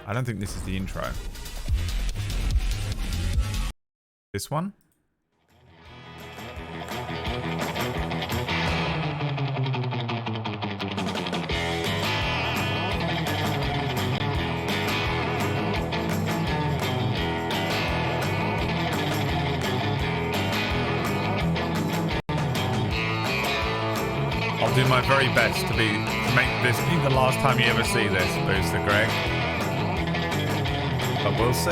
I don't think this is the intro. This one? I'll do my very best to make this be the last time you ever see this, Booster Greg. But we'll see.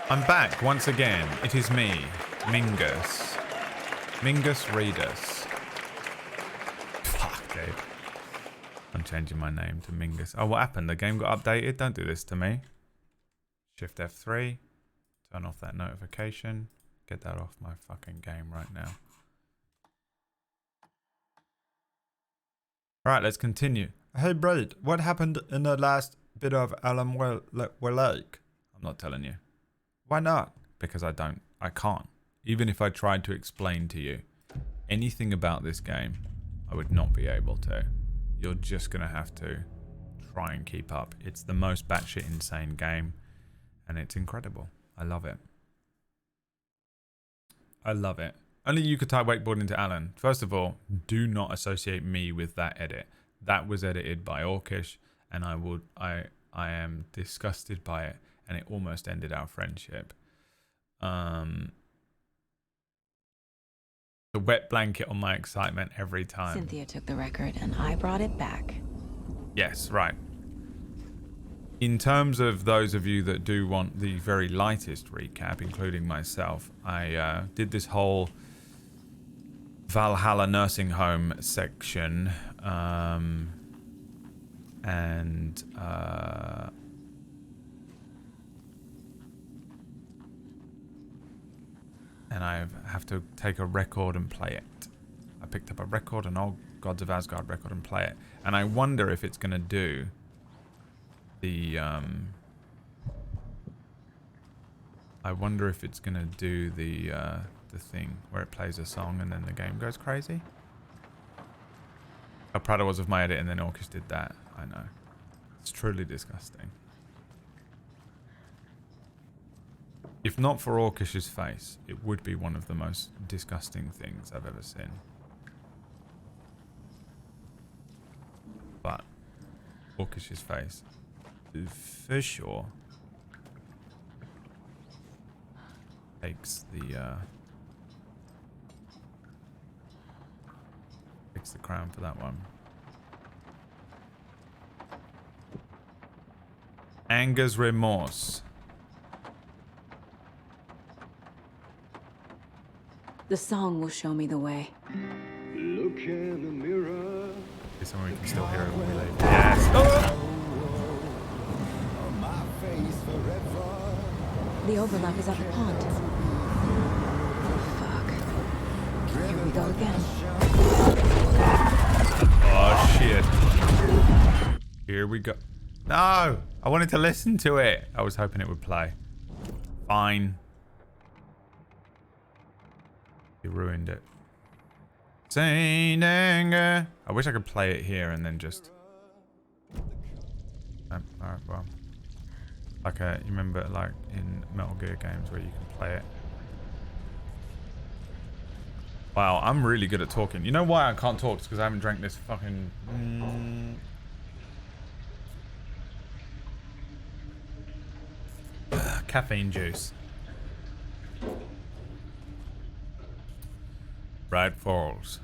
I'm back once again. It is me, Mingus. Mingus Readus. Fuck, dude. I'm changing my name to Mingus. Oh, what happened? The game got updated? Don't do this to me. Shift F3. Turn off that notification. Get that off my fucking game right now. Alright, let's continue. Hey, Braid, what happened in the last bit of Alan Wake? I'm not telling you. Why not? Because I can't. Even if I tried to explain to you anything about this game, I would not be able to. You're just going to have to try and keep up. It's the most batshit insane game, and it's incredible. I love it. I love it. Only you could type wakeboard into Alan. First of all, do not associate me with that edit. That was edited by Orcish, and I am disgusted by it. And it almost ended our friendship. The wet blanket on my excitement every time. Cynthia took the record and I brought it back. Yes, right. In terms of those of you that do want the very lightest recap, including myself, I did this whole Valhalla nursing home section. And I have to take a record and play it. I picked up a record, an old Gods of Asgard record, and play it. And I wonder if it's going to do the thing where it plays a song and then the game goes crazy. How proud I was of my edit, and then Orcish did that. I know. It's truly disgusting. If not for Orcish's face, it would be one of the most disgusting things I've ever seen. But Orcish's face, for sure, takes the crown for that one. Anger's remorse. The song will show me the way. Look in the mirror. Is somewhere we can still hear it when we leave? Yes. Oh! The overlap is at the pond. Fuck. Here we go again. Oh shit. Here we go. No! I wanted to listen to it. I was hoping it would play. Fine. You ruined it. Saint Anger. I wish I could play it here and then just... Alright, well. Like, you remember, like, in Metal Gear games where you can play it. Wow, I'm really good at talking. You know why I can't talk? It's because I haven't drank this fucking... caffeine juice. Bright Falls.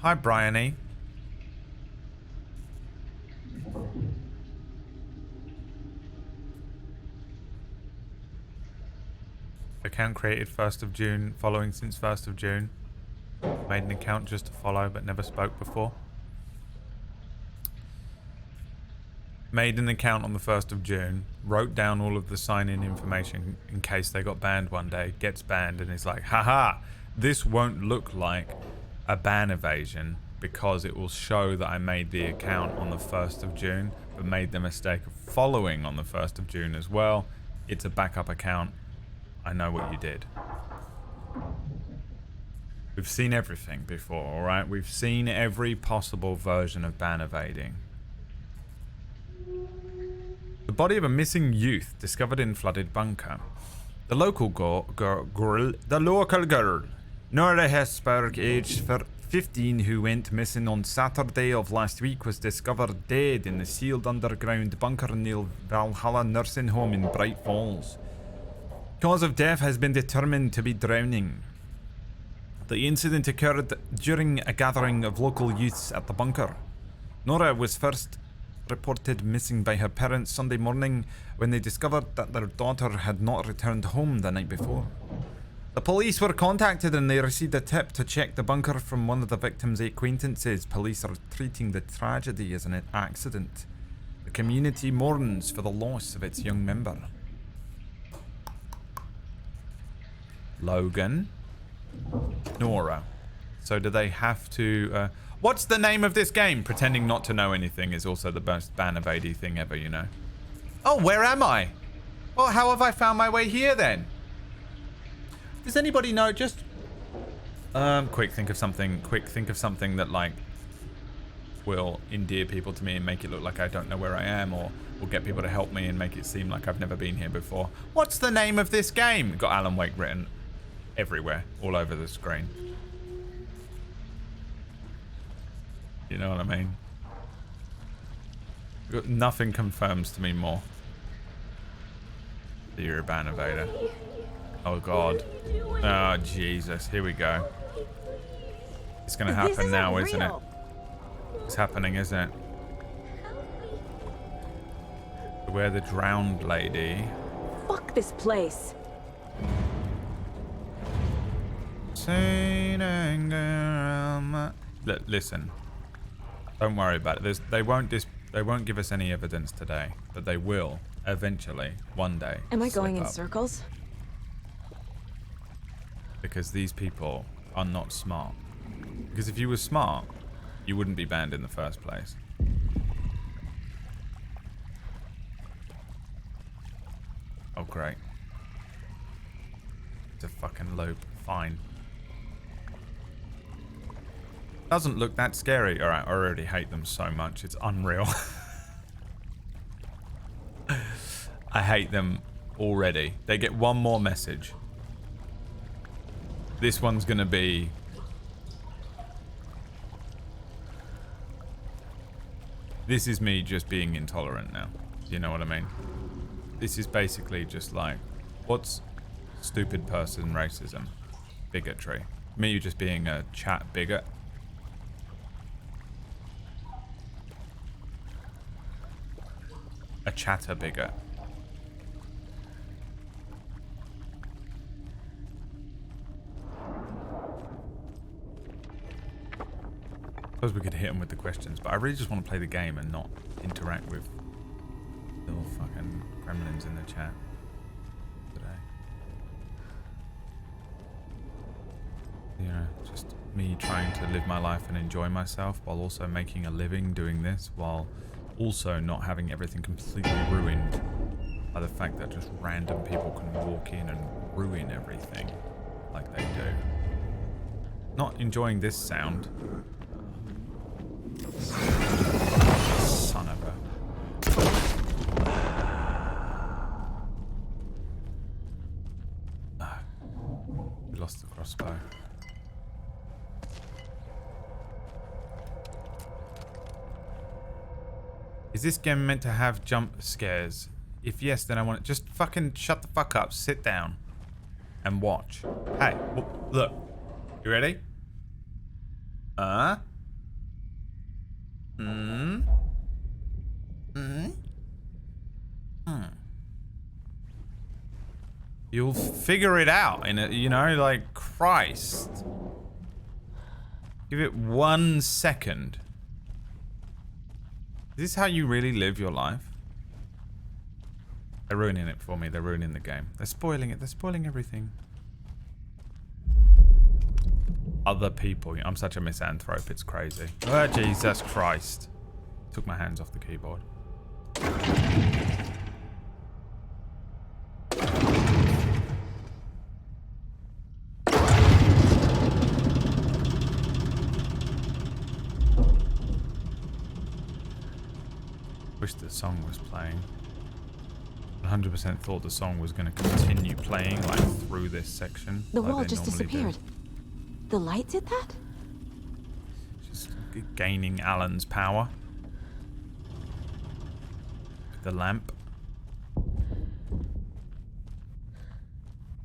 Hi, Bryony. Account created 1st of June, following since 1st of June. Made an account just to follow, but never spoke before. Made an account on the 1st of June, wrote down all of the sign-in information in case they got banned one day, gets banned, and is like, haha, this won't look like a ban evasion because it will show that I made the account on the 1st of June, but made the mistake of following on the 1st of June as well. It's a backup account. I know what you did. We've seen everything before, alright? We've seen every possible version of ban evading. The body of a missing youth discovered in flooded bunker. The local girl, Nora Hesberg, aged 15, who went missing on Saturday of last week, was discovered dead in the sealed underground bunker near Valhalla Nursing Home in Bright Falls. Cause of death has been determined to be drowning. The incident occurred during a gathering of local youths at the bunker. Nora was first reported missing by her parents Sunday morning when they discovered that their daughter had not returned home the night before. The police were contacted and they received a tip to check the bunker from one of the victim's acquaintances. Police are treating the tragedy as an accident. The community mourns for the loss of its young member. Logan. Nora. So do they have to... what's the name of this game? Pretending not to know anything is also the best ban evading thing ever, you know. Oh, where am I? Well, how have I found my way here then? Does anybody know? Just... quick, think of something. Quick, think of something that, like, will endear people to me and make it look like I don't know where I am, or will get people to help me and make it seem like I've never been here before. What's the name of this game? Got Alan Wake written everywhere, all over the screen. You know what I mean? Nothing confirms to me more that you're a ban evader. Oh god. Oh Jesus, here we go. It's gonna happen now, isn't it? It's happening, isn't it? We're the drowned lady. Fuck this place. Listen. Don't worry about it. They won't give us any evidence today, but they will eventually, one day. Am I going in up. circles? Because these people are not smart. Because if you were smart, you wouldn't be banned in the first place. Oh great. It's a fucking loop. Fine. Doesn't look that scary. Alright, I already hate them so much. It's unreal. I hate them already. They get one more message. This one's gonna be... This is me just being intolerant now. You know what I mean? This is basically just like, what's stupid person racism? Bigotry. Me just being a chat bigot. A chatter bigot. I suppose we could hit them with the questions, but I really just want to play the game and not interact with little fucking gremlins in the chat today. You know, just me trying to live my life and enjoy myself while also making a living doing this, while also not having everything completely ruined by the fact that just random people can walk in and ruin everything like they do. Not enjoying this sound. Son of a... We lost the crossbow. Is this game meant to have jump scares? If yes, then I want it. Just fucking shut the fuck up, sit down, and watch. Hey, look. You ready? You'll figure it out in a, you know, like, Christ. Give it 1 second. Is this how you really live your life? They're ruining it for me. They're ruining the game. They're spoiling it. They're spoiling everything. other people. I'm such a misanthrope, it's crazy. Oh, Jesus Christ. Took my hands off the keyboard. Wish the song was playing. 100% thought the song was going to continue playing like through this section. The like wall they just normally do. disappeared. The light did that? Just gaining Alan's power. The lamp.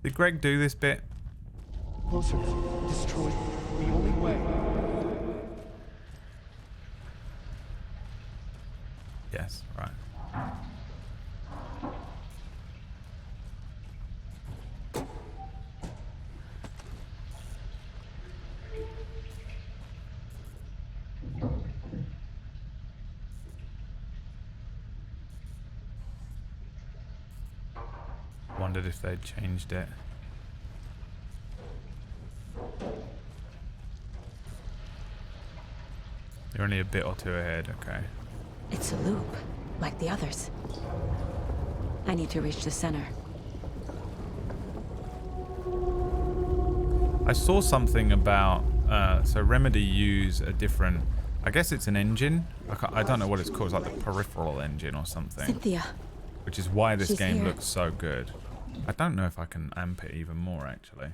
Did Greg do this bit? Closer. Destroy the only way. Yes, right. Wondered if they'd changed it. You're only a bit or two ahead, okay. It's a loop, like the others. I need to reach the center. I saw something about, so Remedy use a different, I guess it's an engine. I don't know what it's called, it's like the peripheral engine or something. Cynthia. Which is why this She's game here. looks so good. I don't know if I can amp it even more, actually.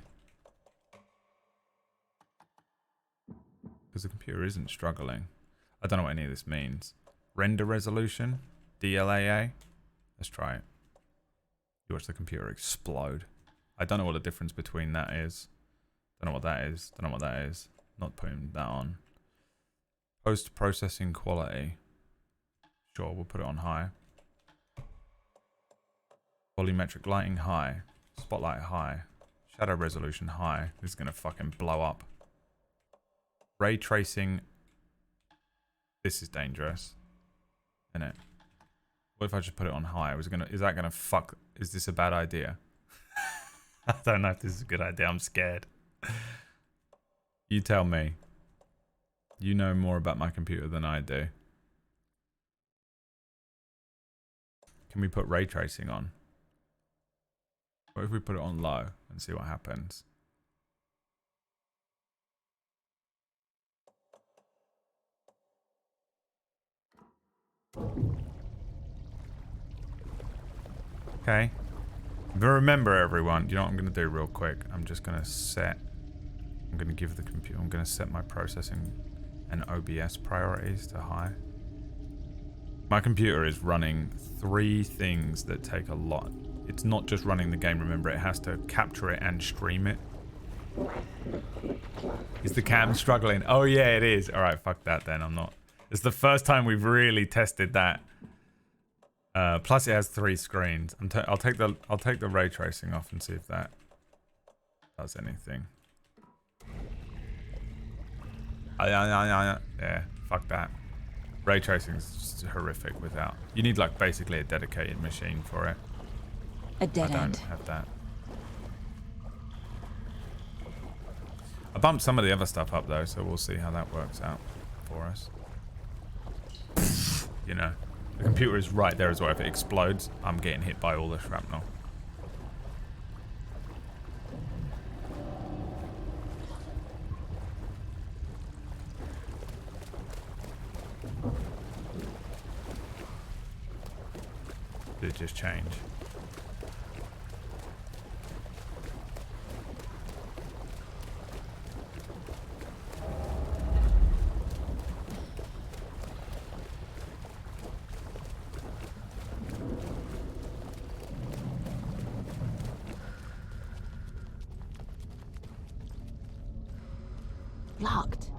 Because the computer isn't struggling. I don't know what any of this means. Render resolution? DLAA? Let's try it. You watch the computer explode. I don't know what the difference between that is. Don't know what that is. Don't know what that is. Not putting that on. Post-processing quality. Sure, we'll put it on high. Volumetric lighting high. Spotlight high. Shadow resolution high. This is going to fucking blow up. Ray tracing. This is dangerous. Isn't it? What if I just put it on high? Is that gonna fuck? Is this a bad idea? I don't know if this is a good idea. I'm scared. You tell me. You know more about my computer than I do. Can we put ray tracing on? What if we put it on low and see what happens? Okay. But remember, everyone, you know what I'm going to do real quick? I'm just going to set... I'm going to give the computer... I'm going to set my processing and OBS priorities to high. My computer is running 3 things that take a lot. It's not just running the game, remember. It has to capture it and stream it. Is the cam struggling? Oh, yeah, it is. All right, fuck that then. I'm not... It's the first time we've really tested that. Plus, it has 3 screens. I'll take the ray tracing off and see if that does anything. Yeah, fuck that. Ray tracing is just horrific without. You need like basically a dedicated machine for it. A dead I don't end. have that. I bumped some of the other stuff up though, so we'll see how that works out for us. You know, the computer is right there as well. If it explodes, I'm getting hit by all the shrapnel. Did it just change? Locked.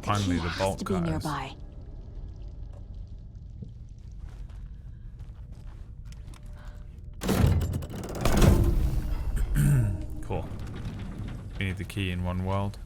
Finally, key the has bolt to be cutters. nearby. Cool. We need the key in one world.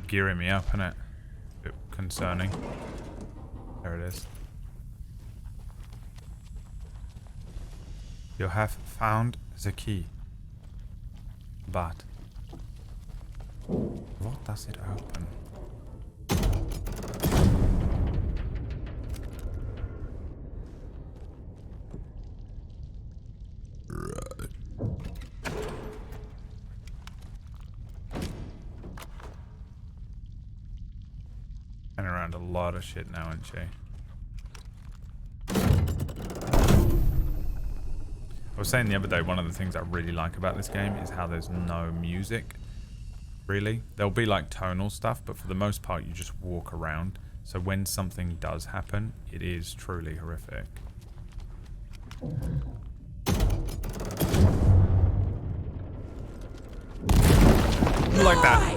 gearing me up, isn't it? A bit concerning. There it is. You have found the key. But what does it open? And around a lot of shit now, isn't she? I was saying the other day, one of the things I really like about this game is how there's no music, really. There'll be like tonal stuff, but for the most part you just walk around. So when something does happen, it is truly horrific. Like that.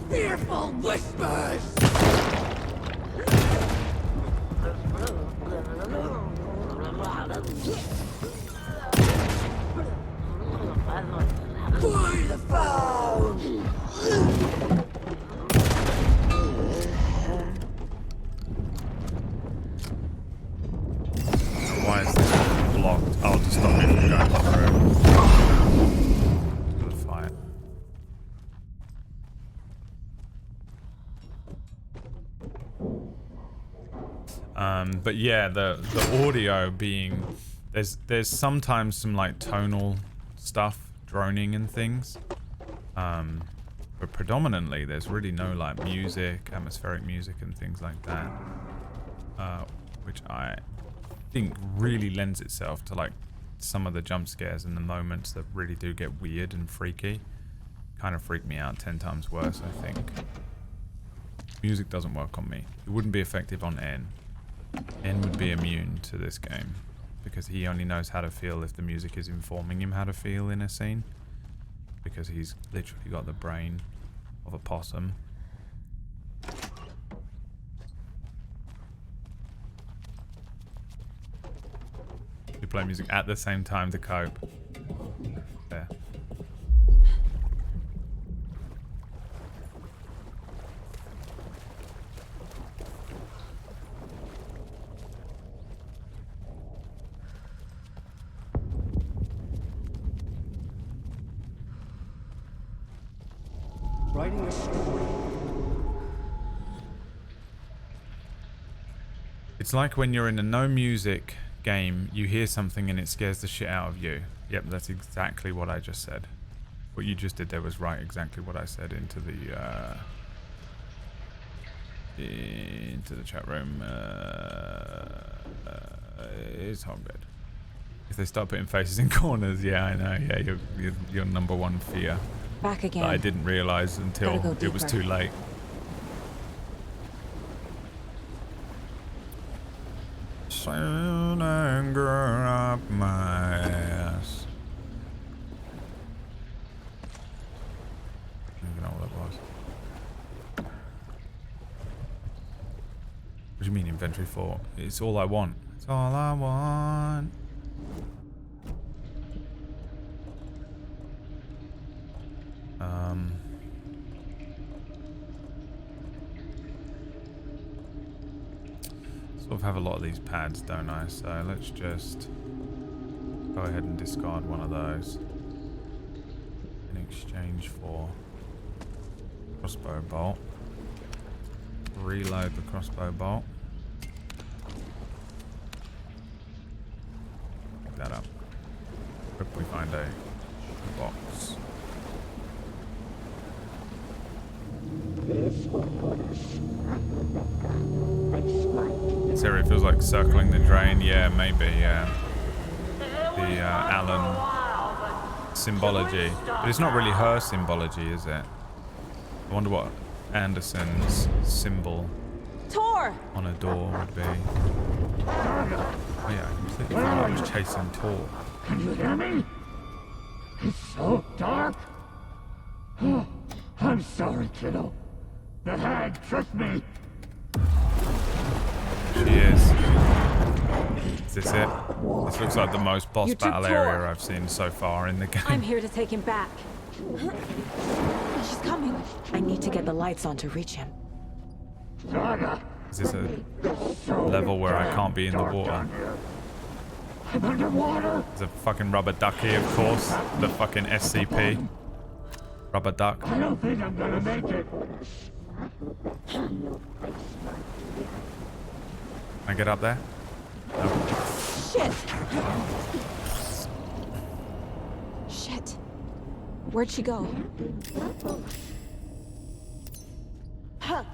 Fearful whispers! For the phone! Why is this blocked? I'll just stop it from going through. To the fire. But yeah, the audio being there's sometimes some like tonal stuff, droning and things. But predominantly there's really no like music, atmospheric music and things like that. Which I think really lends itself to like some of the jump scares and the moments that really do get weird and freaky. Kind of freak me out 10 times worse, I think. Music doesn't work on me. It wouldn't be effective on N. N would be immune to this game because he only knows how to feel if the music is informing him how to feel in a scene, because he's literally got the brain of a possum. You play music at the same time to cope. There. Writing a story. It's like when you're in a no music game, you hear something and it scares the shit out of you. Yep, that's exactly what I just said. What you just did there was right, exactly what I said into the chat room. It's all good. If they start putting faces in corners, yeah, I know. Yeah, your number one fear. Back again. That I didn't realize until it was too late. Soon anger up my ass. I don't even know what that was. What do you mean inventory for? It's all I want. It's all I want. Sort of have a lot of these pads, don't I? So let's just go ahead and discard one of those in exchange for crossbow bolt. Reload the crossbow bolt. Pick that up. Hope we find a box. This area feels like circling the drain. Yeah, maybe, yeah. The Alan symbology. But it's not really her symbology, is it? I wonder what Anderson's symbol Tor! on a door would be. Oh yeah, I completely forgot I was chasing Tor. Can you hear me? It's so dark. Oh, I'm sorry, kiddo. The hag tricked me. She is. Is this it? This looks like the most boss You took battle Tor. area I've seen so far in the game. I'm here to take him back. She's coming. I need to get the lights on to reach him. Saga, Is this a level where I can't be in the water? I'm underwater. There's a fucking rubber ducky, of course. The fucking SCP. Rubber duck. I don't think I'm gonna make it. Can I get up there? Shit! Shit. Where'd she go? Huh.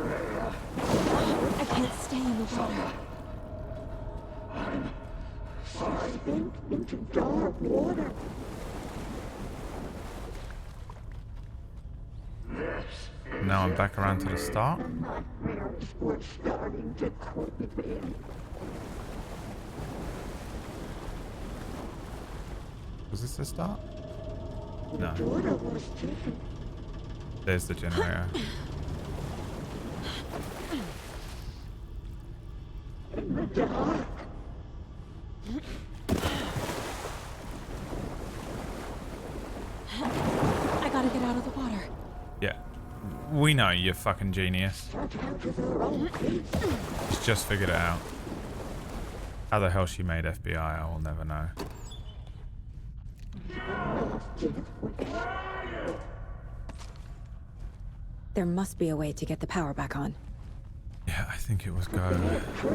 I can't stay in the water. Sliding into dark water. Now I'm back around to the start. Nightmares were starting to creep in. Was this the start? No. Water was ticking. There's the generator. In the dark. I gotta get out of the water. Yeah. We know you're fucking genius. Shut out of her own peace. She's just figured it out. How the hell she made FBI, I will never know. There must be a way to get the power back on. Yeah, I think it was go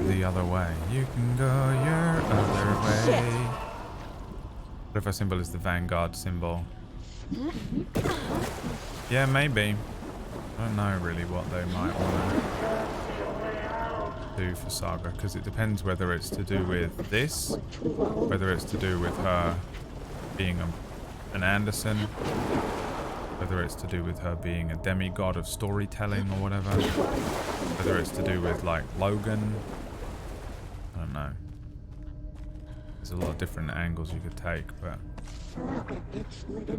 the other way. You can go your other way. Whatever symbol is the Vanguard symbol. Yeah, maybe. I don't know really what they might want to do for Saga, because it depends whether it's to do with this, whether it's to do with her being an Anderson, whether it's to do with her being a demigod of storytelling or whatever, whether it's to do with like Logan. I don't know. There's a lot of different angles you could take, but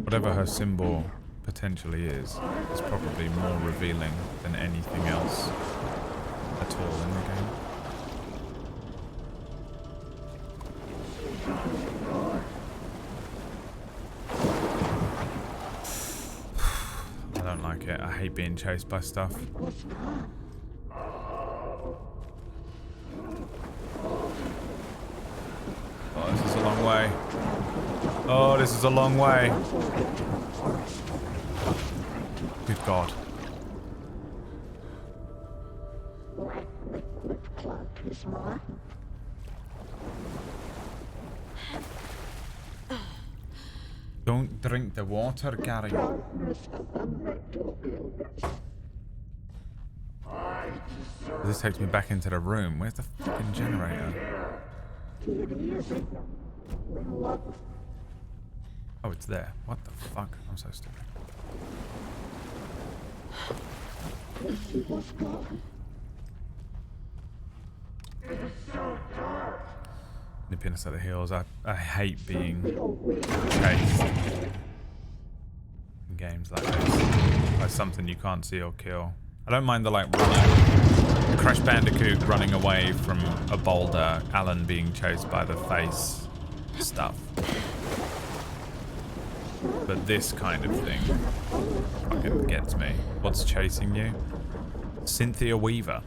whatever her symbol potentially is probably more revealing than anything else at all in the game. I don't like it. I hate being chased by stuff. Oh, this is a long way. Oh, this is a long way. Good God. Don't drink the water, Gary. This takes me back into the room. Where's the fucking generator? Oh, it's there. What the fuck? I'm so stupid. Nipping us at the heels. I hate being chased in games like this by something you can't see or kill. I don't mind the like running, Crash Bandicoot running away from a boulder, Alan being chased by the face stuff. But this kind of thing fucking gets me. What's chasing you? Cynthia Weaver.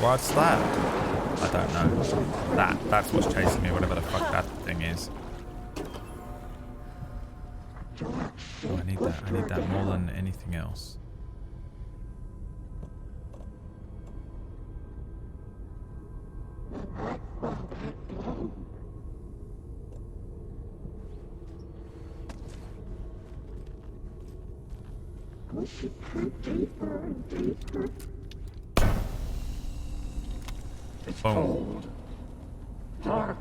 What's that? I don't know. That's what's chasing me, whatever the fuck that thing is. Oh, I need that more than anything else. It's cold. Dark.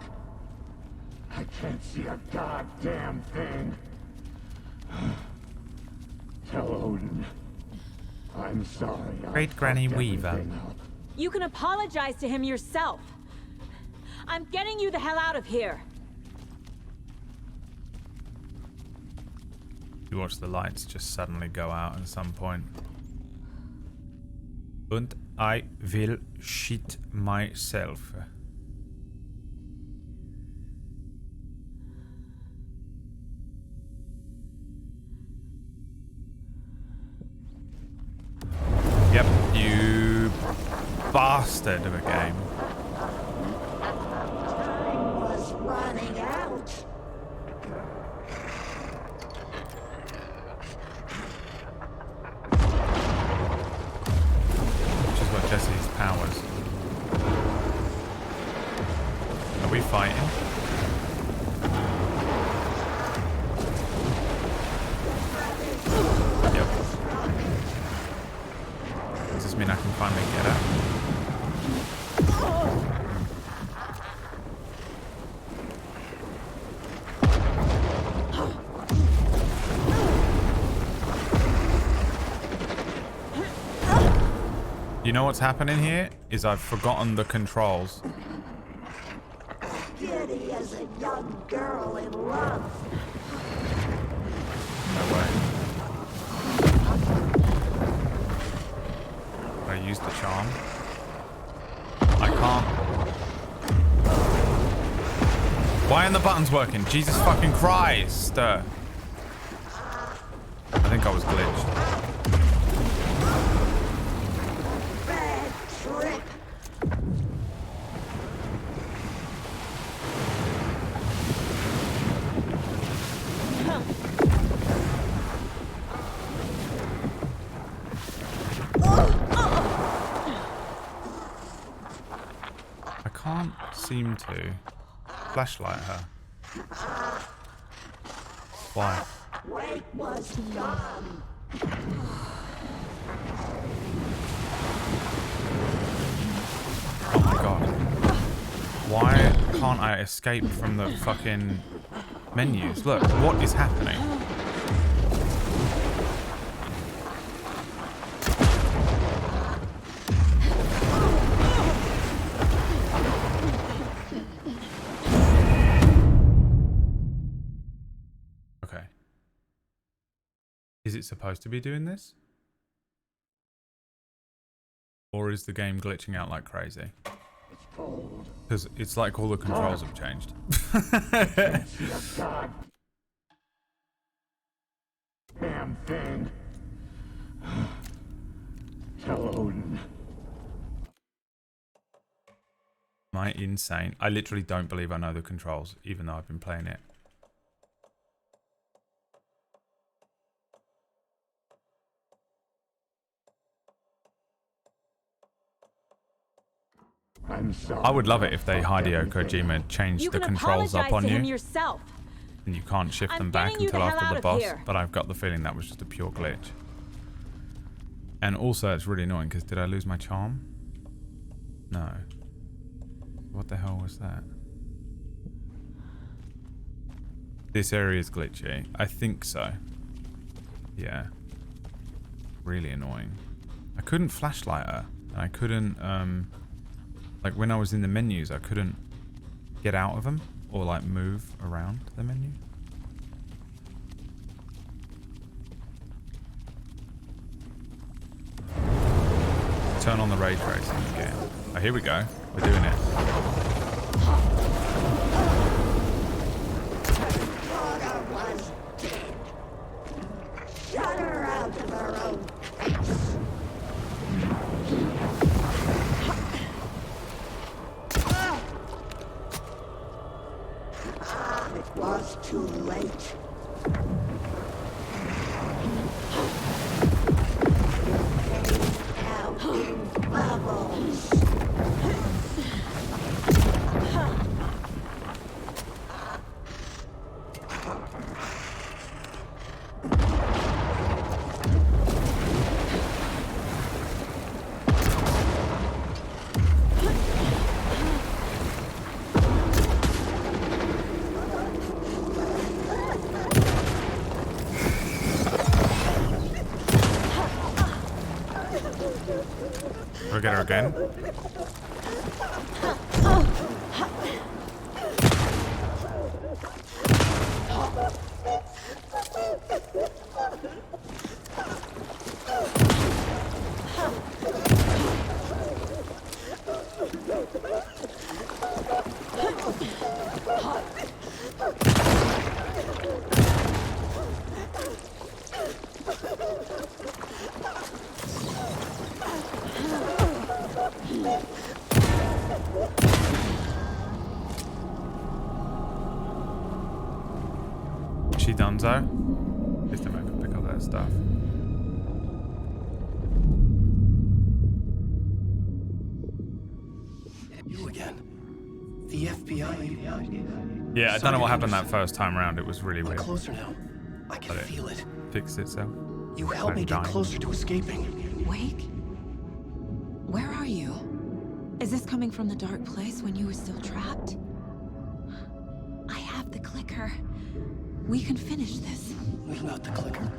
I can't see a goddamn thing. Tell Odin. I'm sorry. Great Granny Weaver. You can apologize to him yourself. I'm getting you the hell out of here. You watch the lights just suddenly go out at some point. And I will shit myself. bastard of a game. Time was running out. Which is what Jesse's powers. Are we fighting? Yep. Does this mean I can finally get her? You know what's happening here? Is I've forgotten the controls. Giddy as a young girl in love. No way. I use the charm. I can't. Why aren't the buttons working? Jesus fucking Christ! I think I was glitched. Bad trip. I can't seem to flashlight her. Why? Wait was gone. Oh my god. Why can't I escape from the fucking menus? Look, what is happening? Okay. Is it supposed to be doing this? Or is the game glitching out like crazy? Because it's like all the controls have changed. God. Damn thing. Tell Odin. Am I insane? I literally don't believe I know the controls, even though I've been playing it. I'm sorry. I would love it if they Hideo Kojima changed You the can controls up apologize on to him you, yourself. and you can't shift I'm them back getting you until the hell after out the of boss. here. But I've got the feeling that was just a pure glitch. And also, it's really annoying because did I lose my charm? No. What the hell was that? This area is glitchy. I think so. Yeah. Really annoying. I couldn't flashlight her. And I couldn't, like when I was in the menus, I couldn't get out of them or like move around the menu. Turn on the ray tracing again. Oh, here we go. We're doing it. Daughter was dead. Shut her out of her own face. It was too late. Out in bubbles. We'll get her again. She done so? At least I'm able to pick up that stuff. You again. The FBI. Yeah, I don't know what happened that first time around. It was really I'm weird. closer now. I can But it feel it. fixed itself. You helped me get dying. closer to escaping. Wake? Where are you? Is this coming from the dark place when you were still trapped? I have the clicker. We can finish this. Without the clicker.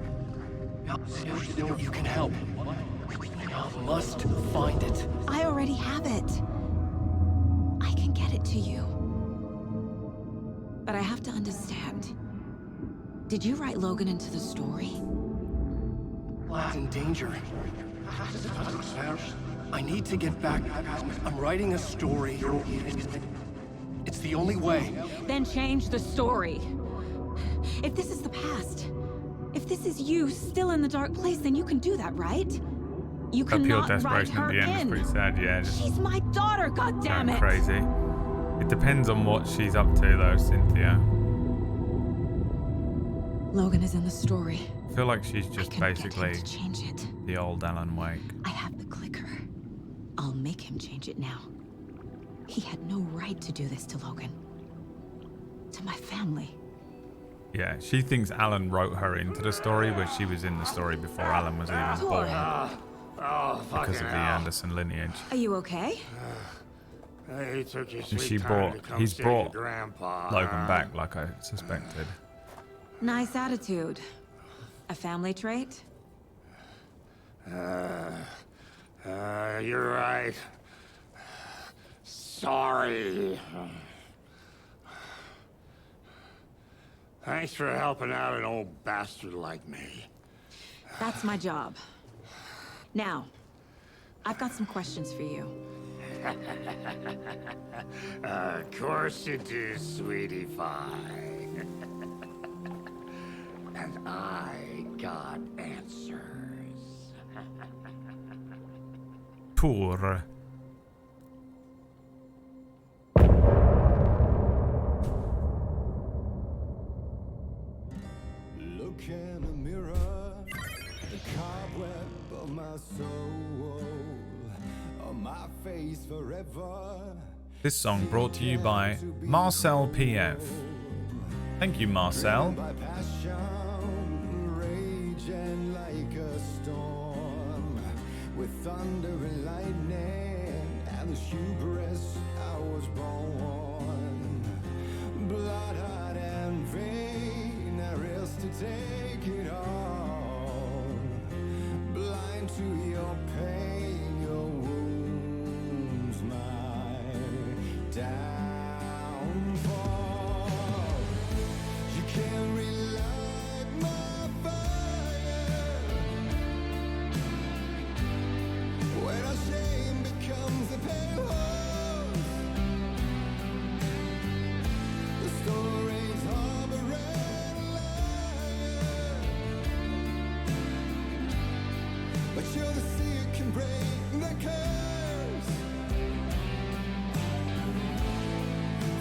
You can help. You must find it. I already have it. I can get it to you. But I have to understand. Did you write Logan into the story? In danger. I need to get back. I'm writing a story. It's the only way. Then change the story. If this is the past, if this is you still in the dark place, then you can do that, right? You Her pure cannot write desperation her at the end is in. pretty sad, yeah. Just She's my daughter, goddammit! going crazy. It depends on what she's up to, though, Cynthia. Logan is in the story. I feel like she's I just can basically get him to change it. the old Alan Wake. I have the clicker. I'll make him change it now. He had no right to do this to Logan. To my family. Yeah, she thinks Alan wrote her into the story, where she was in the story before Alan was even born Oh, fucking because of the hell. Anderson lineage. Are you okay? He took his And sweet time to come he's see brought your grandpa. Logan back, like I suspected. Nice attitude. A family trait? You're right. Sorry. Thanks for helping out an old bastard like me. That's my job. Now, I've got some questions for you. Of course you do, sweetie pie. And I got answers. Poor. Look in the mirror, the cobweb of my soul, on my face forever. This song brought to you by Marcel PF. Thank you, Marcel. My passion raging like a storm, with thunder and lightning, and the hubris I was born. Blood, heart, and vein, I risk to take it all. Blind to your pain, your wounds, my downfall. You can't relight my fire when our shame becomes a pale horse. The stories harboring liar, but you're the sea that can break the curse.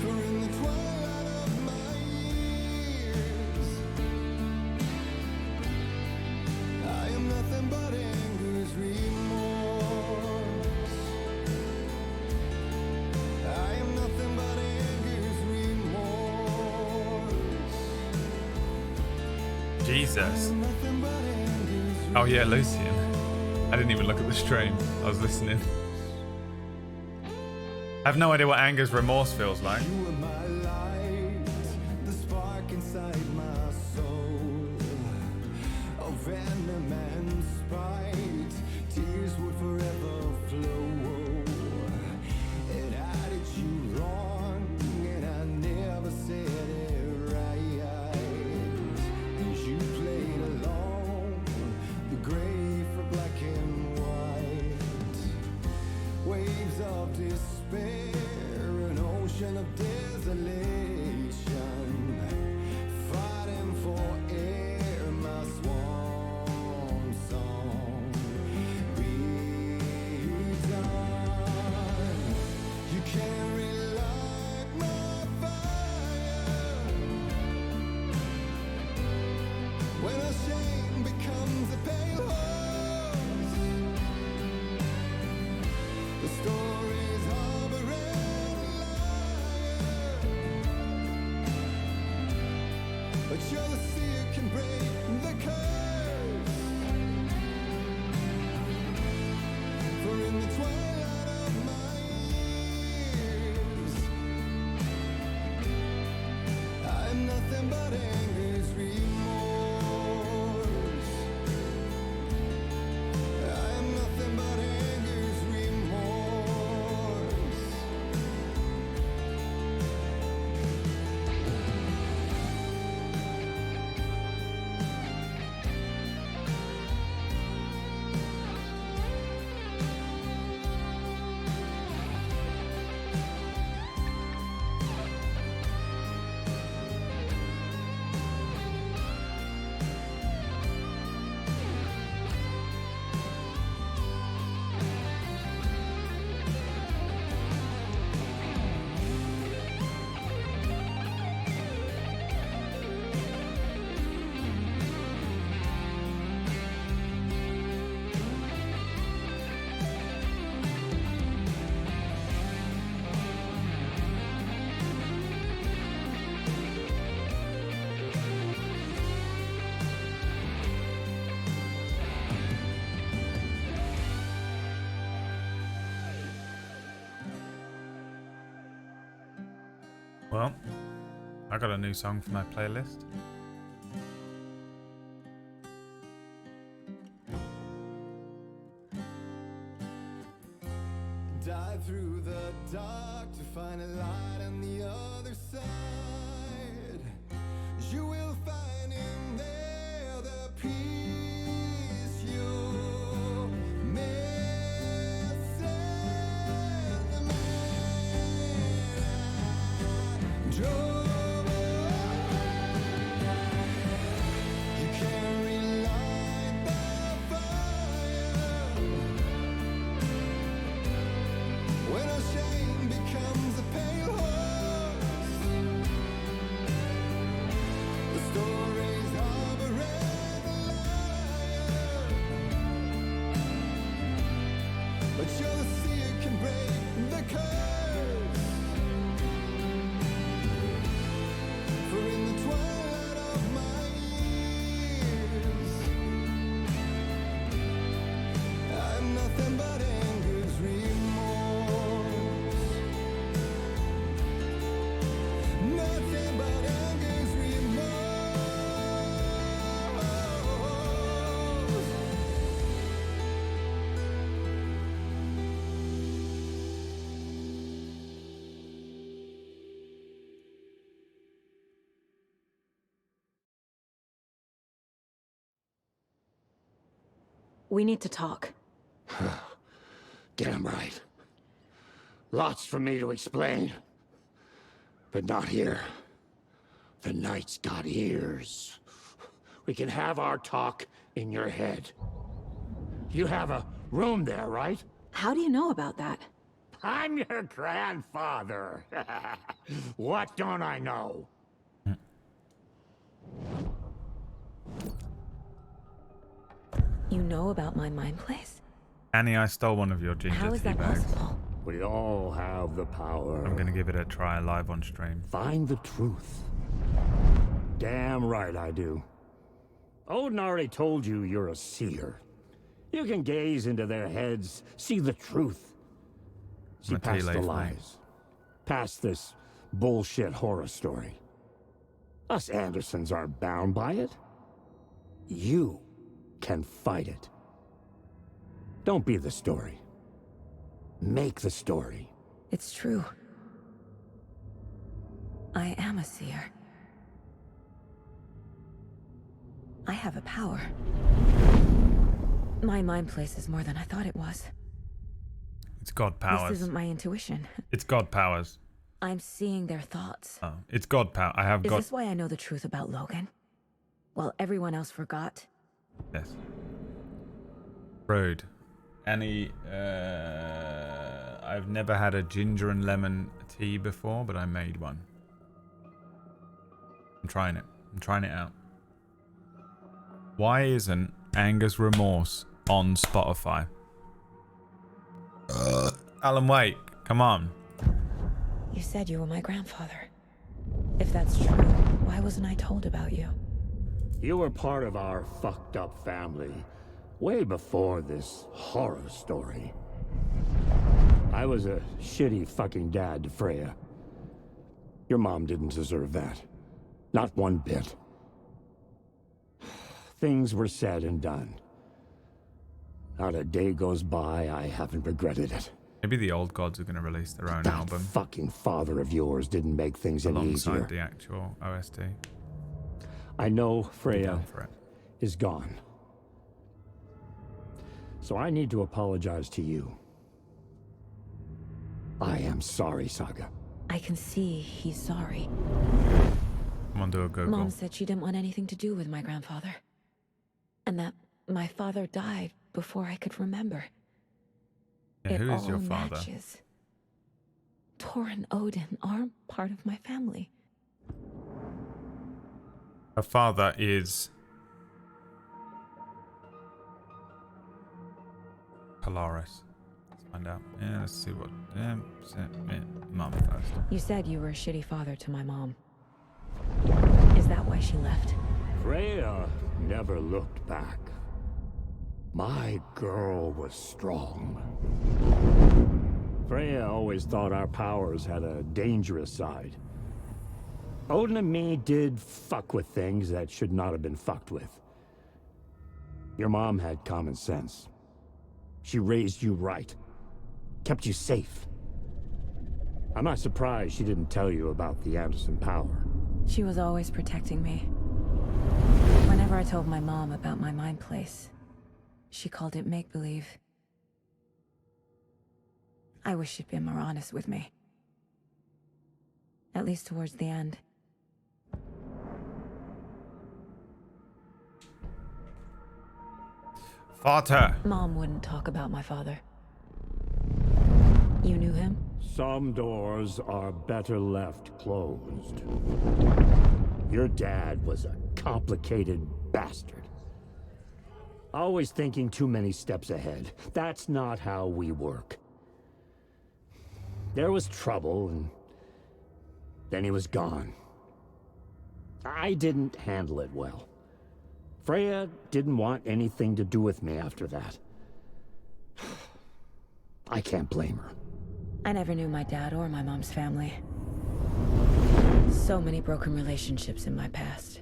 For in the twilight of my years, I am nothing but anger's remorse. I am nothing but anger's remorse. Jesus. Nothing but anger's Oh yeah, Lucian. I didn't even look at the stream. I was listening. I have no idea what anger's remorse feels like. You were my light, the spark inside my soul. Of venom and spite, tears would forever flow. It had you wrong, and I never said it right. And you played along, the gray for black and white. Waves of despair, an ocean of desolation, fighting for air, my swan song. when our shame becomes a pale horse. The stories harboring a liar, but you're the seer can break the curse. For in the twilight of my years, I'm nothing but anger's remorse. I'm nothing but anger's remorse. Well, I got a new song for my playlist. Dive through the dark to find a light on the other side. You will find in there the peace you're missing. The man I drove. You can relight the fire when our shame becomes a pale horse. The stories harboring a liar, but you're the seer can break the curse. For in the twilight of my years, I'm nothing but anger's remorse. Nothing but anger's remorse. We need to talk. Damn right. Lots for me to explain. But not here. The night's got ears. We can have our talk in your head. You have a room there, right? How do you know about that? I'm your grandfather. What don't I know? You know about my mind place? Annie, I stole one of your ginger How is tea that bags. possible? We all have the power. I'm gonna give it a try live on stream. Find the truth. Damn right I do. Odin already told you you're a seer. You can gaze into their heads, see the truth. See I'm a tea past the leaf, mate. lies. Past this bullshit horror story. Us Andersons aren't bound by it. You can fight it. Don't be the story. Make the story. It's true. I am a seer. I have a power. My mind place is more than I thought it was. It's God powers. This isn't my intuition. It's God powers. I'm seeing their thoughts. Oh, it's God power. I have Is God. this why I know the truth about Logan? While everyone else forgot? Yes. Rude. Annie, I've never had a ginger and lemon tea before, but I made one. I'm trying it. I'm trying it out. Why isn't Anger's Remorse on Spotify? Alan Wake, come on. You said you were my grandfather. If that's true, why wasn't I told about you? You were part of our fucked up family way before this horror story. I was a shitty fucking dad to Freya. Your mom didn't deserve that. Not one bit. Things were said and done. Not a day goes by I haven't regretted it. Maybe the Old Gods are going to release their own That album fucking father of yours didn't make things any easier. alongside the actual OST. I know I'm Freya down for it. is gone. So I need to apologize to you. I am sorry, Saga. I can see he's sorry. Come on, do a Google. Mom said she didn't want anything to do with my grandfather. And that my father died before I could remember. Yeah, It who is all your father? matches. Tor and Odin are part of my family. Her father is Polaris. Let's find out. Yeah, let's see what. Yeah, Mum first. You said you were a shitty father to my mom. Is that why she left? Freya never looked back. My girl was strong. Freya always thought our powers had a dangerous side. Odin and me did fuck with things that should not have been fucked with. Your mom had common sense. She raised you right. Kept you safe. I'm not surprised she didn't tell you about the Anderson power. She was always protecting me. Whenever I told my mom about my mind place, she called it make-believe. I wish she'd been more honest with me. At least towards the end. Vater! Mom wouldn't talk about my father. You knew him? Some doors are better left closed. Your dad was a complicated bastard. Always thinking too many steps ahead. That's not how we work. There was trouble, and then he was gone. I didn't handle it well. Freya didn't want anything to do with me after that. I can't blame her. I never knew my dad or my mom's family. So many broken relationships in my past.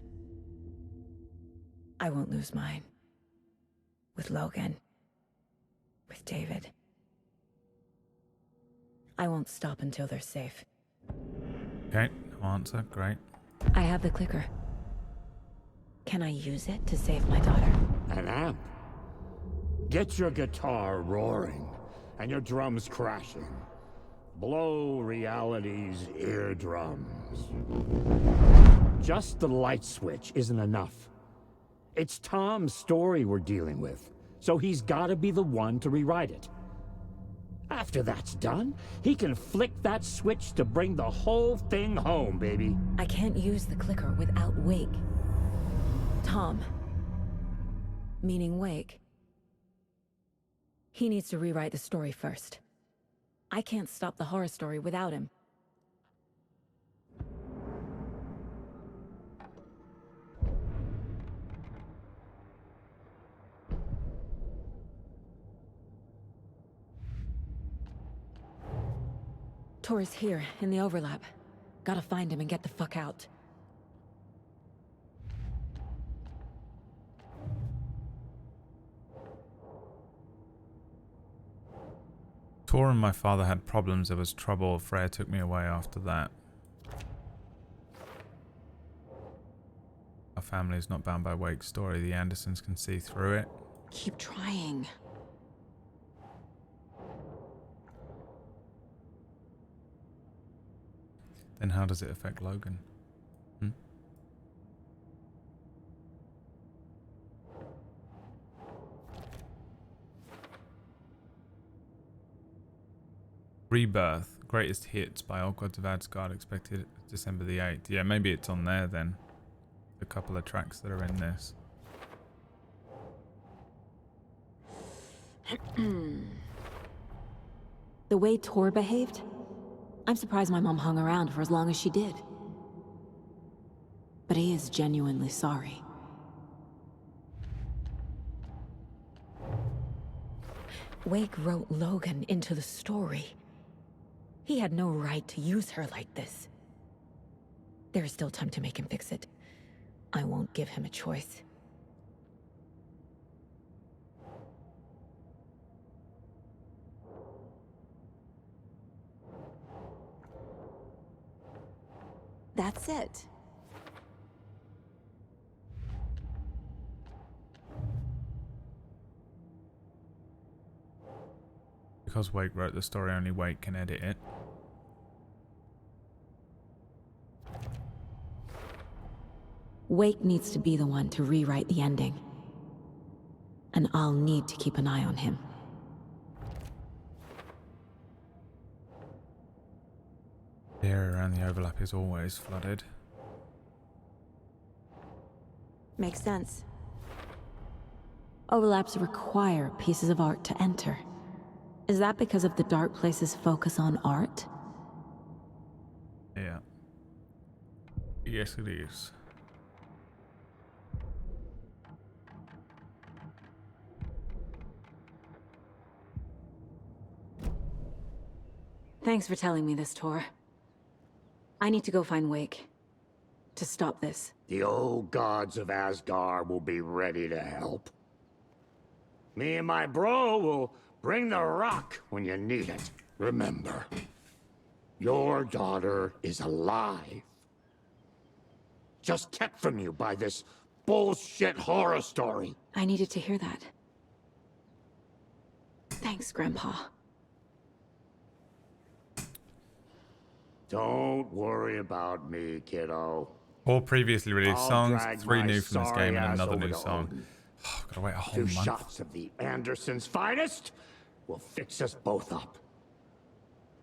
I won't lose mine. With Logan. With David. I won't stop until they're safe. Okay, no answer. Great. I have the clicker. Can I use it to save my daughter? An amp. Get your guitar roaring and your drums crashing. Blow reality's eardrums. Just the light switch isn't enough. It's Tom's story we're dealing with, so he's gotta be the one to rewrite it. After that's done, he can flick that switch to bring the whole thing home, baby. I can't use the clicker without Wake. Tom. Meaning Wake. He needs to rewrite the story first. I can't stop the horror story without him. Tor is here, in the overlap. Gotta find him and get the fuck out. Tor and my father had problems. There was trouble. Freya took me away after that. Our family is not bound by Wake's story. The Andersons can see through it. Keep trying. Then how does it affect Logan? Rebirth, Greatest Hits by Old Gods of Asgard, expected December the 8th. Yeah, maybe it's on there then. A couple of tracks that are in this. The way Tor behaved? I'm surprised my mom hung around for as long as she did. But he is genuinely sorry. Wake wrote Logan into the story. He had no right to use her like this. There is still time to make him fix it. I won't give him a choice. That's it. Because Wake wrote the story, only Wake can edit it. Wake needs to be the one to rewrite the ending. And I'll need to keep an eye on him. The area around the overlap is always flooded. Makes sense. Overlaps require pieces of art to enter. Is that because of the Dark Place's focus on art? Yeah. Yes, it is. Thanks for telling me this, Tor. I need to go find Wake. To stop this. The old gods of Asgard will be ready to help. Me and my bro will bring the rock when you need it. Remember, your daughter is alive. Just kept from you by this bullshit horror story. I needed to hear that. Thanks, Grandpa. Don't worry about me, kiddo. All previously released I'll songs, drag 3 my new from this sorry game, and ass another over new to song. Odin. Oh, gotta wait a whole 2 month. shots of the Andersons' finest will fix us both up.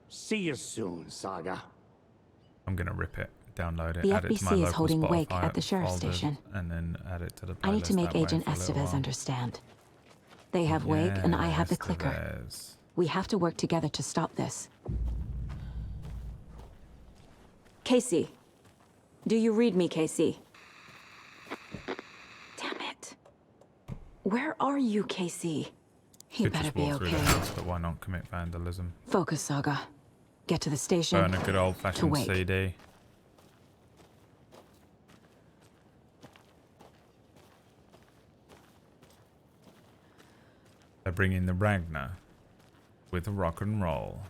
See you soon, Saga. I'm gonna rip it, download it, The add it to my FBC is local holding Spotify Wake at the sheriff's folders, station. and then add it to the playlist. I need to make that way Agent for a little Estevez while. understand. They have Wake, and I have the clicker. Estevez. We have to work together to stop this. Casey. Do you read me, Casey? Damn it. Where are you, Casey? He Could better just be walk through the okay. house, but why not commit vandalism? Focus, Saga. Get to the station. Burn a good old-fashioned Wake. CD. They're bringing the Ragnar with rock and roll.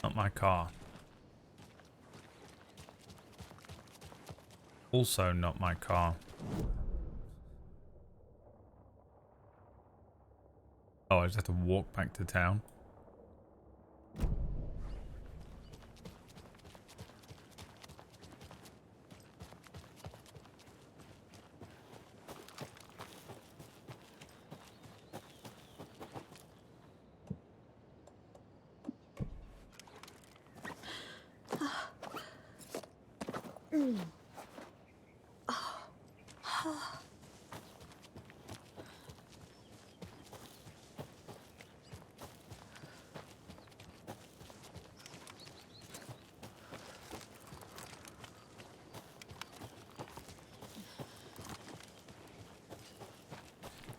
Not my car. Also not my car. Oh, I just have to walk back to town.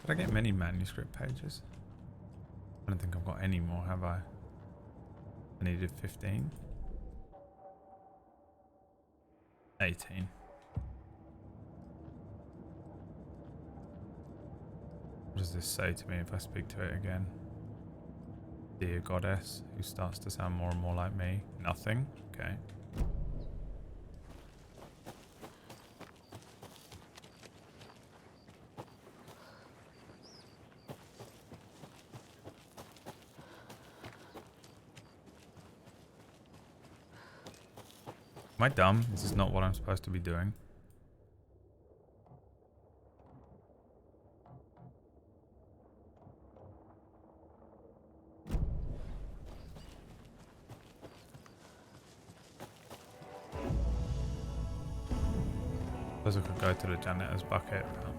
Did I get many manuscript pages? I don't think I've got any more, have I? I needed 15. 18. What does this say to me if I speak to it again? Dear goddess, who starts to sound more and more like me. Nothing? Okay. Am I dumb? Is this not what I'm supposed to be doing? Suppose I could go to the janitor's bucket. But...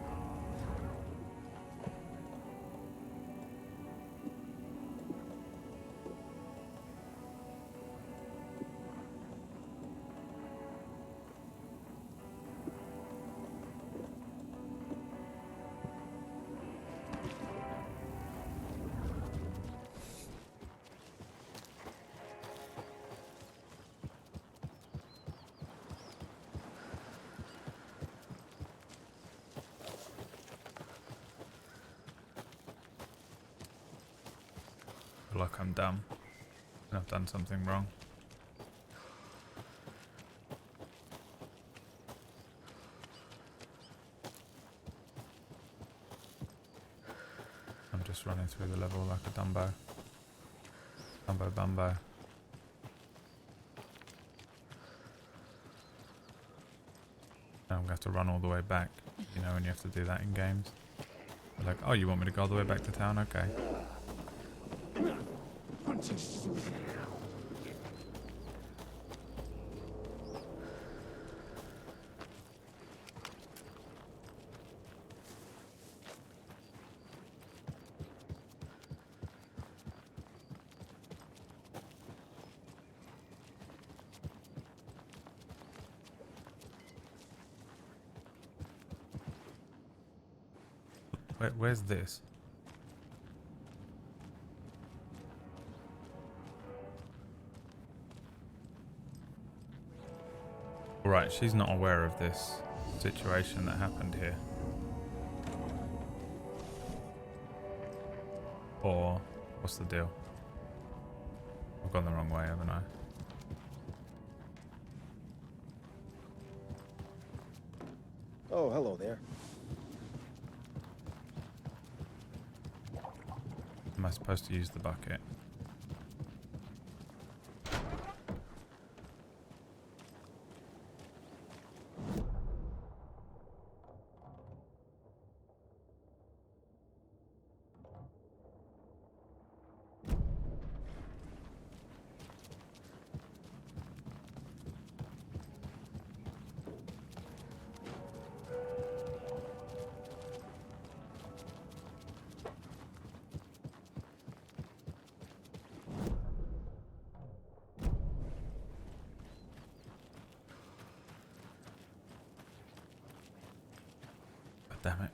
feel like I'm dumb and I've done something wrong. I'm just running through the level like a Dumbo. Dumbo Bumbo. Now I'm going to have to run all the way back. You know when you have to do that in games. They're like, oh, you want me to go all the way back to town? Okay. Where's this? Alright, she's not aware of this situation that happened here. Or, what's the deal? I've gone the wrong way, haven't I? Oh, hello there. Am I supposed to use the bucket? Damn it.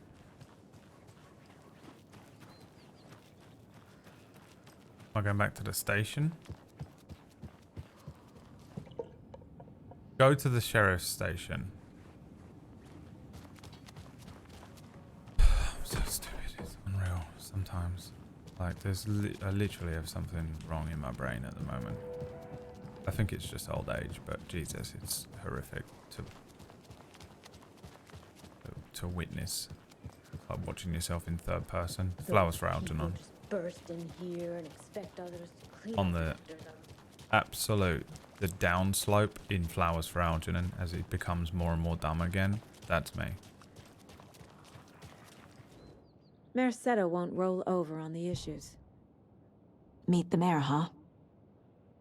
Am I going back to the station? Go to the sheriff's station. I'm so stupid. It's unreal sometimes. Like, I literally have something wrong in my brain at the moment. I think it's just old age, but Jesus, it's horrific to witness, like watching yourself in third person. Flowers for Algernon. Burst in here and expect others to clean On up the after them. absolute, the downslope in Flowers for Algernon as it becomes more and more dumb again. That's me. Merceda won't roll over on the issues. Meet the mayor, huh?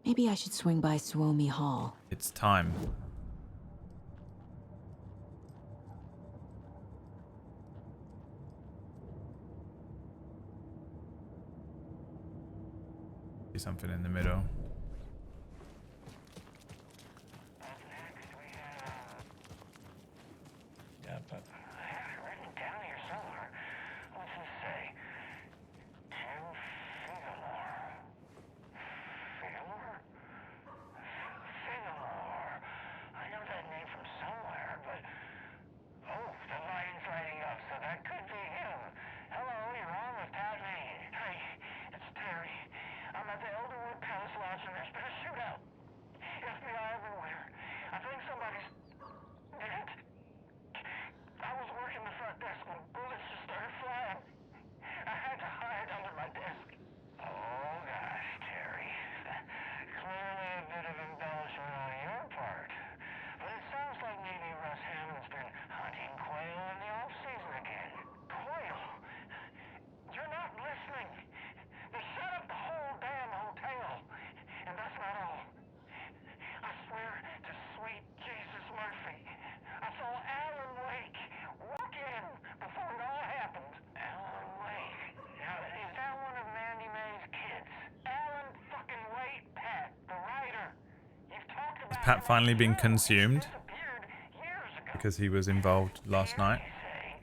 Maybe I should swing by Suomi Hall. It's time. See something in the middle. Yeah, but I have it written down here somewhere. What's it say? Tim Figolor. Figolor? Figolor. I know that name from somewhere, but... Oh, the line's lighting up, so that could be him. Hello, you're on with Pat Lane. Hi, it's Terry. I'm at the Elderwood Palace Lodge Pat finally been consumed disappeared years ago. because he was involved last night?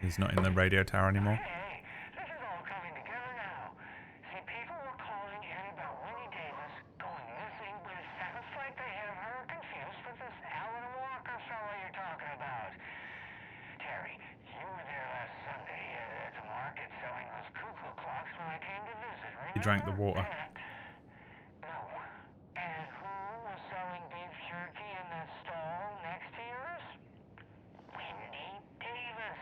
He's not in the radio tower anymore. Hey, this is all coming together now. See, people were calling in about Winnie Davis going missing, but it sounds like they have her confused with this Alan Walker fellow you're talking about. Terry, you were there last Sunday at the market selling those cuckoo clocks when I came to visit. He drank the water. No. And who was selling beef jerky in that stall next to yours? Winnie Davis.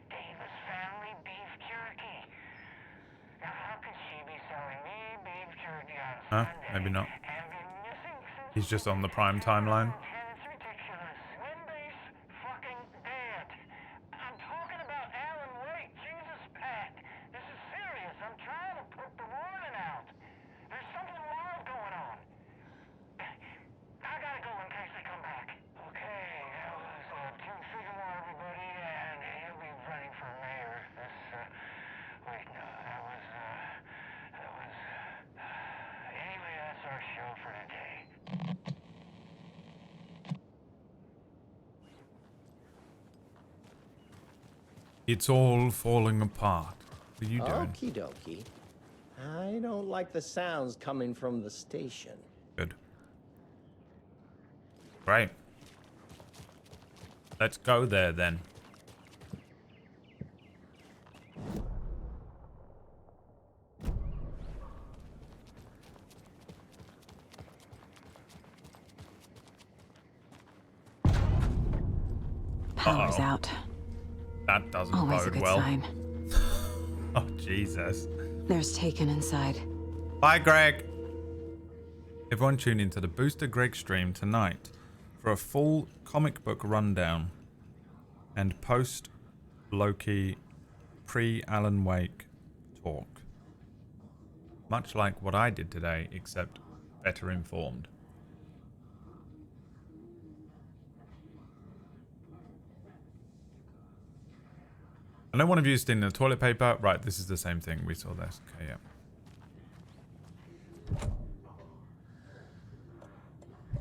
Davis Family Beef Jerky. Now, how could she be selling me beef jerky on Sunday? Maybe not. And been missing since He's just on the prime timeline. It's ridiculous. Winbase fucking dead. I'm talking about Alan Wake. Jesus, Pat. This is serious. I'm trying to put the warning out. There's something wild going on. I gotta go in case they come back. Okay, that was Tim Figure, everybody, and he'll be running for mayor. Wait, no, that was, anyway, that's our show for today. It's all falling apart. What are you doing? Okie dokie. I don't like the sounds coming from the station. Good. Great. Let's go there then. Power's Uh-oh. out. That doesn't Always a bode good well. sign. Oh, Jesus. There's Taken inside. Bye, Greg. Everyone tune into the Booster Greg stream tonight for a full comic book rundown and post Loki pre-Alan Wake talk. Much like what I did today, except better informed. I know one of you is stealing the toilet paper. Right, this is the same thing. We saw this. Okay, yeah.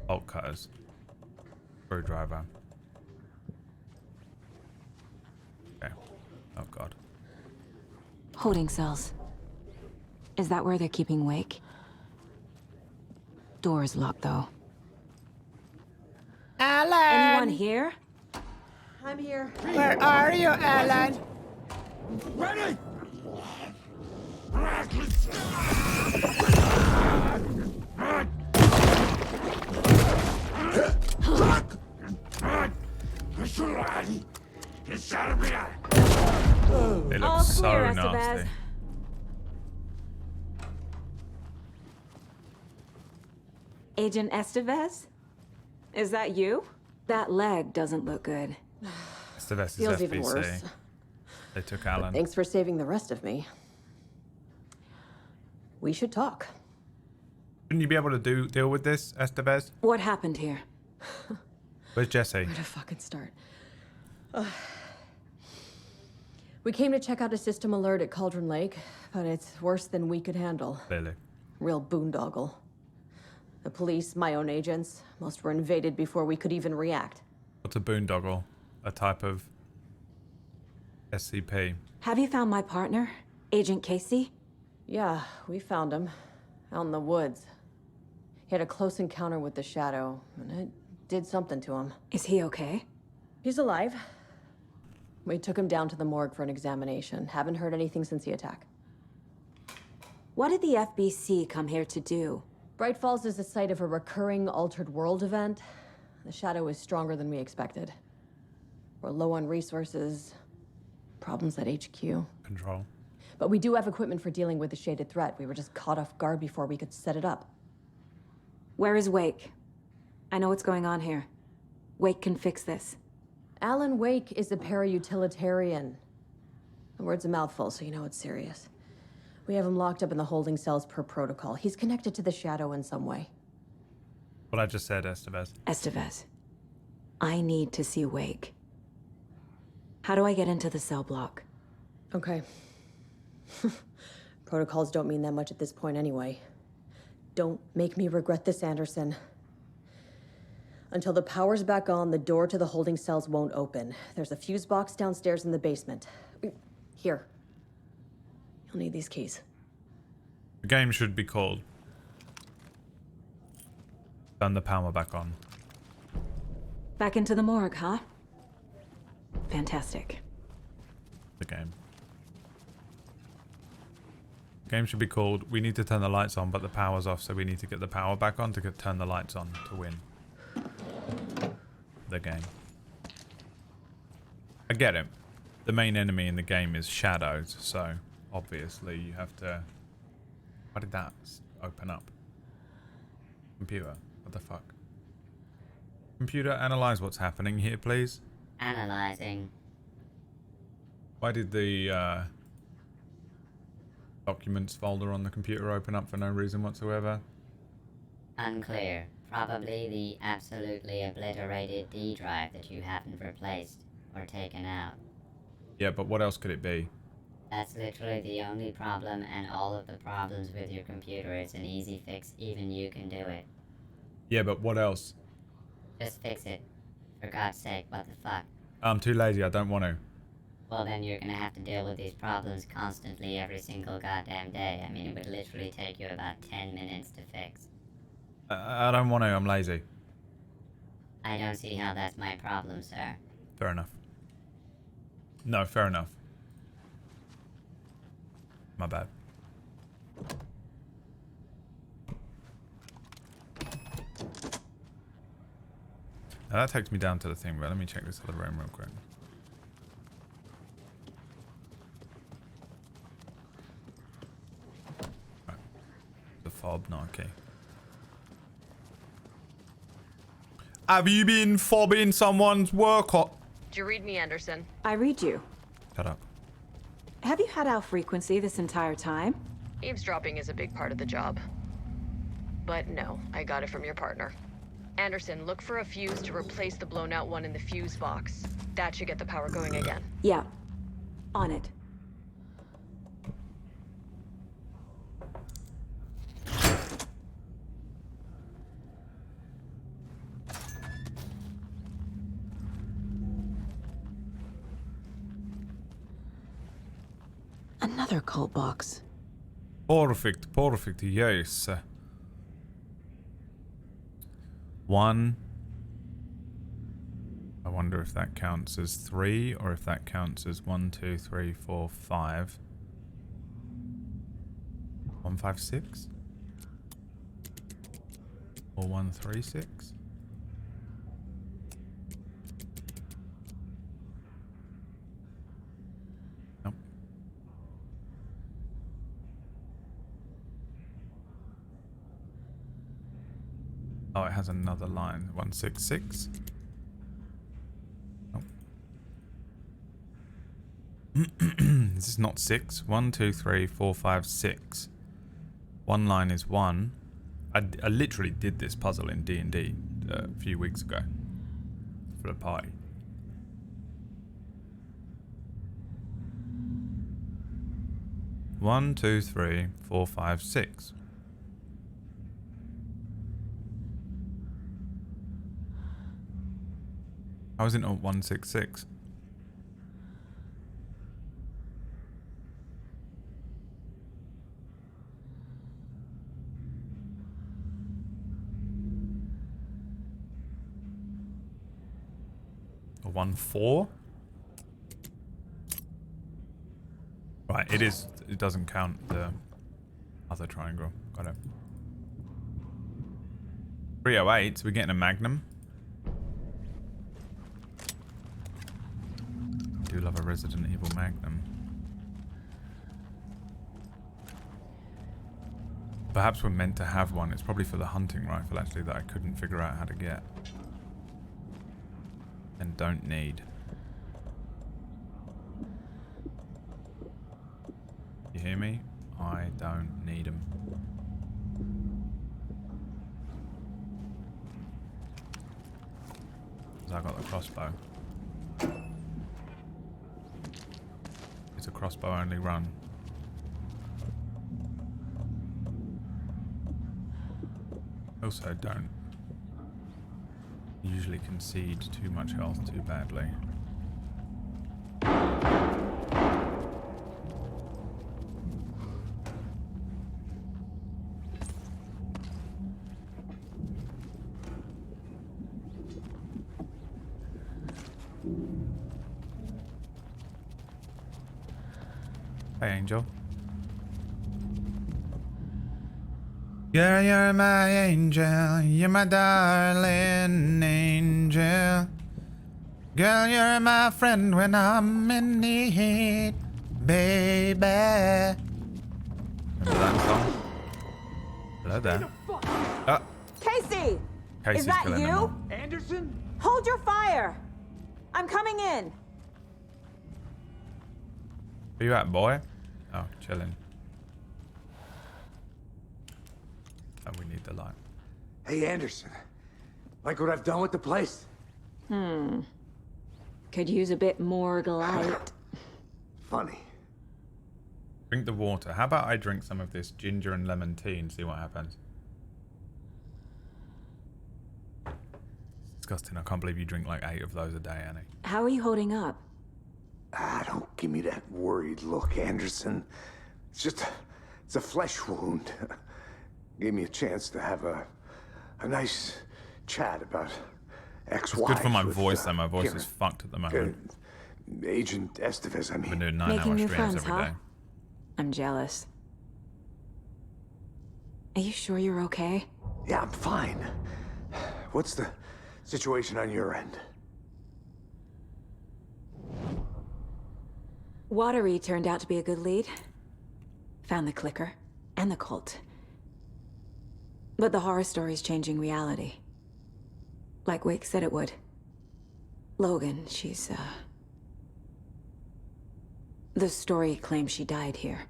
Bolt cutters. Screwdriver. Okay. Oh, God. Holding cells. Is that where they're keeping Wake? Door is locked, though. Anyone here? I'm here. Where are you, Alan? Ready! They look All so clear, nasty. Estevez. Agent Estevez? Is that you? That leg doesn't look good. Estevez is Feels even FBC. worse. They took Alan. Thanks for saving the rest of me. We should talk. Shouldn't you be able to deal with this, Estevez? What happened here? Where's Jesse? Where to fucking start? We came to check out a system alert at Cauldron Lake, but it's worse than we could handle. Clearly. Real boondoggle. The police, my own agents, most were invaded before we could even react. What's a boondoggle? A type of SCP. Have you found my partner, Agent Casey? Yeah, we found him. Out in the woods. He had a close encounter with the Shadow, and it did something to him. Is he okay? He's alive. We took him down to the morgue for an examination. Haven't heard anything since the attack. What did the FBC come here to do? Bright Falls is the site of a recurring Altered World event. The Shadow is stronger than we expected. We're low on resources, problems at HQ. Control. But we do have equipment for dealing with the shaded threat. We were just caught off guard before we could set it up. Where is Wake? I know what's going on here. Wake can fix this. Alan Wake is a para-utilitarian. The word's a mouthful, so you know it's serious. We have him locked up in the holding cells per protocol. He's connected to the Shadow in some way. What I just said, Estevez. Estevez, I need to see Wake. How do I get into the cell block? Okay. Protocols don't mean that much at this point anyway. Don't make me regret this, Anderson. Until the power's back on, the door to the holding cells won't open. There's a fuse box downstairs in the basement. Here. You'll need these keys. The game should be called Turn the Power Back On. Back into the morgue, huh? Fantastic. The game. Game should be called We Need to Turn the Lights On, but the power's off, so we need to get the power back on to turn the lights on to win. The game. I get it. The main enemy in the game is shadows, so obviously you have to... Why did that open up? Computer. What the fuck? Computer, analyze what's happening here, please. Analyzing. Why did the documents folder on the computer open up for no reason whatsoever? Unclear. Probably the absolutely obliterated D drive that you haven't replaced or taken out. Yeah, but what else could it be? That's literally the only problem, and all of the problems with your computer. It's an easy fix, even you can do it. Yeah, but what else? Just fix it. For God's sake, what the fuck? I'm too lazy, I don't want to. Well, then you're gonna have to deal with these problems constantly every single goddamn day. I mean, it would literally take you about 10 minutes to fix. I don't want to, I'm lazy. I don't see how that's my problem, sir. Fair enough. No, fair enough. My bad. Now that takes me down to the thing, but let me check this other room real quick. Right. The fob, no, okay. Have you been fobbing someone's work or... Did you read me, Anderson? I read you. Shut up. Have you had our frequency this entire time? Eavesdropping is a big part of the job. But no, I got it from your partner. Anderson, look for a fuse to replace the blown out one in the fuse box. That should get the power going again. Yeah. On it. Another cult box. Perfect, perfect, yes. One. I wonder if that counts as 3 or if that counts as 1, 2, 3, 4, 5. 1, 5, 6? Or 1, 3, 6? Nope. Oh, it has another line. 166. Oh. This is not 6. 1, 2, 3, 4, 5, 6. One line is 1. I literally did this puzzle in D&D a few weeks ago for a party. One, 2, 3, 4, 5, 6. How is it not 166? Or 1-4? Right, it is. It doesn't count the other triangle. Got it. 308. So we're getting a Magnum. I do love a Resident Evil Magnum. Perhaps we're meant to have one. It's probably for the hunting rifle, actually, that I couldn't figure out how to get. And don't need. You hear me? I don't need them. Because I got the crossbow. It's a crossbow only run. Also don't Usually concede too much health too badly. Hey, Angel. Girl, you're my angel. You're my darling angel. Girl, you're my friend when I'm in need, baby. Remember that song? Hello there. Casey! Casey's Is that killing them you? all. Anderson? Hold your fire! I'm coming in. Where you at, boy? Oh, chilling. Oh, we need the light. Hey, Anderson. Like what I've done with the place? Could use a bit more light. Funny. Drink the water. How about I drink some of this ginger and lemon tea and see what happens? Disgusting. I can't believe you drink like 8 of those a day, Annie. How are you holding up? Don't give me that worried look, Anderson. It's a flesh wound. Gave me a chance to have a nice chat about ex-wives. It's good for my with, voice, though. My voice Karen- is fucked at the moment. Agent Estevez, I I've been mean. doing 9-hour Making new streams friends, every huh? day. I'm jealous. Are you sure you're okay? Yeah, I'm fine. What's the situation on your end? Watery turned out to be a good lead. Found the clicker and the cult. But the horror story's changing reality. Like Wake said it would. Logan, she's, the story claims she died here.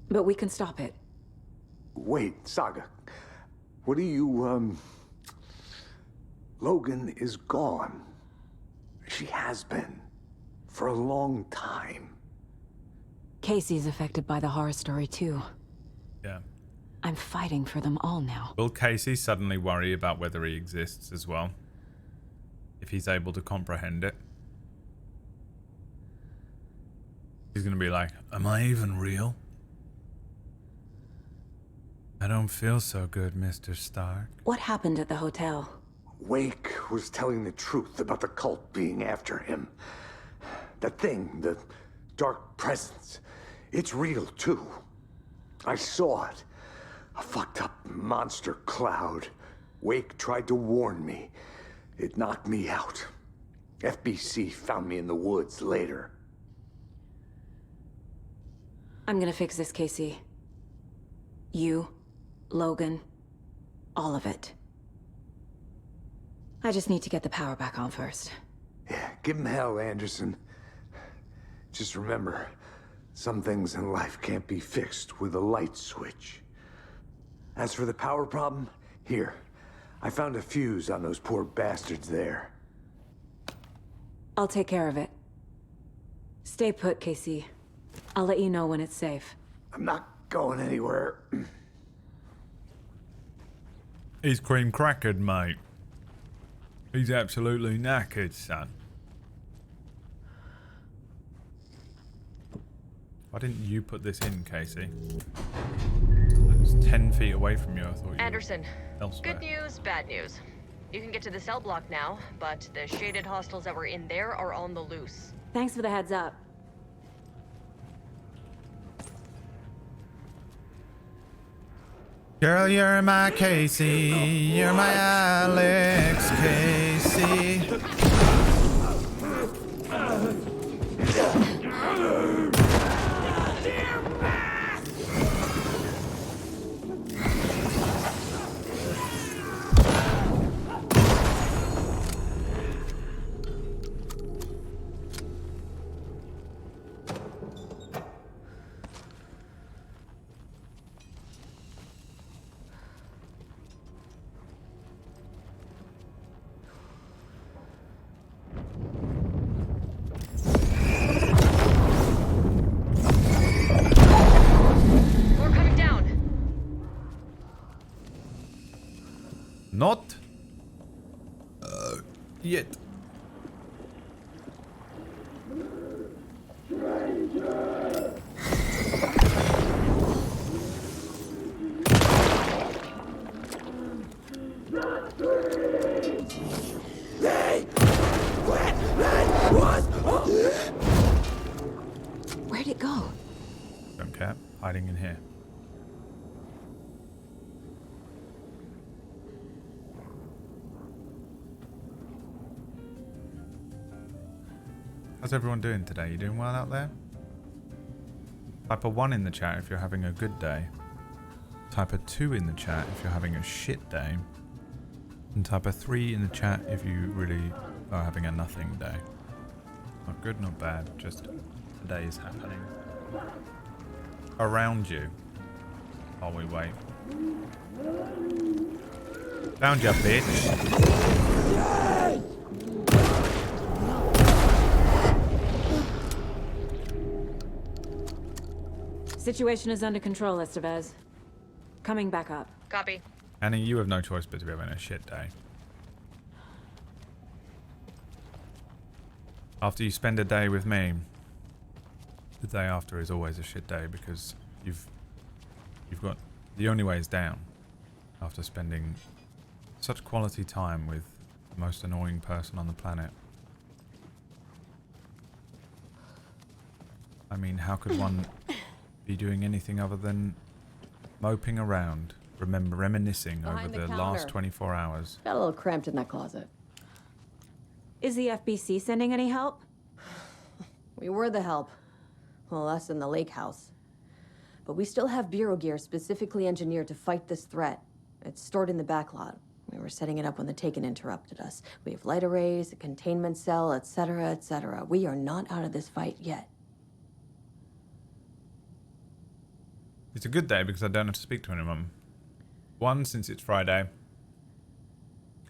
But we can stop it. Wait, Saga. What do you, Logan is gone. She has been. For a long time. Casey's affected by the horror story too. Yeah. I'm fighting for them all now. Will Casey suddenly worry about whether he exists as well? If he's able to comprehend it? He's gonna be like, am I even real? I don't feel so good, Mr. Stark. What happened at the hotel? Wake was telling the truth about the cult being after him. That thing, the dark presence, it's real too. I saw it. A fucked up monster cloud. Wake tried to warn me. It knocked me out. FBC found me in the woods later. I'm gonna fix this, Casey. You, Logan, all of it. I just need to get the power back on first. Yeah, give him hell, Anderson. Just remember, some things in life can't be fixed with a light switch. As for the power problem, here. I found a fuse on those poor bastards there. I'll take care of it. Stay put, Casey. I'll let you know when it's safe. I'm not going anywhere. He's cream crackered, mate. He's absolutely knackered, son. Why didn't you put this in, Casey? I was 10 feet away from you. I thought you Anderson, were elsewhere. good news, bad news. You can get to the cell block now, but the shaded hostels that were in there are on the loose. Thanks for the heads up. Girl, you're my Casey. You're my Alex Casey. Not yet. Where'd it go? Don't care. Hiding in here. How's everyone doing today? You doing well out there? Type a 1 in the chat if you're having a good day. Type a 2 in the chat if you're having a shit day. And type a 3 in the chat if you really are having a nothing day. Not good, not bad, just the day is happening around you while we wait. Found ya, bitch. Situation is under control, Estevez. Coming back up. Copy. Annie, you have no choice but to be having a shit day. After you spend a day with me, the day after is always a shit day because you've got the only way is down after spending such quality time with the most annoying person on the planet. I mean, how could one be doing anything other than moping around, reminiscing Behind over the the last counter. 24 hours? Got a little cramped in that closet. Is the FBC sending any help? We were the help. Well, us in the lake house. But we still have Bureau gear specifically engineered to fight this threat. It's stored in the backlot. We were setting it up when the Taken interrupted us. We have light arrays, a containment cell, etc., etc. We are not out of this fight yet. It's a good day because I don't have to speak to anyone. One, since it's Friday.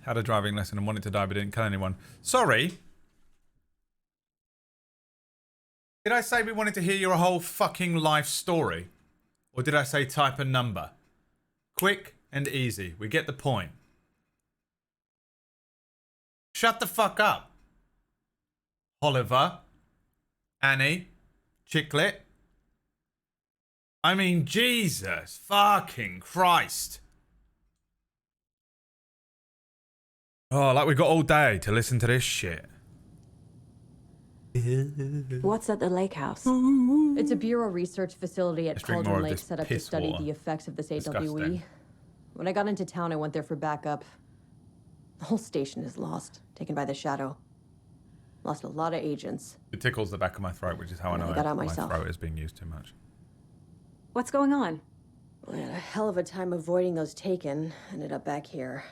Had a driving lesson and wanted to die but didn't kill anyone. Sorry. Did I say we wanted to hear your whole fucking life story? Or did I say type a number? Quick and easy. We get the point. Shut the fuck up. Oliver. Annie. Chicklet. I mean, Jesus fucking Christ. Oh, like we got all day to listen to this shit. What's at the lake house? It's a Bureau research facility at Let's drink more Cauldron of Lake this set up to piss study water. the effects of this AWE. Disgusting. When I got into town, I went there for backup. The whole station is lost, taken by the Shadow. Lost a lot of agents. It tickles the back of my throat, which is how I know I got out my myself. throat is being used too much. What's going on? We had a hell of a time avoiding those Taken. Ended up back here.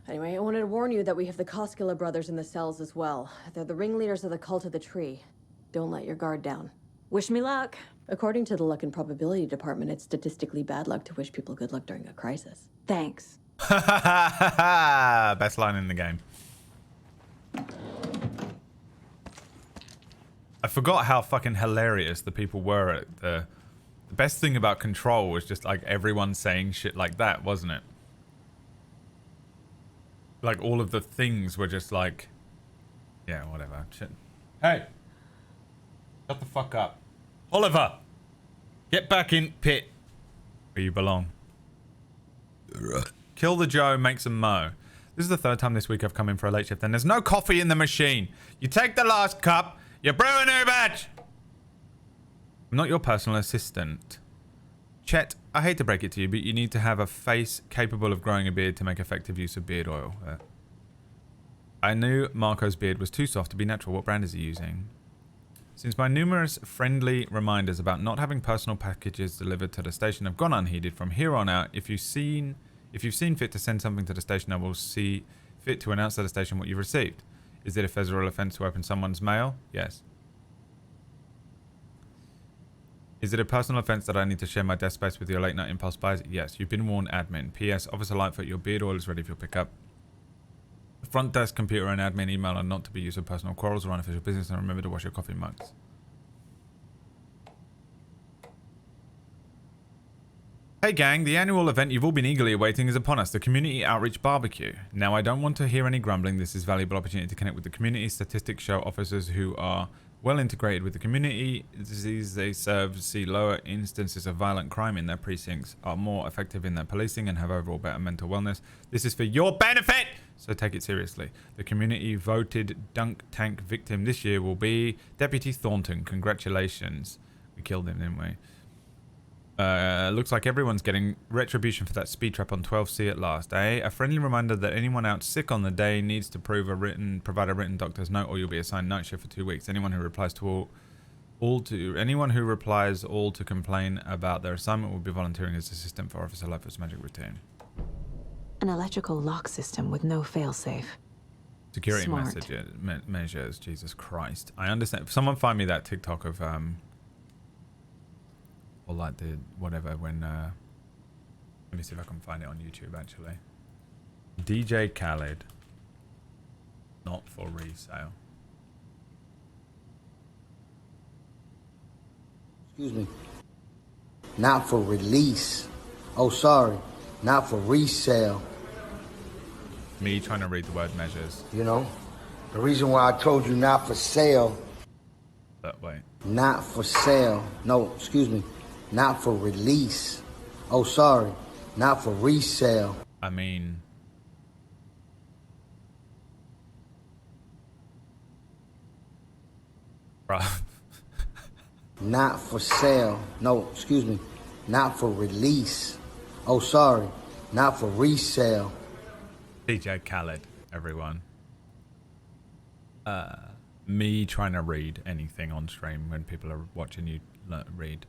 Anyway, I wanted to warn you that we have the Koskela brothers in the cells as well. They're the ringleaders of the Cult of the Tree. Don't let your guard down. Wish me luck. According to the Luck and Probability Department, it's statistically bad luck to wish people good luck during a crisis. Thanks. Best line in the game. I forgot how fucking hilarious the people were at the best thing about Control was just like everyone saying shit like that, wasn't it? Like all of the things were just like, yeah, whatever. Shit. Hey, shut the fuck up. Oliver, get back in pit where you belong. Kill the Joe, make some mo. This is the third time this week I've come in for a late shift and there's no coffee in the machine. You take the last cup, you brew a new batch. I'm not your personal assistant. Chet, I hate to break it to you, but you need to have a face capable of growing a beard to make effective use of beard oil. I knew Marco's beard was too soft to be natural. What brand is he using? Since my numerous friendly reminders about not having personal packages delivered to the station have gone unheeded, from here on out, if you've seen fit to send something to the station, I will see fit to announce to the station what you've received. Is it a federal offense to open someone's mail? Yes. Is it a personal offense that I need to share my desk space with your late night impulse buys? Yes. You've been warned, admin. P.S. Officer Lightfoot, your beard oil is ready for your pickup. The front desk computer and admin email are not to be used for personal quarrels or unofficial business, and remember to wash your coffee mugs. Hey gang, the annual event you've all been eagerly awaiting is upon us, the Community Outreach Barbecue. Now, I don't want to hear any grumbling. This is a valuable opportunity to connect with the community. Statistics show officers who are well integrated with the community disease they serve see lower instances of violent crime in their precincts, are more effective in their policing, and have overall better mental wellness. This is for your benefit, so take it seriously. The community voted dunk tank victim this year will be Deputy Thornton. Congratulations. We killed him, didn't we? Looks like everyone's getting retribution for that speed trap on 12C at last, eh? A friendly reminder that anyone out sick on the day needs to provide a written doctor's note, or you'll be assigned night shift for 2 weeks. Anyone who replies to all to complain about their assignment will be volunteering as assistant for Officer Life's magic routine. An electrical lock system with no failsafe. Security Smart. measures. Jesus Christ. I understand. Someone find me that TikTok of or like the whatever when let me see if I can find it on YouTube actually. DJ Khaled, not for resale. Excuse me. Not for release. Oh, sorry. Not for resale. Me trying to read the word measures. You know, the reason why I told you not for sale. That way. Not for sale. No, excuse me. Not for release. Oh, sorry. Not for resale. I mean... Bruh. Not for sale. No, excuse me. Not for release. Oh, sorry. Not for resale. DJ Khaled, everyone. Me trying to read anything on stream when people are watching you read.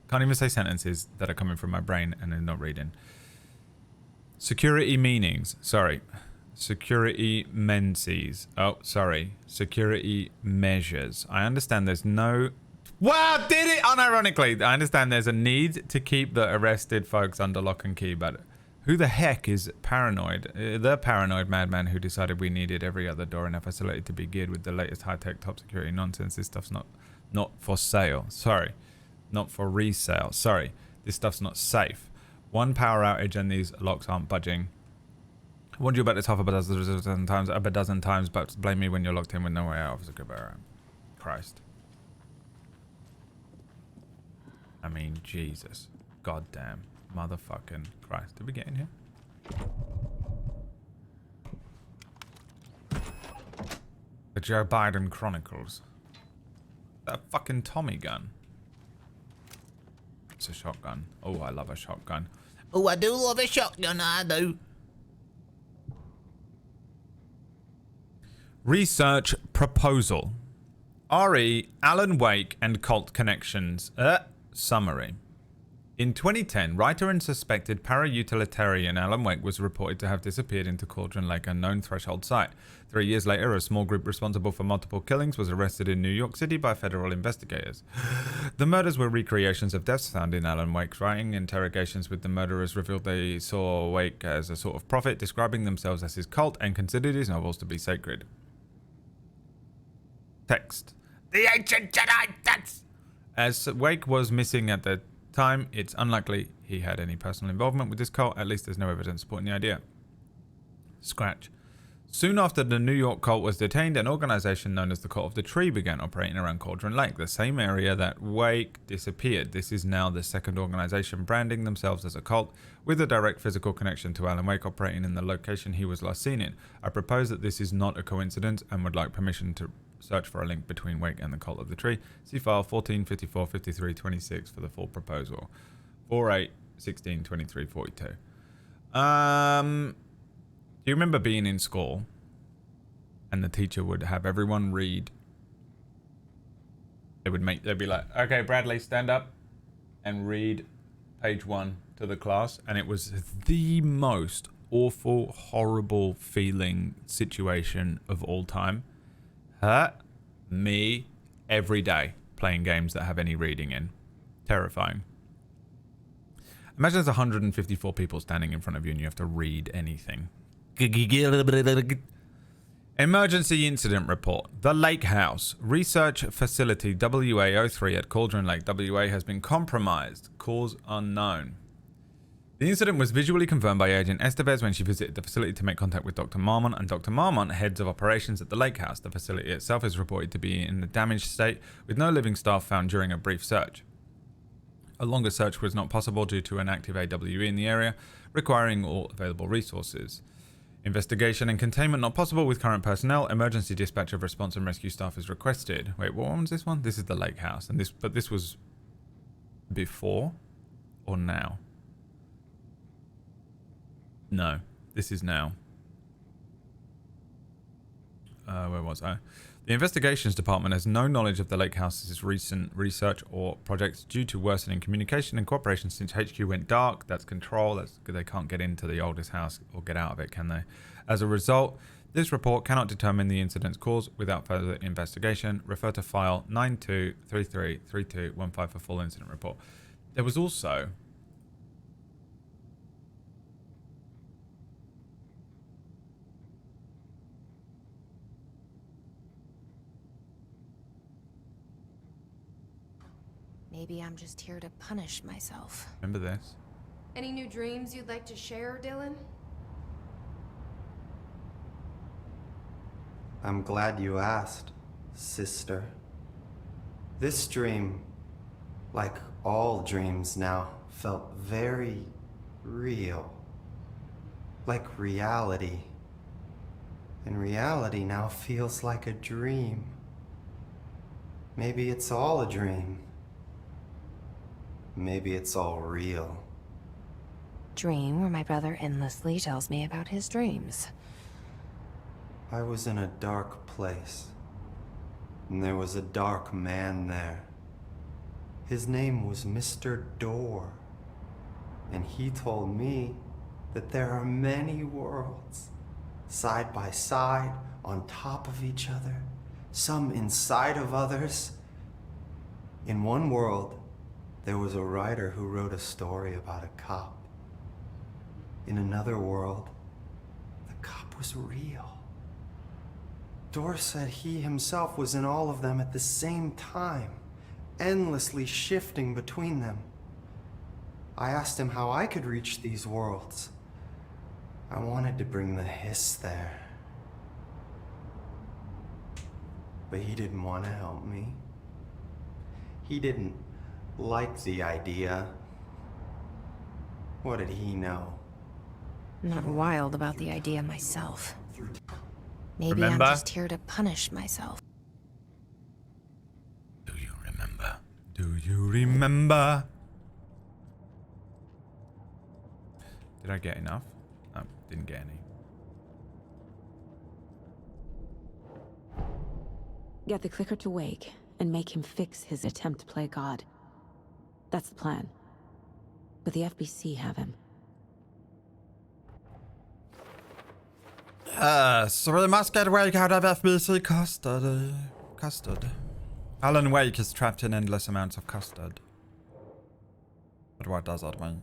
Can't even say sentences that are coming from my brain and then not reading. Security meanings. Sorry. Security menses. Oh, sorry. Security measures. I understand there's no... Wow, did it unironically. I understand there's a need to keep the arrested folks under lock and key, but who the heck is paranoid? The paranoid madman who decided we needed every other door in our facility to be geared with the latest high-tech top security nonsense. This stuff's not for sale. Sorry. Not for resale. Sorry. This stuff's not safe. One power outage and these locks aren't budging. I warned you about this half a dozen times, but blame me when you're locked in with no way out. Christ. I mean, Jesus. Goddamn. Motherfucking Christ. Did we get in here? The Joe Biden Chronicles. That fucking Tommy gun. It's a shotgun. Oh, I love a shotgun. Oh, I do love a shotgun, I do. Research proposal. RE, Alan Wake, and cult connections. Summary. In 2010, writer and suspected para-utilitarian Alan Wake was reported to have disappeared into Cauldron Lake, a known threshold site. 3 years later, a small group responsible for multiple killings was arrested in New York City by federal investigators. The murders were recreations of deaths found in Alan Wake's writing. Interrogations with the murderers revealed they saw Wake as a sort of prophet, describing themselves as his cult, and considered his novels to be sacred. Text. The ancient Jedi text! As Wake was missing at the time, it's unlikely he had any personal involvement with this cult. At least there's no evidence supporting the idea. Scratch. Soon after the New York cult was detained, an organization known as the Cult of the Tree began operating around Cauldron Lake, the same area that Wake disappeared. This is now the second organization branding themselves as a cult, with a direct physical connection to Alan Wake operating in the location he was last seen in. I propose that this is not a coincidence and would like permission to search for a link between Wake and the Cult of the Tree. See file 14, 54, 53, 26 for the full proposal. 48, 16, 23, 42. Do you remember being in school and the teacher would have everyone read? They'd be like, okay, Bradley, stand up and read page 1 to the class. And it was the most awful, horrible feeling situation of all time. Me every day playing games that have any reading in. Terrifying. Imagine there's 154 people standing in front of you and you have to read anything. Emergency incident report. The Lake House. Research facility WA03 at Cauldron Lake, WA has been compromised. Cause unknown. The incident was visually confirmed by Agent Estevez when she visited the facility to make contact with Dr. Marmont, and Dr. Marmont, heads of operations at the lake house. The facility itself is reported to be in a damaged state, with no living staff found during a brief search. A longer search was not possible due to an active AWE in the area, requiring all available resources. Investigation and containment not possible with current personnel. Emergency dispatch of response and rescue staff is requested. Wait, what one was this one? This is the lake house, and this was before or now? No, this is now. Where was I? The investigations department has no knowledge of the lake house's recent research or projects due to worsening communication and cooperation since HQ went dark. That's control. They can't get into the oldest house or get out of it, can they? As a result, this report cannot determine the incident's cause without further investigation. Refer to file 92333215 for full incident report. There was also... Maybe I'm just here to punish myself. Remember this? Any new dreams you'd like to share, Dylan? I'm glad you asked, sister. This dream, like all dreams now, felt very real. Like reality. And reality now feels like a dream. Maybe it's all a dream. Maybe it's all real. Dream where my brother endlessly tells me about his dreams. I was in a dark place, and there was a dark man there. His name was Mr. Door, and he told me that there are many worlds, side by side, on top of each other, some inside of others. In one world, there was a writer who wrote a story about a cop. In another world, the cop was real. Door said he himself was in all of them at the same time, endlessly shifting between them. I asked him how I could reach these worlds. I wanted to bring the hiss there. But he didn't want to help me. He didn't like the idea. What did he know? I'm not wild about the idea myself. Maybe Remember? I'm just here to punish myself. Do you remember? Do you remember? Did I get enough? No, didn't get any. Get the clicker to Wake and make him fix his attempt to play God. That's the plan. But the FBC have him. So we must get Wake out of FBC custody. Alan Wake is trapped in endless amounts of custard. But what does that mean?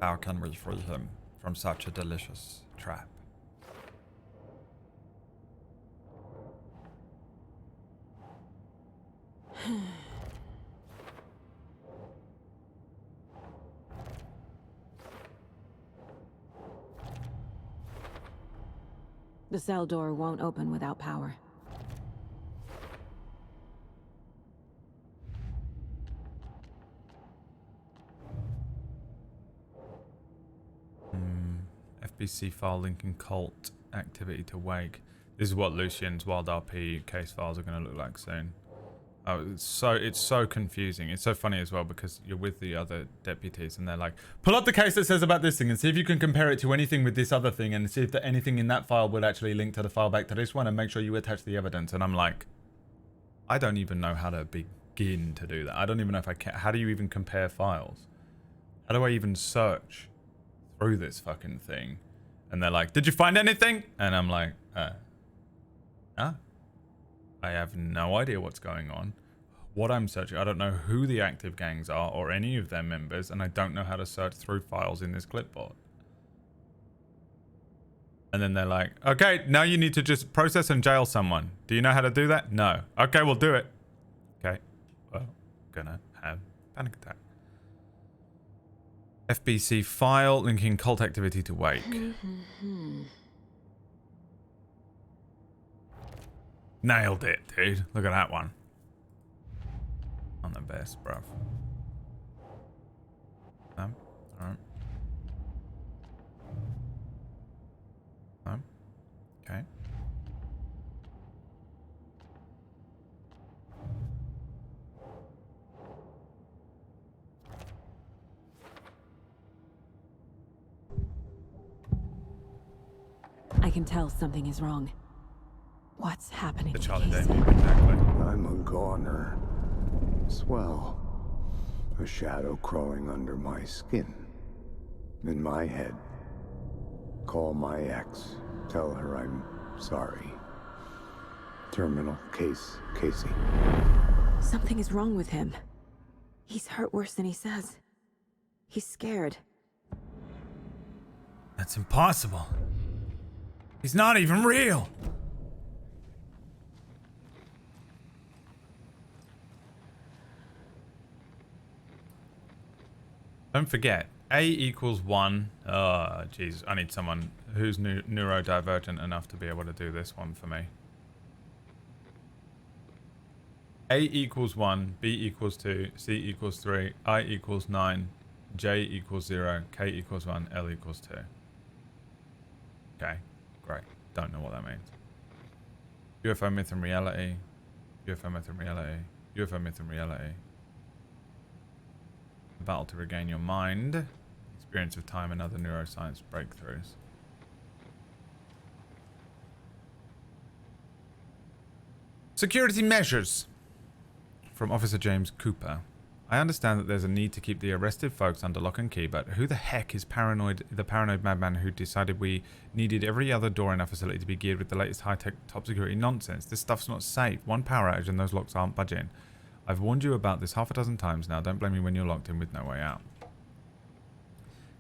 How can we free him from such a delicious trap? The cell door won't open without power. FBC file linking cult activity to Wake. This is what Lucian's Wild RP case files are going to look like soon. Oh, it's so confusing. It's so funny as well because you're with the other deputies and they're like, pull up the case that says about this thing and see if you can compare it to anything with this other thing and see if anything in that file will actually link to the file back to this one and make sure you attach the evidence. And I'm like, I don't even know how to begin to do that. I don't even know if I can. How do you even compare files? How do I even search through this fucking thing? And they're like, did you find anything? And I'm like, I have no idea what's going on. What I'm searching, I don't know who the active gangs are or any of their members, and I don't know how to search through files in this clipboard. And then they're like, okay, now you need to just process and jail someone. Do you know how to do that? No. Okay, we'll do it. Okay. Well, gonna have a panic attack. FBC file linking cult activity to Wake. Nailed it, dude. Look at that one. I'm the best, bruv. No? Alright. No? Okay. I can tell something is wrong. What's happening? The Charlie Day movie, exactly. I'm a goner. Swell. A shadow crawling under my skin. In my head. Call my ex. Tell her I'm sorry. Terminal case, Casey. Something is wrong with him. He's hurt worse than he says. He's scared. That's impossible. He's not even real. Don't forget, A equals 1. Oh, jeez. I need someone who's neurodivergent enough to be able to do this one for me. A equals 1, B equals 2, C equals 3, I equals 9, J equals 0, K equals 1, L equals 2. Okay, great. Don't know what that means. UFO myth and reality. UFO myth and reality. UFO myth and reality. The battle to regain your mind. Experience of time and other neuroscience breakthroughs. Security measures. From Officer James Cooper. I understand that there's a need to keep the arrested folks under lock and key, but who the heck is the paranoid madman who decided we needed every other door in our facility to be geared with the latest high-tech top security nonsense? This stuff's not safe. One power outage and those locks aren't budging. I've warned you about this half a dozen times now. Don't blame me when you're locked in with no way out.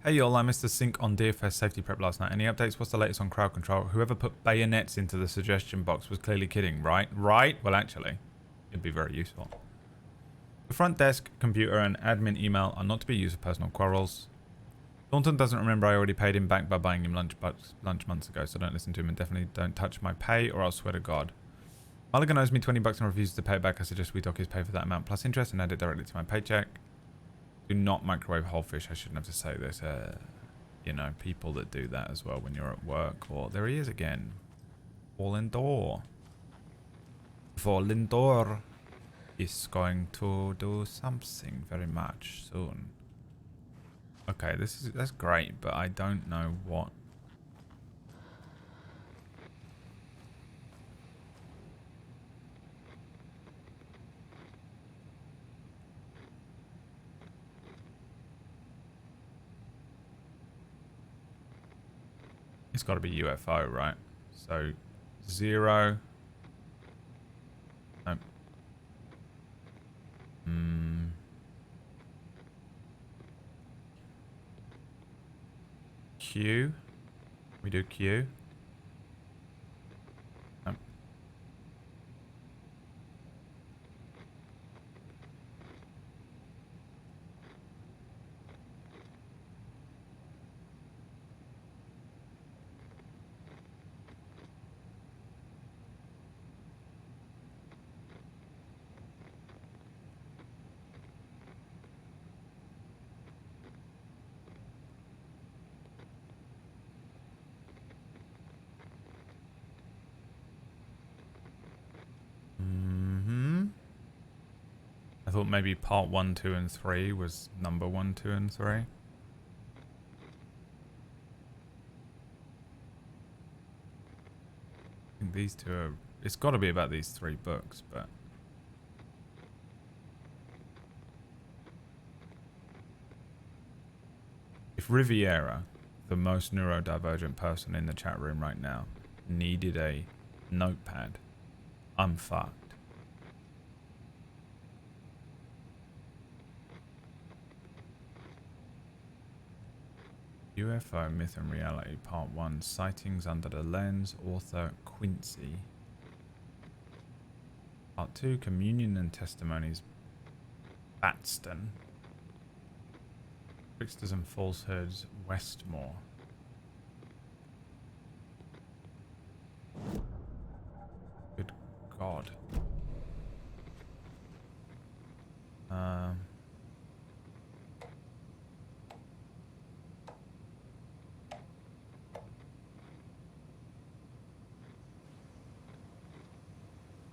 Hey y'all, I missed the sync on DFS safety prep last night. Any updates? What's the latest on crowd control? Whoever put bayonets into the suggestion box was clearly kidding, right? Right? Well, actually, it'd be very useful. The front desk, computer, and admin email are not to be used for personal quarrels. Thornton doesn't remember I already paid him back by buying him lunch months ago, so don't listen to him and definitely don't touch my pay or I'll swear to God. Mulligan owes me $20 and refuses to pay it back. I suggest we dock his pay for that amount plus interest and add it directly to my paycheck. Do not microwave whole fish. I shouldn't have to say this. You know, people that do that as well when you're at work. Or there he is again. Fallen door. Fallen door is going to do something very much soon. Okay, that's great, but I don't know what. It's got to be UFO, right? So 0. Nope. Q. We do Q. Nope. I thought maybe part 1, 2, and 3 was number 1, 2, and 3. I think these two are... It's got to be about these 3 books, but... If Riviera, the most neurodivergent person in the chat room right now, needed a notepad, I'm fucked. UFO Myth and Reality Part 1, Sightings Under the Lens, author Quincy. Part 2, Communion and Testimonies, Batston. Tricksters and Falsehoods, Westmore. Good God.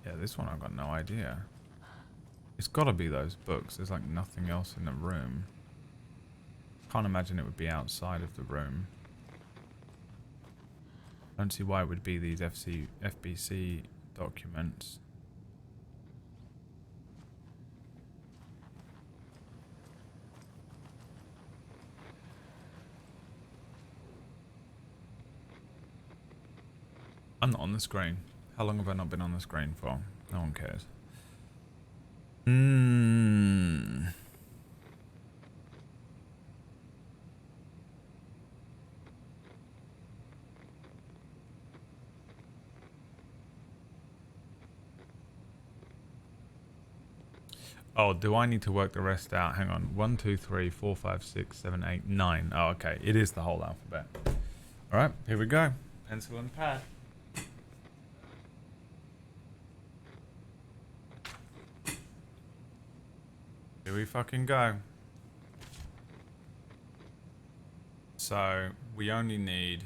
Yeah, this one I've got no idea. It's got to be those books. There's like nothing else in the room. Can't imagine it would be outside of the room. Don't see why it would be these FBC documents. I'm not on the screen. How long have I not been on the screen for? No one cares. Oh, do I need to work the rest out? Hang on. 1, 2, 3, 4, 5, 6, 7, 8, 9. Oh, okay. It is the whole alphabet. All right, here we go. Pencil and pad. Here we fucking go. So, we only need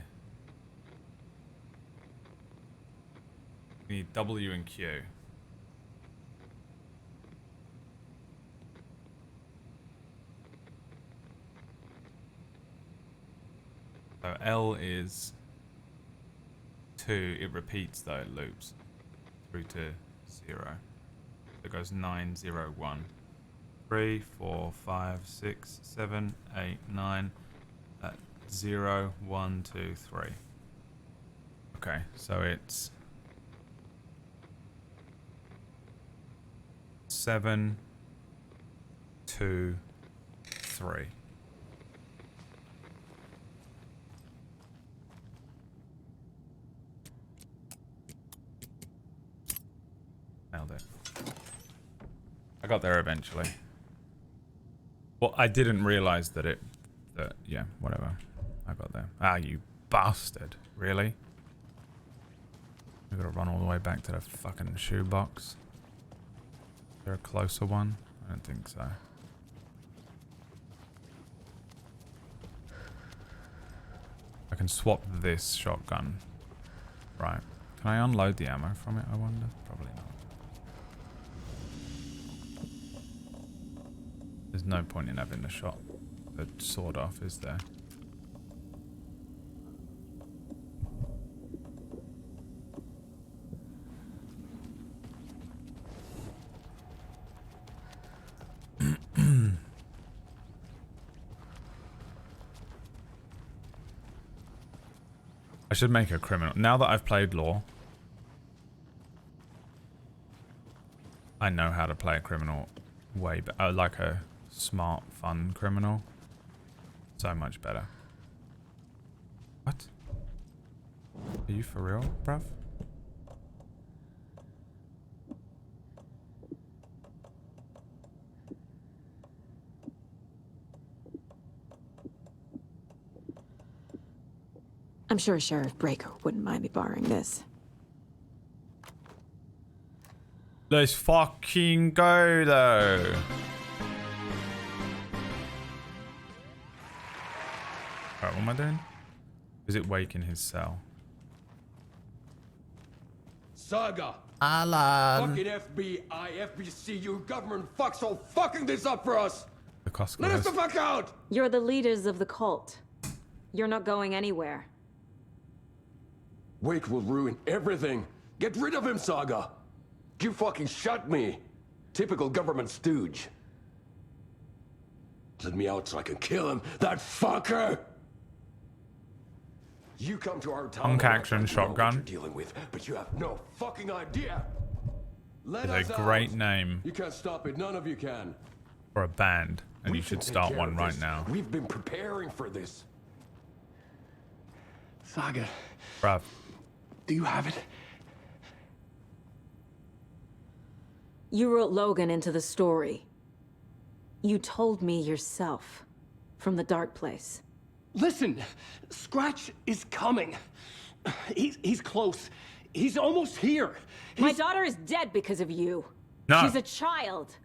W and Q. So L is 2, it repeats though, it loops through to 0. So it goes 9, 0, 1. 3, 4, 5, 6, 7, 8, 9, 0, 1, 2, 3. Okay, so it's 7, 2, 3. Nailed it. I got there eventually. Well, I didn't realize that yeah, whatever. I got there. Ah, you bastard. Really? We gotta run all the way back to the fucking shoebox. Is there a closer one? I don't think so. I can swap this shotgun. Right. Can I unload the ammo from it, I wonder? Probably not. There's no point in having the sword off, is there? I should make a criminal. Now that I've played Law, I know how to play a criminal way better. Like a smart, fun criminal. So much better. What? Are you for real, bruv? I'm sure Sheriff Breaker wouldn't mind me borrowing this. Let's fucking go, though. Alright, what am I doing? Is it Wake in his cell? Saga! Alan! Fucking FBI, FBC, you government fucks all fucking this up for us! The Costco Let us the fuck out! You're the leaders of the cult. You're not going anywhere. Wake will ruin everything. Get rid of him, Saga! You fucking shot me! Typical government stooge. Let me out so I can kill him, that fucker! You come to our town. Punk action shotgun. You're dealing with, but you have no fucking idea. Let It's us a great out. name You can't stop it. None of you can. for a band, and you should start one right now. We've been preparing for this. Saga. Bruv. Do you have it? You wrote Logan into the story. You told me yourself. from the dark place. Listen, Scratch is coming. He's close. He's almost here. My daughter is dead because of you. No. She's a child.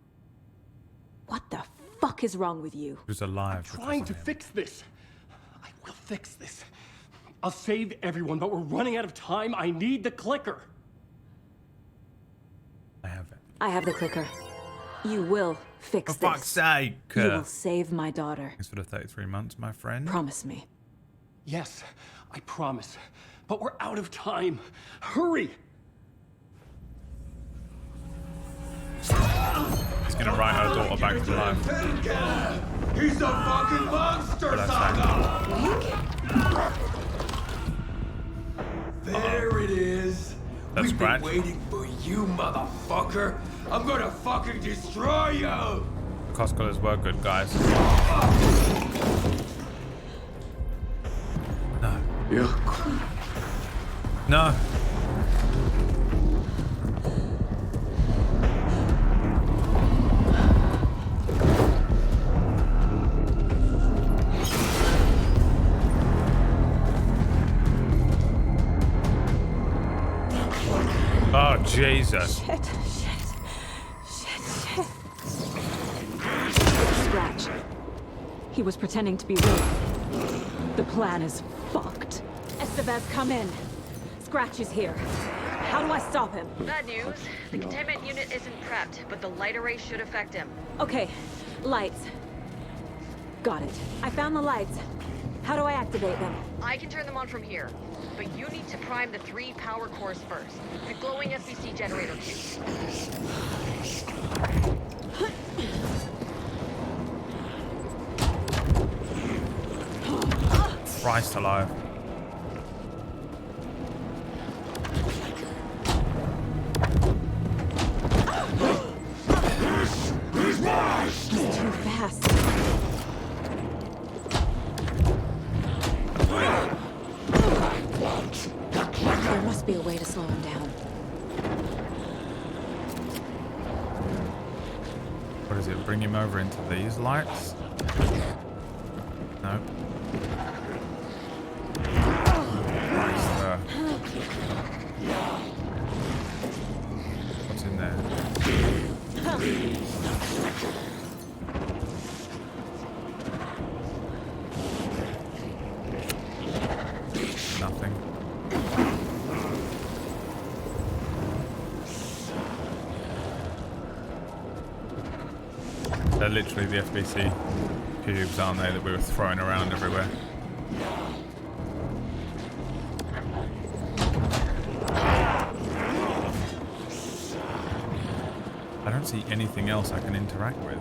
What the fuck is wrong with you? Who's alive? I'm trying to fix this. I will fix this. I'll save everyone, but we're running out of time. I need the clicker. I have it. I have the clicker. You will fix For this. fuck's sake! You will save my daughter. Thanks for the 33 months, my friend. Promise me. Yes, I promise. But we're out of time. Hurry! He's gonna write her daughter back to life. He's a fucking monster, For that Saga! There it is. That's We've been Scratch. waiting for you, motherfucker. I'm gonna fucking destroy you. Coscolors were good guys. No. Yeah. No. Oh, Jesus. Shit. Scratch. He was pretending to be real. The plan is fucked. Estevez, come in. Scratch is here. How do I stop him? Bad news. The containment unit isn't prepped, but the light array should affect him. Okay, lights. Got it. I found the lights. How do I activate them? I can turn them on from here, but you need to prime the 3 power cores first. The glowing SBC generator cube. Christ alive. He's too fast. There must be a way to slow him down. What is it? Bring him over into these lights? No. Christ, what's in there? Nothing. They're literally the FBC cubes, aren't they, that we were throwing around everywhere. I don't see anything else I can interact with.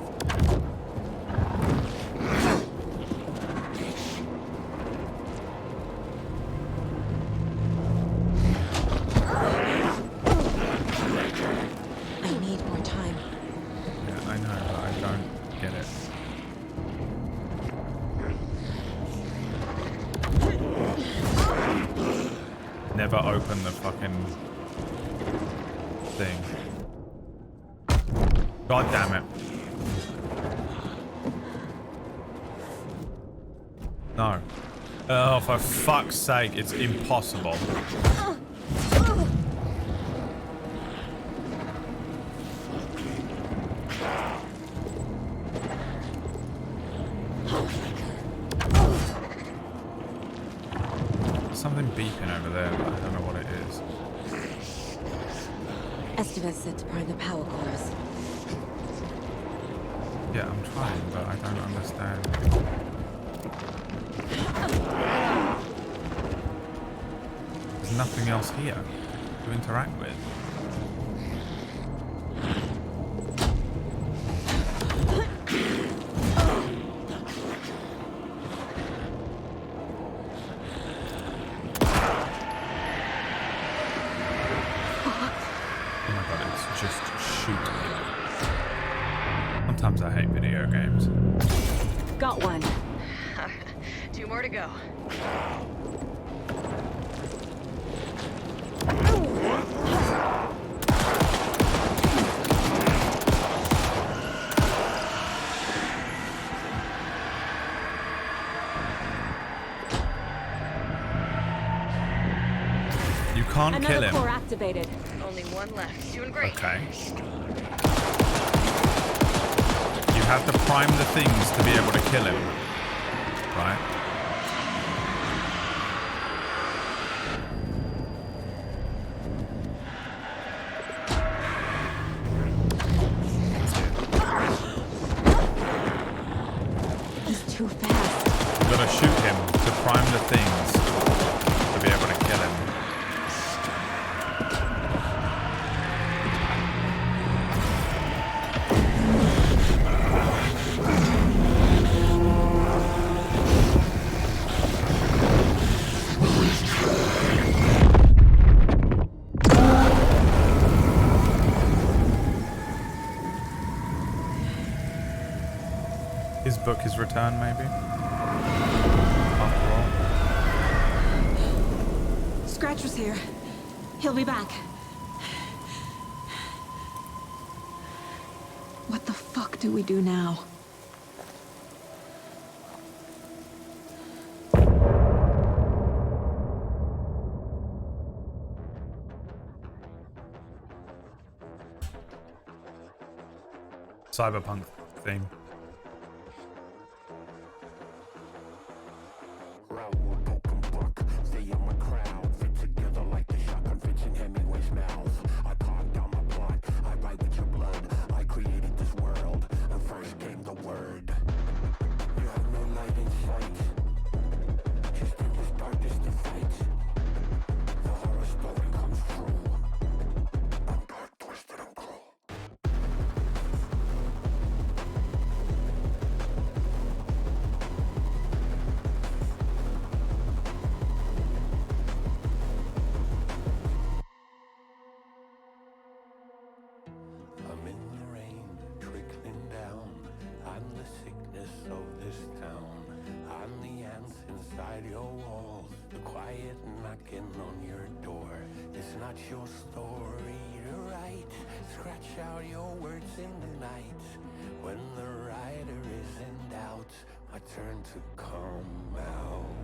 I need more time. Yeah, I know, but I don't get it. Never open the fucking thing. God damn it. No. Oh, for fuck's sake, it's impossible. Something beeping over there, but I don't know what it is. Estevez said to prime the power cores. Yeah, I'm trying, but I don't understand. There's nothing else here to interact with. Oh my god, it's just shooting. Sometimes I hate video games. Got one. 2 more to go. You can't kill Another him. core activated. Only one left. Doing great. Okay. You have to prime the things to be able to kill him. Right? He's too fast. You've got to shoot him to prime the things to be able to kill him. His book is returned, maybe? After all. Scratch was here. He'll be back. What the fuck do we do now? Cyberpunk theme. Your story to write. Scratch out your words in the night. When the writer is in doubt, my turn to come out.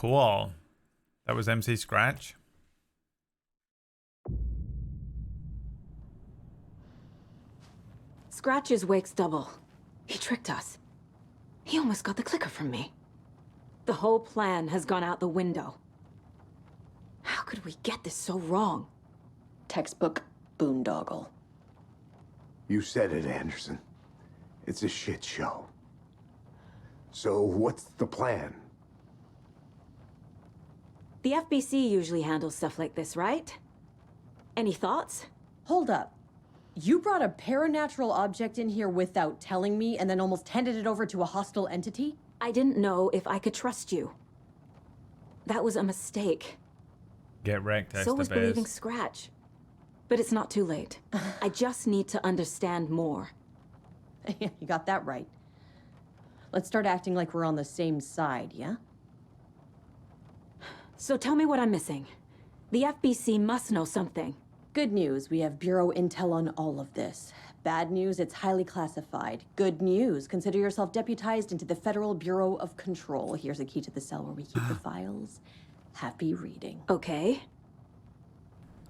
Cool. That was MC Scratch. Scratch is Wake's double. He tricked us. He almost got the clicker from me. The whole plan has gone out the window. How could we get this so wrong? Textbook boondoggle. You said it, Anderson. It's a shit show. So what's the plan? The FBC usually handles stuff like this, right? Any thoughts? Hold up. You brought a paranatural object in here without telling me and then almost handed it over to a hostile entity? I didn't know if I could trust you. That was a mistake. Get wrecked, So was believing Scratch. But it's not too late. I just need to understand more. You got that right. Let's start acting like we're on the same side, yeah? So tell me what I'm missing. The FBC must know something. Good news, we have Bureau intel on all of this. Bad news, it's highly classified. Good news, consider yourself deputized into the Federal Bureau of Control. Here's a key to the cell where we keep the files. Happy reading. Okay.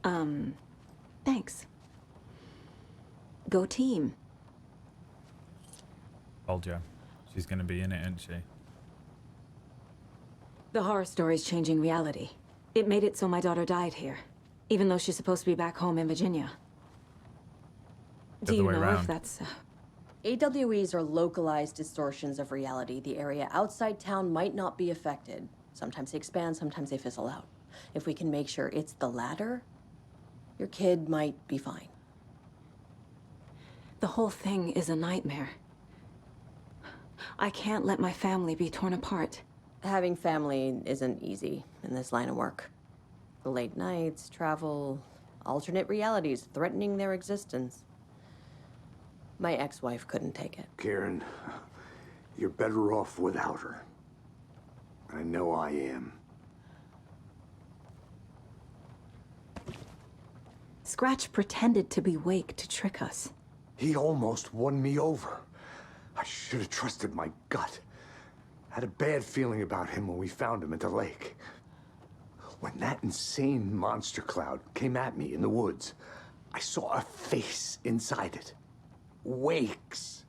Thanks. Go team. Told you. She's gonna be in it, isn't she? The horror story's changing reality. It made it so my daughter died here, even though she's supposed to be back home in Virginia. Do you know if that's... AWEs are localized distortions of reality. The area outside town might not be affected. Sometimes they expand, sometimes they fizzle out. If we can make sure it's the latter, your kid might be fine. The whole thing is a nightmare. I can't let my family be torn apart. Having family isn't easy in this line of work. The late nights, travel, alternate realities threatening their existence. My ex-wife couldn't take it. Karen, you're better off without her. I know I am. Scratch pretended to be Wake to trick us. He almost won me over. I should have trusted my gut. Had a bad feeling about him when we found him at the lake. When that insane monster cloud came at me in the woods, I saw a face inside it. Wake's.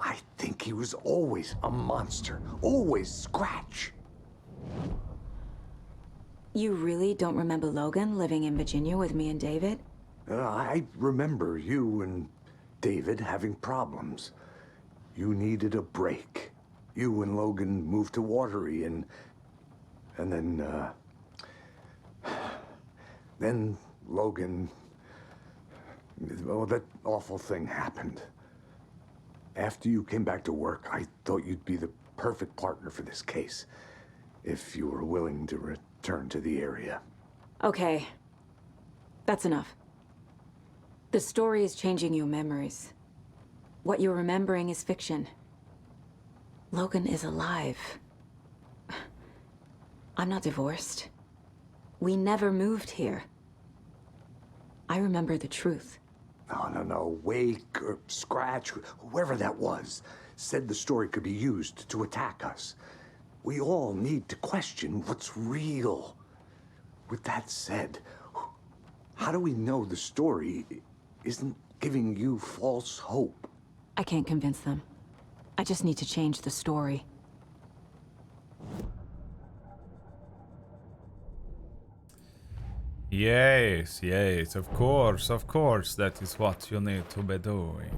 I think he was always a monster. Always Scratch. You really don't remember Logan living in Virginia with me and David? I remember you and David having problems. You needed a break. You and Logan moved to Watery and then Logan, well, that awful thing happened. After you came back to work, I thought you'd be the perfect partner for this case, if you were willing to return to the area. Okay. That's enough. The story is changing your memories. What you're remembering is fiction. Logan is alive. I'm not divorced. We never moved here. I remember the truth. No. Wake or Scratch, whoever that was, said the story could be used to attack us. We all need to question what's real. With that said, how do we know the story isn't giving you false hope? I can't convince them. I just need to change the story. Yes, of course, that is what you need to be doing.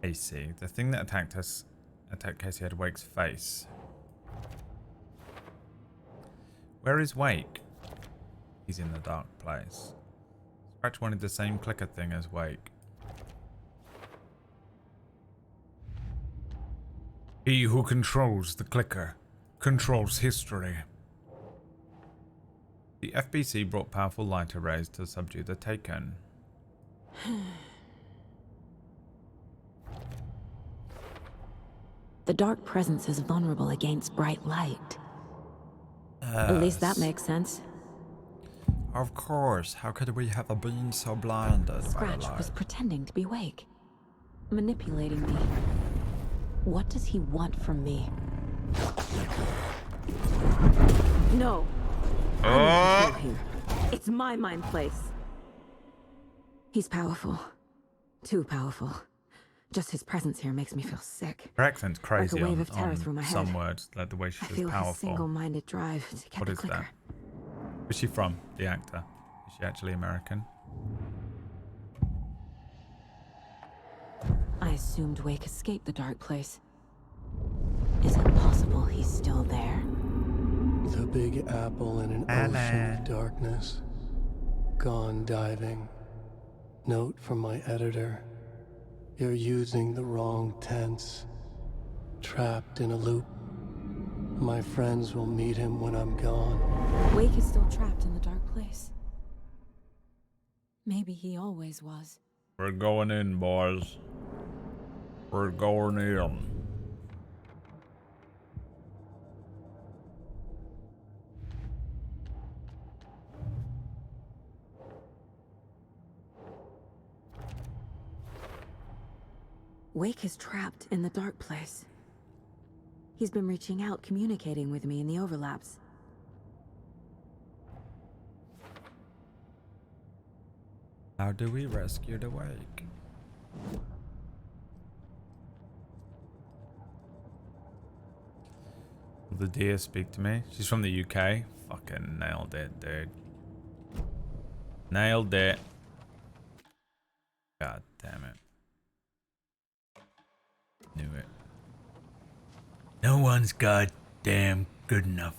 Casey, the thing that attacked Casey had Wake's face. Where is Wake? He's in the dark place. Scratch wanted the same clicker thing as Wake. He who controls the clicker controls history. The FBC brought powerful light arrays to subdue the Taken. The dark presence is vulnerable against bright light. At least that makes sense. Of course. How could we have been so blinded by the Scratch light? was pretending to be Wake, manipulating me. What does he want from me? No. I'm the hero here. It's my mind place. He's powerful. Too powerful. Just his presence here makes me feel sick. Her accent's crazy like a wave on of terror through my some head. words, like the way she I says feel his powerful. single-minded drive to get What the is clicker. that? Where's she from? The actor? Is she actually American? I assumed Wake escaped the dark place. Is it possible he's still there? The Big Apple in an ocean of darkness. Gone diving. Note from my editor. You're using the wrong tense. Trapped in a loop. My friends will meet him when I'm gone. Wake is still trapped in the dark place. Maybe he always was. We're going in, boys. We're going in. Wake is trapped in the dark place. He's been reaching out, communicating with me in the overlaps. How do we rescue the Wake? Will the deer speak to me? She's from the UK. Fucking nailed it, dude. Nailed it. God damn it. Knew it. No one's goddamn good enough.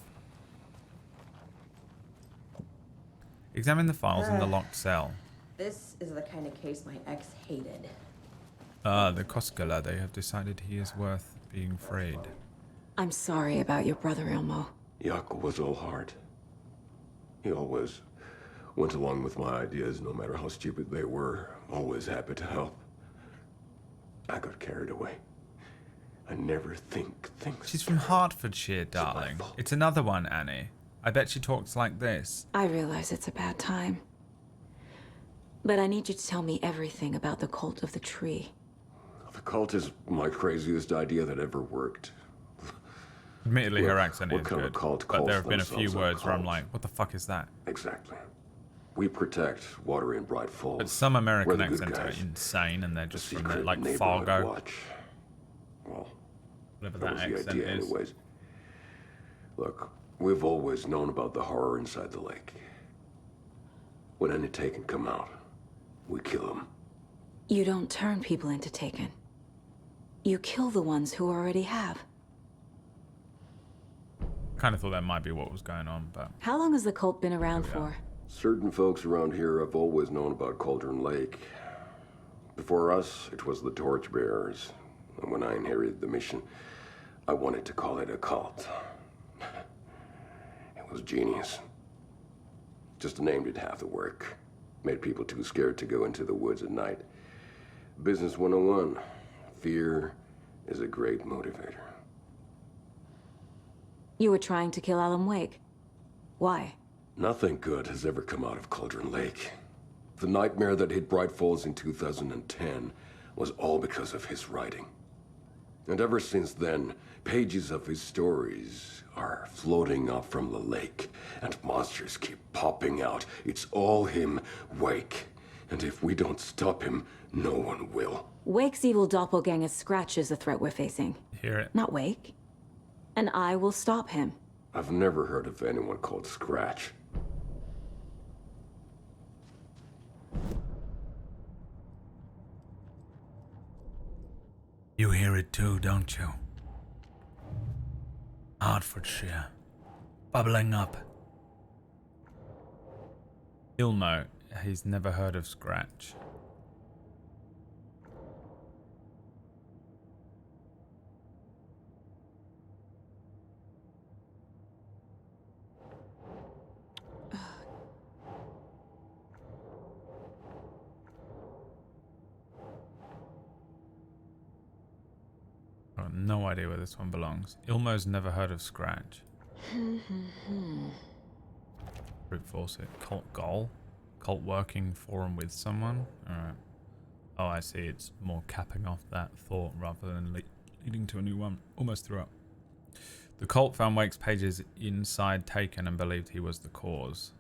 Examine the files in the locked cell. This is the kind of case my ex hated. The Koskela, they have decided he is worth being freed. I'm sorry about your brother, Ilmo. Jaakko was all heart. He always went along with my ideas, no matter how stupid they were. Always happy to help. I got carried away. I never think things. She's from Hertfordshire, darling. It's another one, Annie. I bet she talks like this. I realize it's a bad time. But I need you to tell me everything about the Cult of the Tree. The cult is my craziest idea that ever worked. Admittedly, her accent is what kind good, of cult but there calls have been a few themselves a words where I'm cult? like, what the fuck is that? Exactly. We protect water in Bright Falls. But some We're American the good accents are guys. insane, and they're just from there, Secret like neighborhood Fargo. Watch. Well, Whatever that that was the accent idea is. anyways. Look, we've always known about the horror inside the lake. When any Taken come out, we kill them. You don't turn people into Taken. You kill the ones who already have. Kind of thought that might be what was going on, but How long has the cult been around for? Certain folks around here have always known about Cauldron Lake. Before us, it was the Torchbearers. And when I inherited the mission, I wanted to call it a cult. It was genius. Just named it half the work. Made people too scared to go into the woods at night. Business 101. Fear is a great motivator. You were trying to kill Alan Wake. Why? Nothing good has ever come out of Cauldron Lake. The nightmare that hit Bright Falls in 2010 was all because of his writing. And ever since then, pages of his stories are floating up from the lake, and monsters keep popping out. It's all him, Wake. And if we don't stop him, no one will. Wake's evil doppelganger Scratch is the threat we're facing. Hear it. Not Wake. And I will stop him. I've never heard of anyone called Scratch. you hear it too, don't you? Hertfordshire. Bubbling up. Ilmo, he's never heard of Scratch. I've got no idea where this one belongs. Ilmo's never heard of Scratch. Brute force it. Cult goal? Cult working for and with someone? Alright. Oh, I see. It's more capping off that thought rather than leading to a new one. Almost threw up. The cult found Wake's pages inside Taken and believed he was the cause.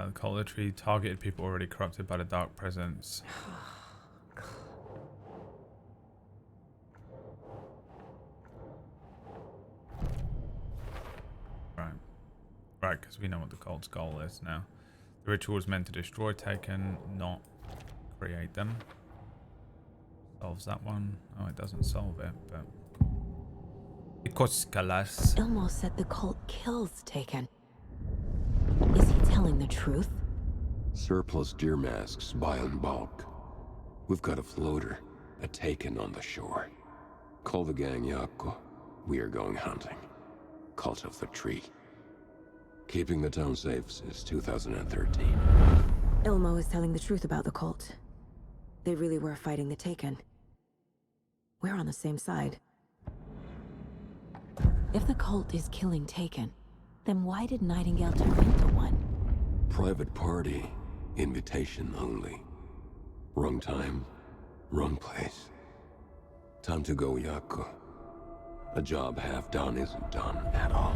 The cult literally targeted people already corrupted by the dark presence. Right, because we know what the cult's goal is now. The ritual is meant to destroy Taken, not create them. Solves that one. Oh, it doesn't solve it, but... Koskalas. Ilmo said the cult kills Taken. Is he telling the truth? Surplus deer masks buy in bulk. We've got a floater, a Taken on the shore. Call the gang Jaakko. We are going hunting. Cult of the Tree. Keeping the town safe since 2013. Ilmo is telling the truth about the cult. They really were fighting the Taken. We're on the same side. If the cult is killing Taken, then why did Nightingale turn into one? Private party. Invitation only. Wrong time. Wrong place. Time to go, Yaku. A job half done isn't done at all.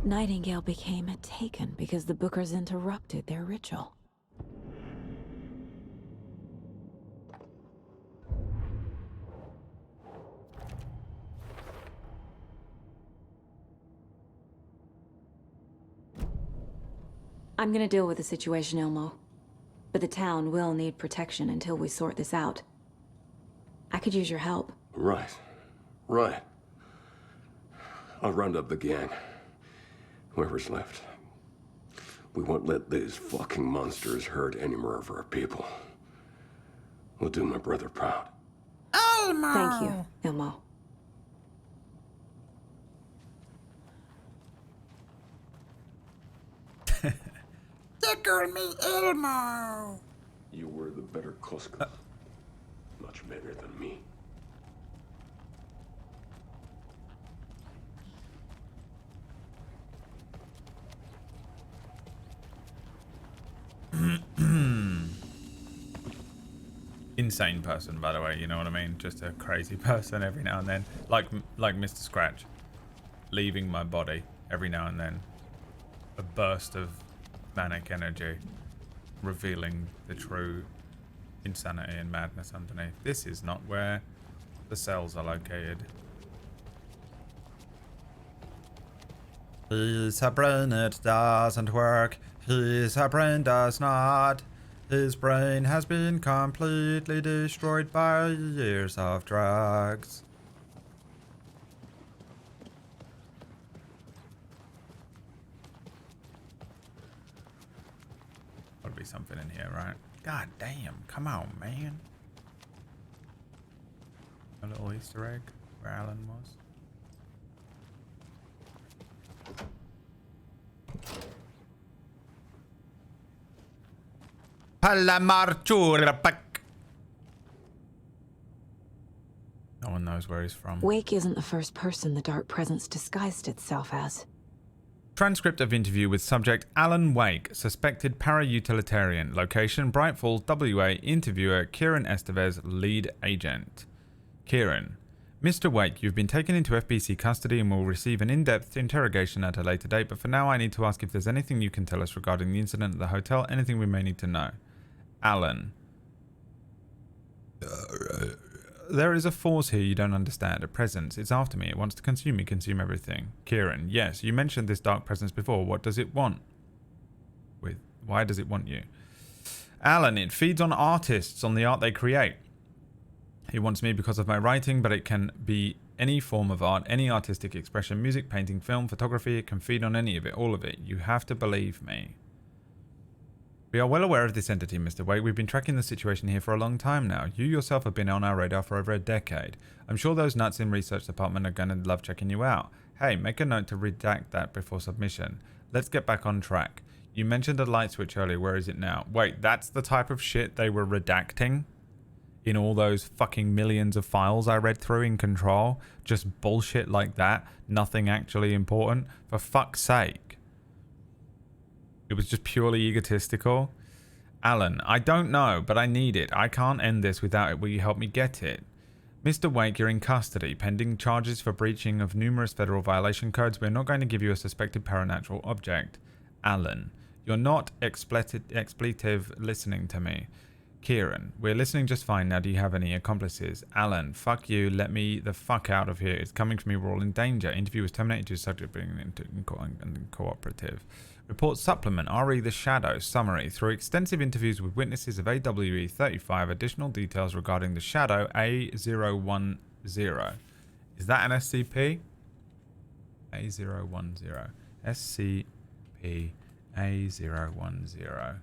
Nightingale became a Taken because the Bookers interrupted their ritual. I'm gonna deal with the situation, Ilmo. But the town will need protection until we sort this out. I could use your help. Right. Right. I'll round up the gang. Whoever's left. We won't let these fucking monsters hurt any more of our people. We'll do my brother proud. Ilmo! Thank you, Ilmo. Tickle me, Ilmo! You were the better Koska. Much better than me. Insane person, by the way, you know what I mean? Just a crazy person every now and then. Like Mr. Scratch. Leaving my body every now and then. A burst of manic energy. Revealing the true insanity and madness underneath. This is not where the cells are located. He's a brain, it doesn't work. His brain does not. His brain has been completely destroyed by years of drugs. Gotta be something in here, right? God damn, come on, man. A little Easter egg where Alan was. No one knows where he's from. Wake isn't the first person the Dark Presence disguised itself as. Transcript of interview with subject Alan Wake, suspected para-utilitarian. Location Bright Falls, WA. Interviewer Kieran Estevez, lead agent. Kieran. Mr. Wake, you've been taken into FBC custody and will receive an in-depth interrogation at a later date, but for now I need to ask if there's anything you can tell us regarding the incident at the hotel, anything we may need to know. Alan. There is a force here you don't understand, a presence. It's after me. It wants to consume me, consume everything. Kieran. Yes, you mentioned this dark presence before. What does it want? Why does it want you? Alan. It feeds on artists, on the art they create. It wants me because of my writing, but it can be any form of art, any artistic expression, music, painting, film, photography. It can feed on any of it, all of it. You have to believe me. We are well aware of this entity, Mr. Wake. We've been tracking the situation here for a long time now. You yourself have been on our radar for over a decade. I'm sure those nuts in research department are going to love checking you out. Hey, make a note to redact that before submission. Let's get back on track. You mentioned a light switch earlier. Where is it now? Wait, that's the type of shit they were redacting? In all those fucking millions of files I read through in Control? Just bullshit like that? Nothing actually important? For fuck's sake. It was just purely egotistical. Alan, I don't know, but I need it. I can't end this without it. Will you help me get it? Mr. Wake, you're in custody, pending charges for breaching of numerous federal violation codes. We're not going to give you a suspected paranatural object. Alan, you're not expletive listening to me. Kieran, we're listening just fine now. Do you have any accomplices? Alan, fuck you. Let me the fuck out of here. It's coming for me. We're all in danger. Interview was terminated due to subject being cooperative. Report supplement, RE The Shadow, summary. Through extensive interviews with witnesses of AWE 35, additional details regarding the Shadow A010. Is that an SCP? A010. SCP A010.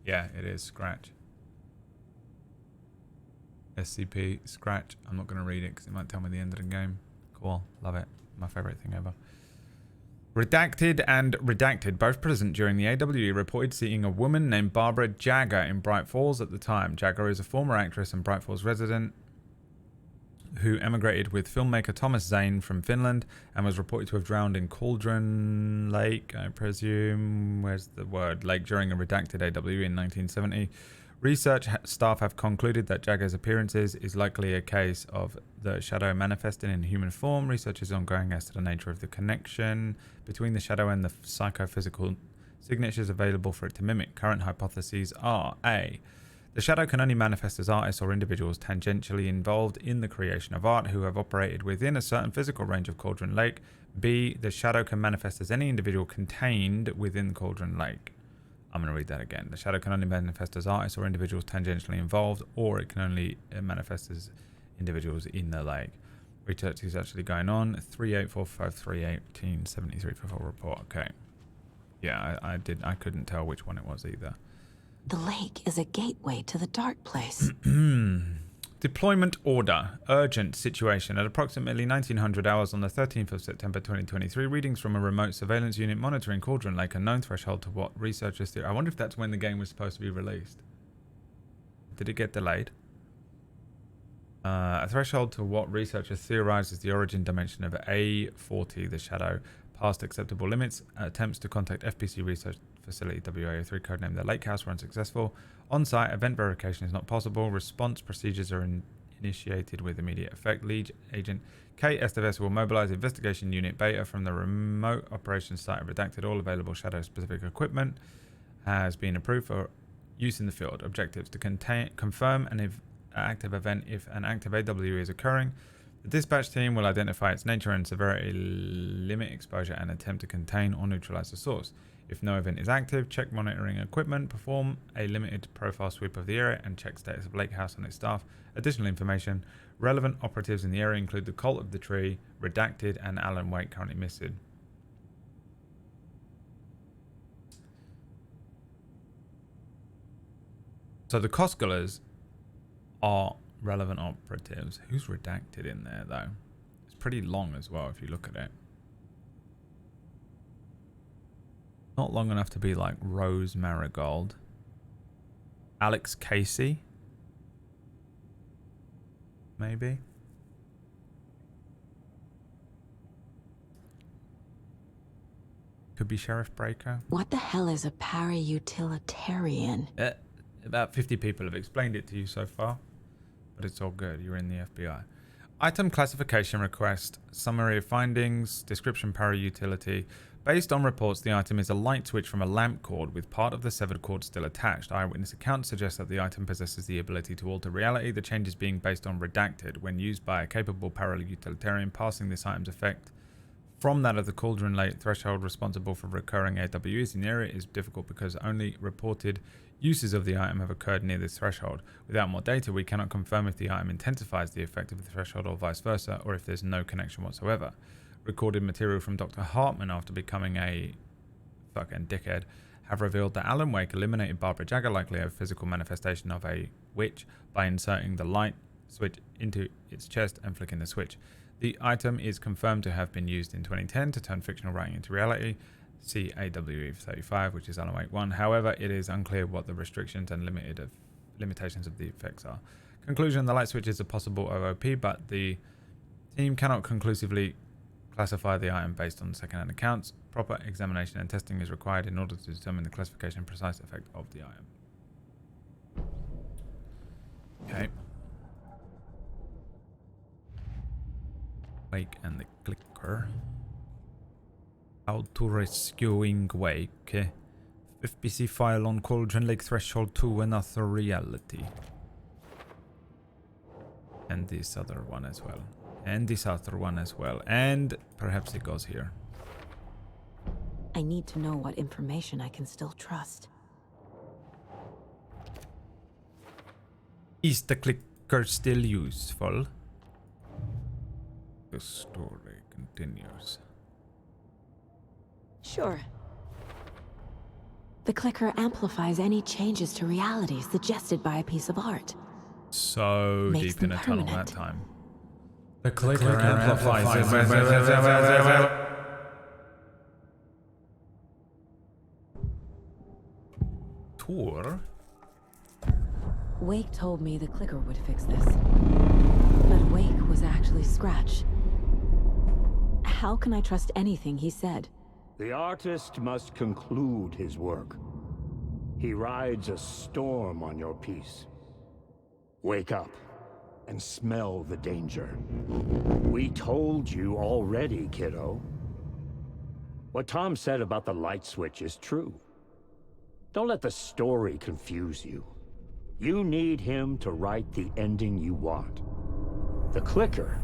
Yeah, it is. Scratch. SCP, Scratch. I'm not going to read it because it might tell me the end of the game. Cool. Love it. My favorite thing ever. Redacted and Redacted, both present during the AWE, reported seeing a woman named Barbara Jagger in Bright Falls at the time. Jagger is a former actress and Bright Falls resident. who emigrated with filmmaker Thomas Zane from Finland and was reported to have drowned in Cauldron Lake, I presume, where's the word, lake, during a redacted AW in 1970. Research staff have concluded that Jagger's appearances is likely a case of the shadow manifesting in human form. Research is ongoing as to the nature of the connection between the shadow and the psychophysical signatures available for it to mimic. Current hypotheses are: A. The shadow can only manifest as artists or individuals tangentially involved in the creation of art who have operated within a certain physical range of Cauldron Lake. B. The shadow can manifest as any individual contained within Cauldron Lake. I'm going to read that again. The shadow can only manifest as artists or individuals tangentially involved, or it can only manifest as individuals in the lake. Research is actually going on. 38453873 for full report. Okay. Yeah, I couldn't tell which one it was either. The lake is a gateway to the dark place. Deployment order. Urgent situation. At approximately 1900 hours on the 13th of September 2023, readings from a remote surveillance unit monitoring Cauldron Lake, a known threshold to what researchers theorize. I wonder if that's when the game was supposed to be released. Did it get delayed? A threshold to what researchers theorize is the origin dimension of A40, the shadow. Past acceptable limits. Attempts to contact FPC research facility WA03, codenamed the Lake House, were unsuccessful. On-site event verification is not possible. Response procedures are initiated with immediate effect. Lead agent K. Estevez will mobilize investigation unit Beta from the remote operations site. Redacted. All available shadow-specific equipment has been approved for use in the field. Objectives: to confirm an active event if an active AW is occurring. The dispatch team will identify its nature and severity, limit exposure, and attempt to contain or neutralize the source. If no event is active, check monitoring equipment, perform a limited profile sweep of the area, and check status of Lake House and its staff. Additional information. Relevant operatives in the area include the Cult of the Tree, Redacted, and Alan Wake, currently missing. So the Koskulas are relevant operatives. Who's Redacted in there, though? It's pretty long as well, if you look at it. Not long enough to be like Rose Marigold. Alex Casey. Maybe. Could be Sheriff Breaker. What the hell is a para-utilitarian? About 50 people have explained it to you so far. But it's all good. You're in the FBI. Item classification request. Summary of findings. Description para-utility. Based on reports, the item is a light switch from a lamp cord with part of the severed cord still attached. Eyewitness accounts suggest that the item possesses the ability to alter reality, the changes being based on Redacted. When used by a capable para-utilitarian, passing this item's effect from that of the Cauldron Lake threshold responsible for recurring AWs in the area is difficult because only reported uses of the item have occurred near this threshold. Without more data, we cannot confirm if the item intensifies the effect of the threshold or vice versa, or if there's no connection whatsoever. Recorded material from Dr. Hartman after becoming a fucking dickhead have revealed that Alan Wake eliminated Barbara Jagger, likely a physical manifestation of a witch, by inserting the light switch into its chest and flicking the switch. The item is confirmed to have been used in 2010 to turn fictional writing into reality. See AWE 35, which is Alan Wake 1. However, it is unclear what the restrictions and limitations of the effects are. Conclusion: the light switch is a possible OOP, but the team cannot conclusively classify the item based on second-hand accounts. Proper examination and testing is required in order to determine the classification and precise effect of the item. Okay. Wake and the clicker. How to rescuing Wake. FPC file on Cauldron Lake Threshold 2, another reality. And this other one as well. And this other one as well. And perhaps it goes here. I need to know what information I can still trust. Is the clicker still useful? The story continues. Sure. The clicker amplifies any changes to reality suggested by a piece of art. So Makes deep in a them tunnel permanent. that time. The clicker amplifies it. Tour? Wake told me the clicker would fix this. But Wake was actually Scratch. How can I trust anything he said? The artist must conclude his work. He rides a storm on your piece. Wake up and smell the danger. We told you already, kiddo. What Tom said about the light switch is true. Don't let the story confuse you. You need him to write the ending you want. The clicker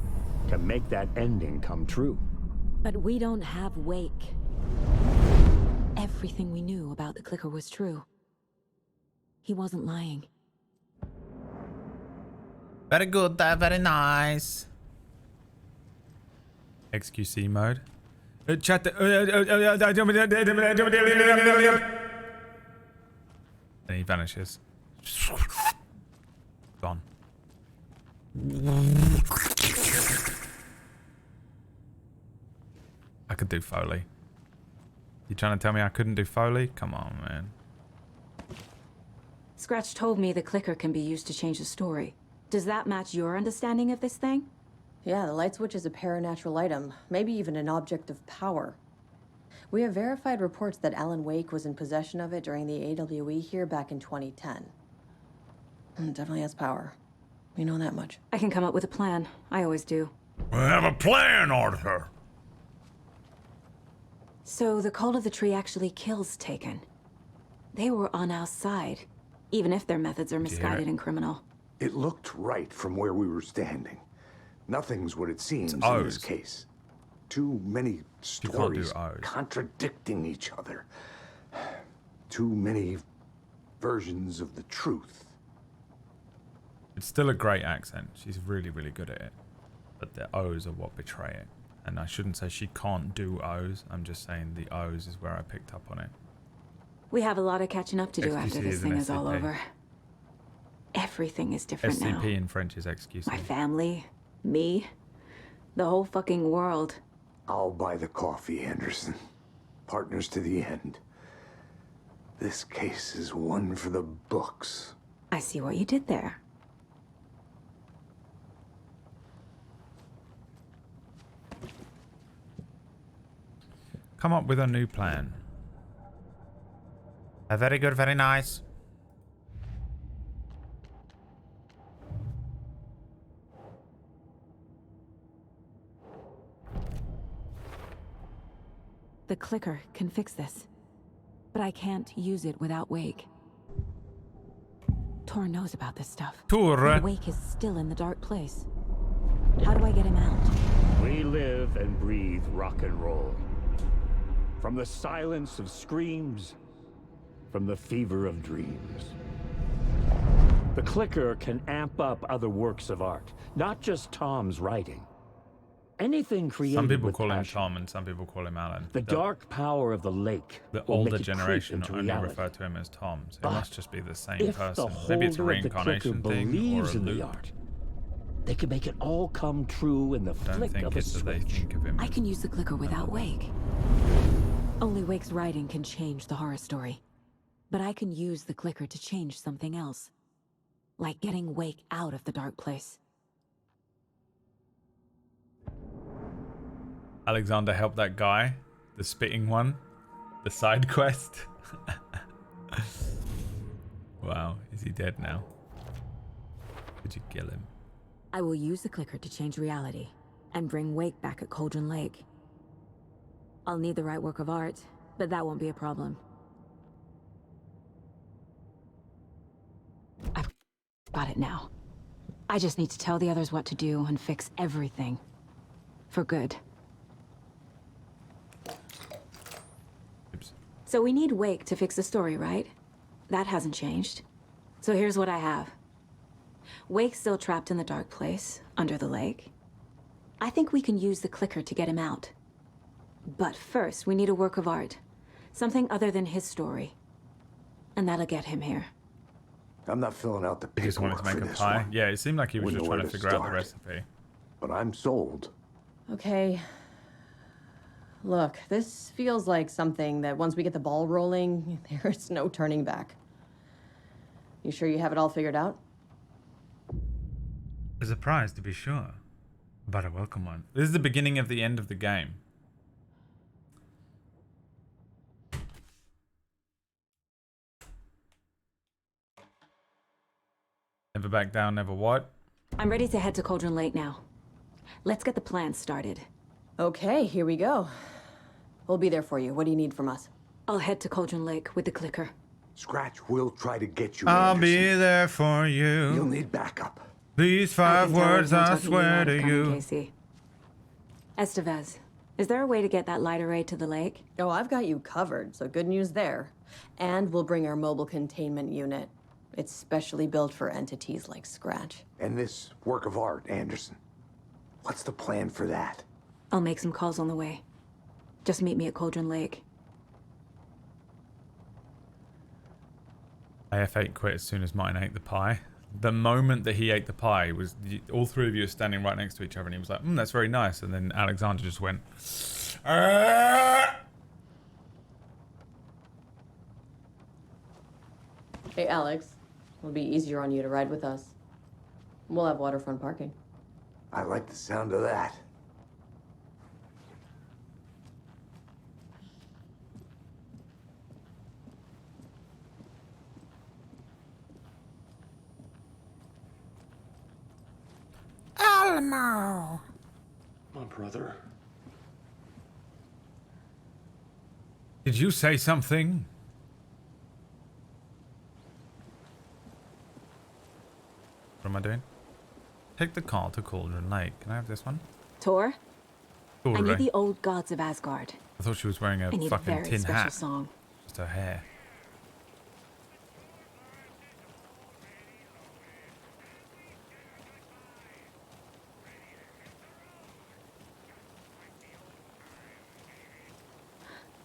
can make that ending come true. But we don't have Wake. Everything we knew about the clicker was true. He wasn't lying. Very good, very nice. XQC mode. Chat. And he vanishes. Gone. I could do Foley. You trying to tell me I couldn't do Foley? Come on, man. Scratch told me the clicker can be used to change the story. Does that match your understanding of this thing? Yeah, the light switch is a paranatural item, maybe even an object of power. We have verified reports that Alan Wake was in possession of it during the AWE here back in 2010. It definitely has power. We know that much. I can come up with a plan. I always do. We have a plan, Arthur. So the Cult of the Tree actually kills Taken. They were on our side, even if their methods are misguided and criminal. It looked right from where we were standing. Nothing's what it seems in this case. Too many stories contradicting each other. Too many versions of the truth. It's still a great accent. She's really, really good at it. But the O's are what betray it. And I shouldn't say she can't do O's. I'm just saying the O's is where I picked up on it. We have a lot of catching up to do after this thing is all over. Everything is different now. SCP in French is XQC. My family, me, the whole fucking world. I'll buy the coffee, Anderson. Partners to the end. This case is one for the books. I see what you did there. Come up with a new plan. Very good, very nice. The clicker can fix this. But I can't use it without Wake. Tor knows about this stuff. Tor. Wake is still in the dark place. How do I get him out? We live and breathe rock and roll. From the silence of screams, from the fever of dreams. The clicker can amp up other works of art, not just Tom's writing. Anything created Some people with call him passion. Tom and some people call him Alan. The dark power of the lake. The will older make it generation creep into only reality. refer to him as Tom, so But it must just be the same if person. the Maybe it's a holder of the reincarnation clicker thing or a believes in the loop. art, they can make it all come true in the Don't flick think of a it's that they switch. think of him. I can use the clicker without Wake. Only Wake's writing can change the horror story. But I can use the clicker to change something else. Like getting Wake out of the dark place. Alexander helped that guy, the spitting one, the side quest. Wow, is he dead now? Did you kill him? I will use the clicker to change reality and bring Wake back at Cauldron Lake. I'll need the right work of art, but that won't be a problem. I've got it now. I just need to tell the others what to do and fix everything. For good. Oops. So we need Wake to fix the story, right? That hasn't changed. So here's what I have. Wake's still trapped in the dark place, under the lake. I think we can use the clicker to get him out. But first, we need a work of art. Something other than his story. And that'll get him here. I'm not filling out the He just wanted paperwork to for make a this pie. one. Yeah, it seemed like he was Wouldn't just know trying where to to figure out the start. recipe. But I'm sold. Okay. Look, this feels like something that once we get the ball rolling, there's no turning back. You sure you have it all figured out? A surprise, to be sure, but a welcome one. This is the beginning of the end of the game. Never back down, never what? I'm ready to head to Cauldron Lake now. Let's get the plan started. Okay, here we go. We'll be there for you. What do you need from us? I'll head to Cauldron Lake with the clicker. Scratch will try to get you. I'll Anderson. be there for you. You'll need backup. These 5 words I swear to you. Casey. Estevez, is there a way to get that light array to the lake? Oh, I've got you covered, so good news there. And we'll bring our mobile containment unit. It's specially built for entities like Scratch. And this work of art, Anderson. What's the plan for that? I'll make some calls on the way. Just meet me at Cauldron Lake. AF8 quit as soon as Martin ate the pie. The moment that he ate the pie, was all 3 of you are standing right next to each other, and he was like, that's very nice. And then Alexander just went, Hey, Alex. It'll be easier on you to ride with us. We'll have waterfront parking. I like the sound of that. Alamo! My brother. Did you say something? What am I doing? Take the call to Cauldron Lake. Can I have this one? Tor? Cool, I need right? the old gods of Asgard. I thought she was wearing a I need a fucking very tin special hat. song. Just her hair.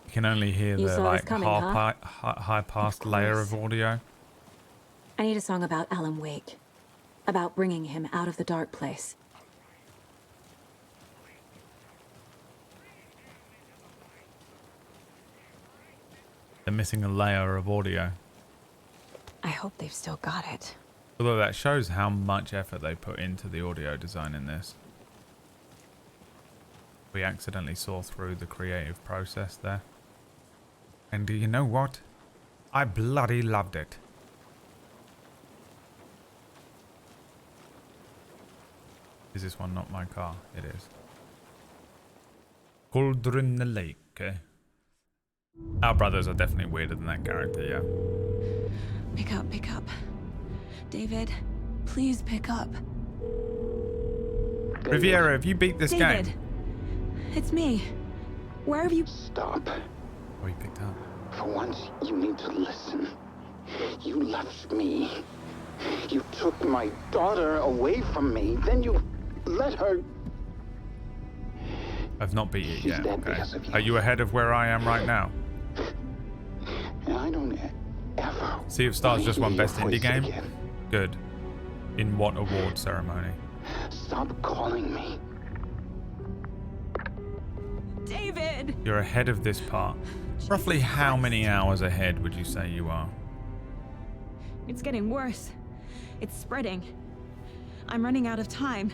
You can only hear You the saw this like coming, huh? high passed layer of audio. I need a song about Alan Wake. About bringing him out of the dark place. They're missing a layer of audio. I hope they've still got it. Although that shows how much effort they put into the audio design in this. We accidentally saw through the creative process there. And do you know what? I bloody loved it. Is this one not my car? It is. Cauldron Lake. Our brothers are definitely weirder than that character, yeah. Pick up, pick up. David, please pick up. Riviera, have you beat this David, game? It's me. Where have you... Stop. Oh, you picked up. For once, you need to listen. You left me. You took my daughter away from me. Then you let her... I've not beat it yet. dead Okay. because of you. Are you ahead of where I am right now? And I don't ever... Sea of Stars just won hear your Best Indie voice Game? again. Good. In what award ceremony? Stop calling me. David! You're ahead of this part. Roughly how many hours ahead would you say you are? It's getting worse. It's spreading. I'm running out of time.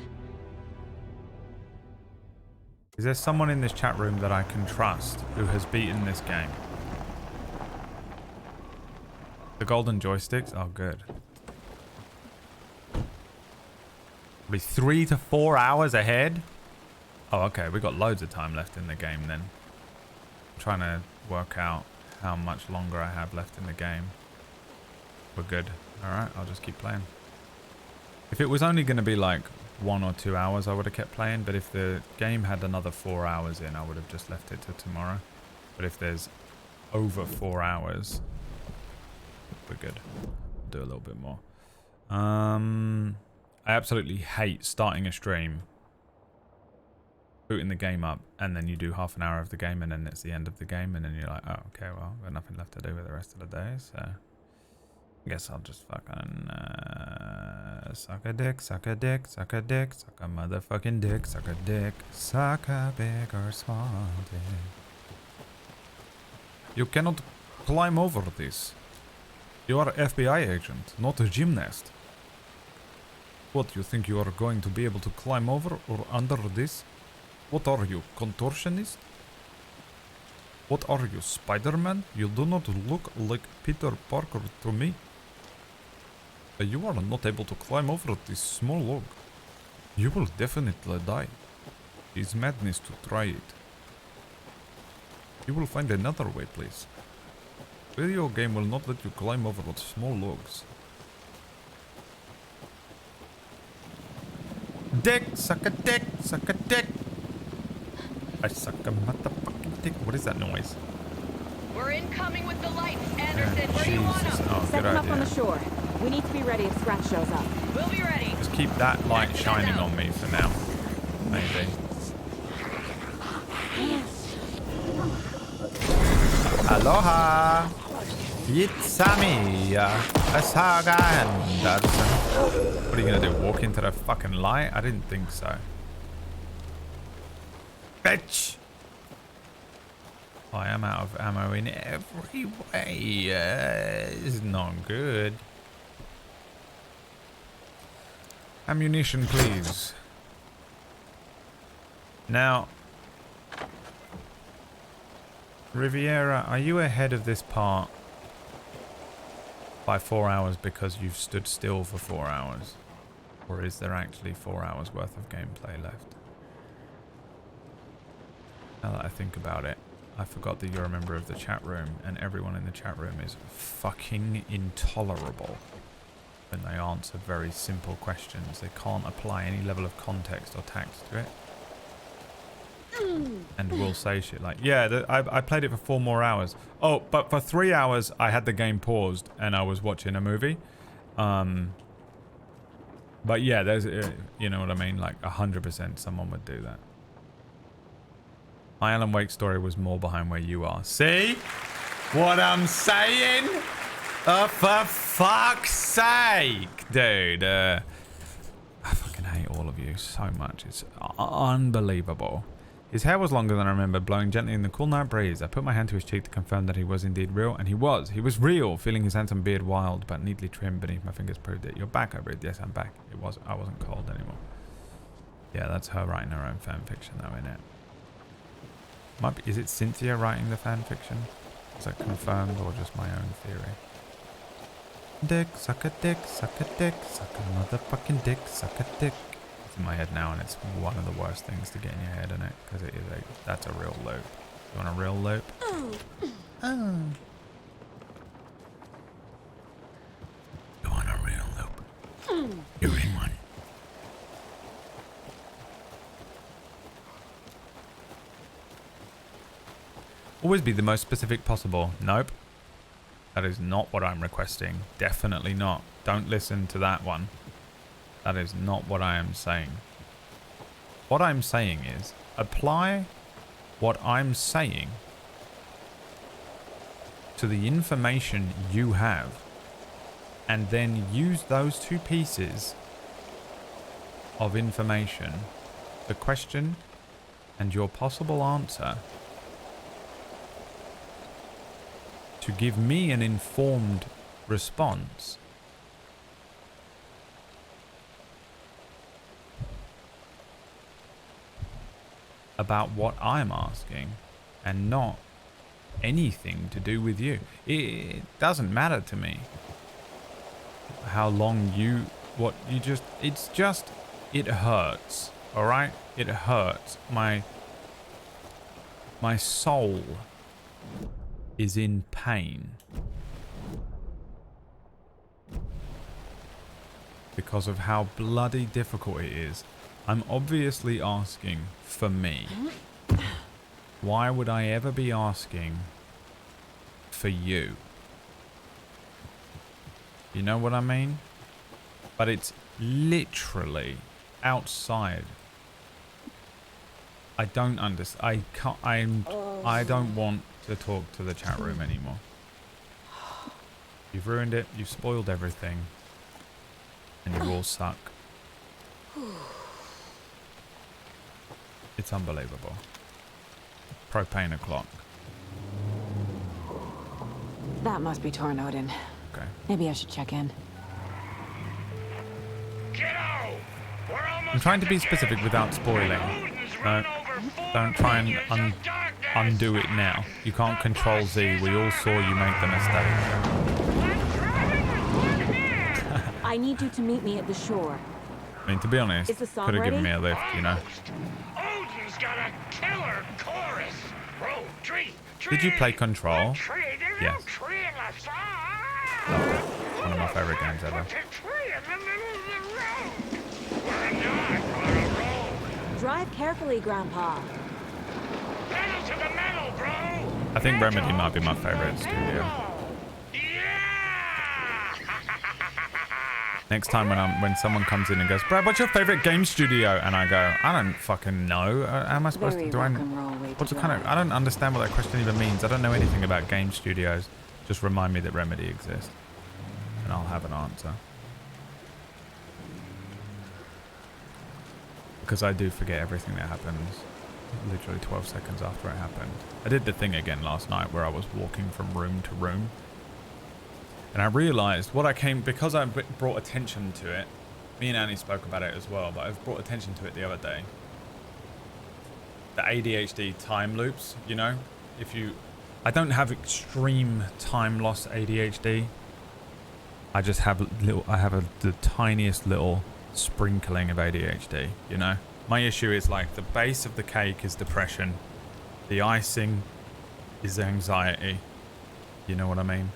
Is there someone in this chat room that I can trust who has beaten this game? The golden joysticks? Oh, good. Be 3 to 4 hours ahead? Oh, okay. We got loads of time left in the game then. I'm trying to work out how much longer I have left in the game. We're good. Alright, I'll just keep playing. If it was only going to be like 1 or 2 hours, I would have kept playing. But if the game had another 4 hours in, I would have just left it till tomorrow. But if there's over 4 hours, we're good. I'll do a little bit more. I absolutely hate starting a stream, booting the game up, and then you do half an hour of the game, and then it's the end of the game, and then you're like, oh, okay, well, I've got nothing left to do with the rest of the day, so I guess I'll just fucking suck a dick, suck a dick, suck a dick, suck a motherfucking dick, suck a dick, suck a big or small dick. You cannot climb over this. You are an FBI agent, not a gymnast. What, you think you are going to be able to climb over or under this? What are you, contortionist? What are you, Spider-Man? You do not look like Peter Parker to me. You are not able to climb over this small log. You will definitely die. It's madness to try it. You will find another way, please. Video game will not let you climb over small logs. Dick! Suck a dick! Suck a dick! I suck a motherfucking dick. What is that noise? We're incoming with the lights, Anderson. Where do you want them? Oh, Set good them up on the idea. shore. We need to be ready if Scratch shows up. We'll be ready. Just keep that light shining on me for now. Maybe. Aloha! It's me, Asaga Anderson. What are you gonna do? Walk into the fucking light? I didn't think so. Bitch! I am out of ammo in every way. This is not good. Ammunition, please. Now, Riviera, are you ahead of this part by 4 hours because you've stood still for 4 hours? Or is there actually 4 hours worth of gameplay left? Now that I think about it, I forgot that you're a member of the chat room, and everyone in the chat room is fucking intolerable when they answer very simple questions. They can't apply any level of context or tact to it. And will say shit like, yeah, I played it for 4 more hours. Oh, but for 3 hours, I had the game paused and I was watching a movie. But yeah, there's, you know what I mean? Like 100% someone would do that. My Alan Wake story was more behind where you are. See what I'm saying? For fuck's sake, dude. I fucking hate all of you so much. It's unbelievable. His hair was longer than I remember, blowing gently in the cool night breeze. I put my hand to his cheek to confirm that he was indeed real, and he was. He was real, feeling his handsome beard wild, but neatly trimmed beneath my fingers proved it. You're back, I breathed. Yes, I'm back. I wasn't cold anymore. Yeah, that's her writing her own fan fiction, though, isn't it? Is it Cynthia writing the fan fiction? Is that confirmed or just my own theory? Dick, suck a dick, suck a dick, suck a motherfucking dick, suck a dick. It's in my head now, and it's one of the worst things to get in your head, isn't it? Because it is that's a real loop. You want a real loop? Oh. You want a real loop? You're in one. Always be the most specific possible. Nope. That is not what I'm requesting. Definitely not. Don't listen to that one. That is not what I am saying. What I'm saying is, apply what I'm saying to the information you have, and then use those two pieces of information, the question and your possible answer, to give me an informed response. About what I'm asking, and not anything to do with you. It doesn't matter to me how long it hurts, all right? It hurts. My soul is in pain because of how bloody difficult it is. I'm obviously asking for me. Why would I ever be asking for you? You know what I mean? But it's literally outside. I don't understand. I don't want to talk to the chat room anymore. You've ruined it. You've spoiled everything. And you all suck. It's unbelievable. Propane o'clock. That must be Torn Odin. Okay. Maybe I should check in. Get out! I'm trying to be specific without spoiling. No, don't try and undo it now. You can't control Z. We all saw you make the mistake. I need you to meet me at the shore. I mean, to be honest, Is the song could have given me ready? a lift, you know. Odin's got a killer chorus. Bro, tree. Did you play Control? Tree. There's Yes. no tree in the song. Loved it. One of my favorite games ever. Tree in the middle of the road. We're not on a road. Drive carefully, Grandpa. Pedal to the metal, bro. I think Remedy might be my favorite studio. Next time when someone comes in and goes, Brad, what's your favorite game studio? And I go, I don't fucking know. How am I supposed to do? What's the kind of? I don't understand what that question even means. I don't know anything about game studios. Just remind me that Remedy exists, and I'll have an answer. Because I do forget everything that happens literally 12 seconds after it happened. I did the thing again last night where I was walking from room to room. And I realized because I brought attention to it, me and Annie spoke about it as well, but I've brought attention to it the other day. The ADHD time loops, you know? I don't have extreme time loss ADHD. I just have the tiniest little sprinkling of ADHD, you know? My issue is like the base of the cake is depression. The icing is anxiety. You know what I mean?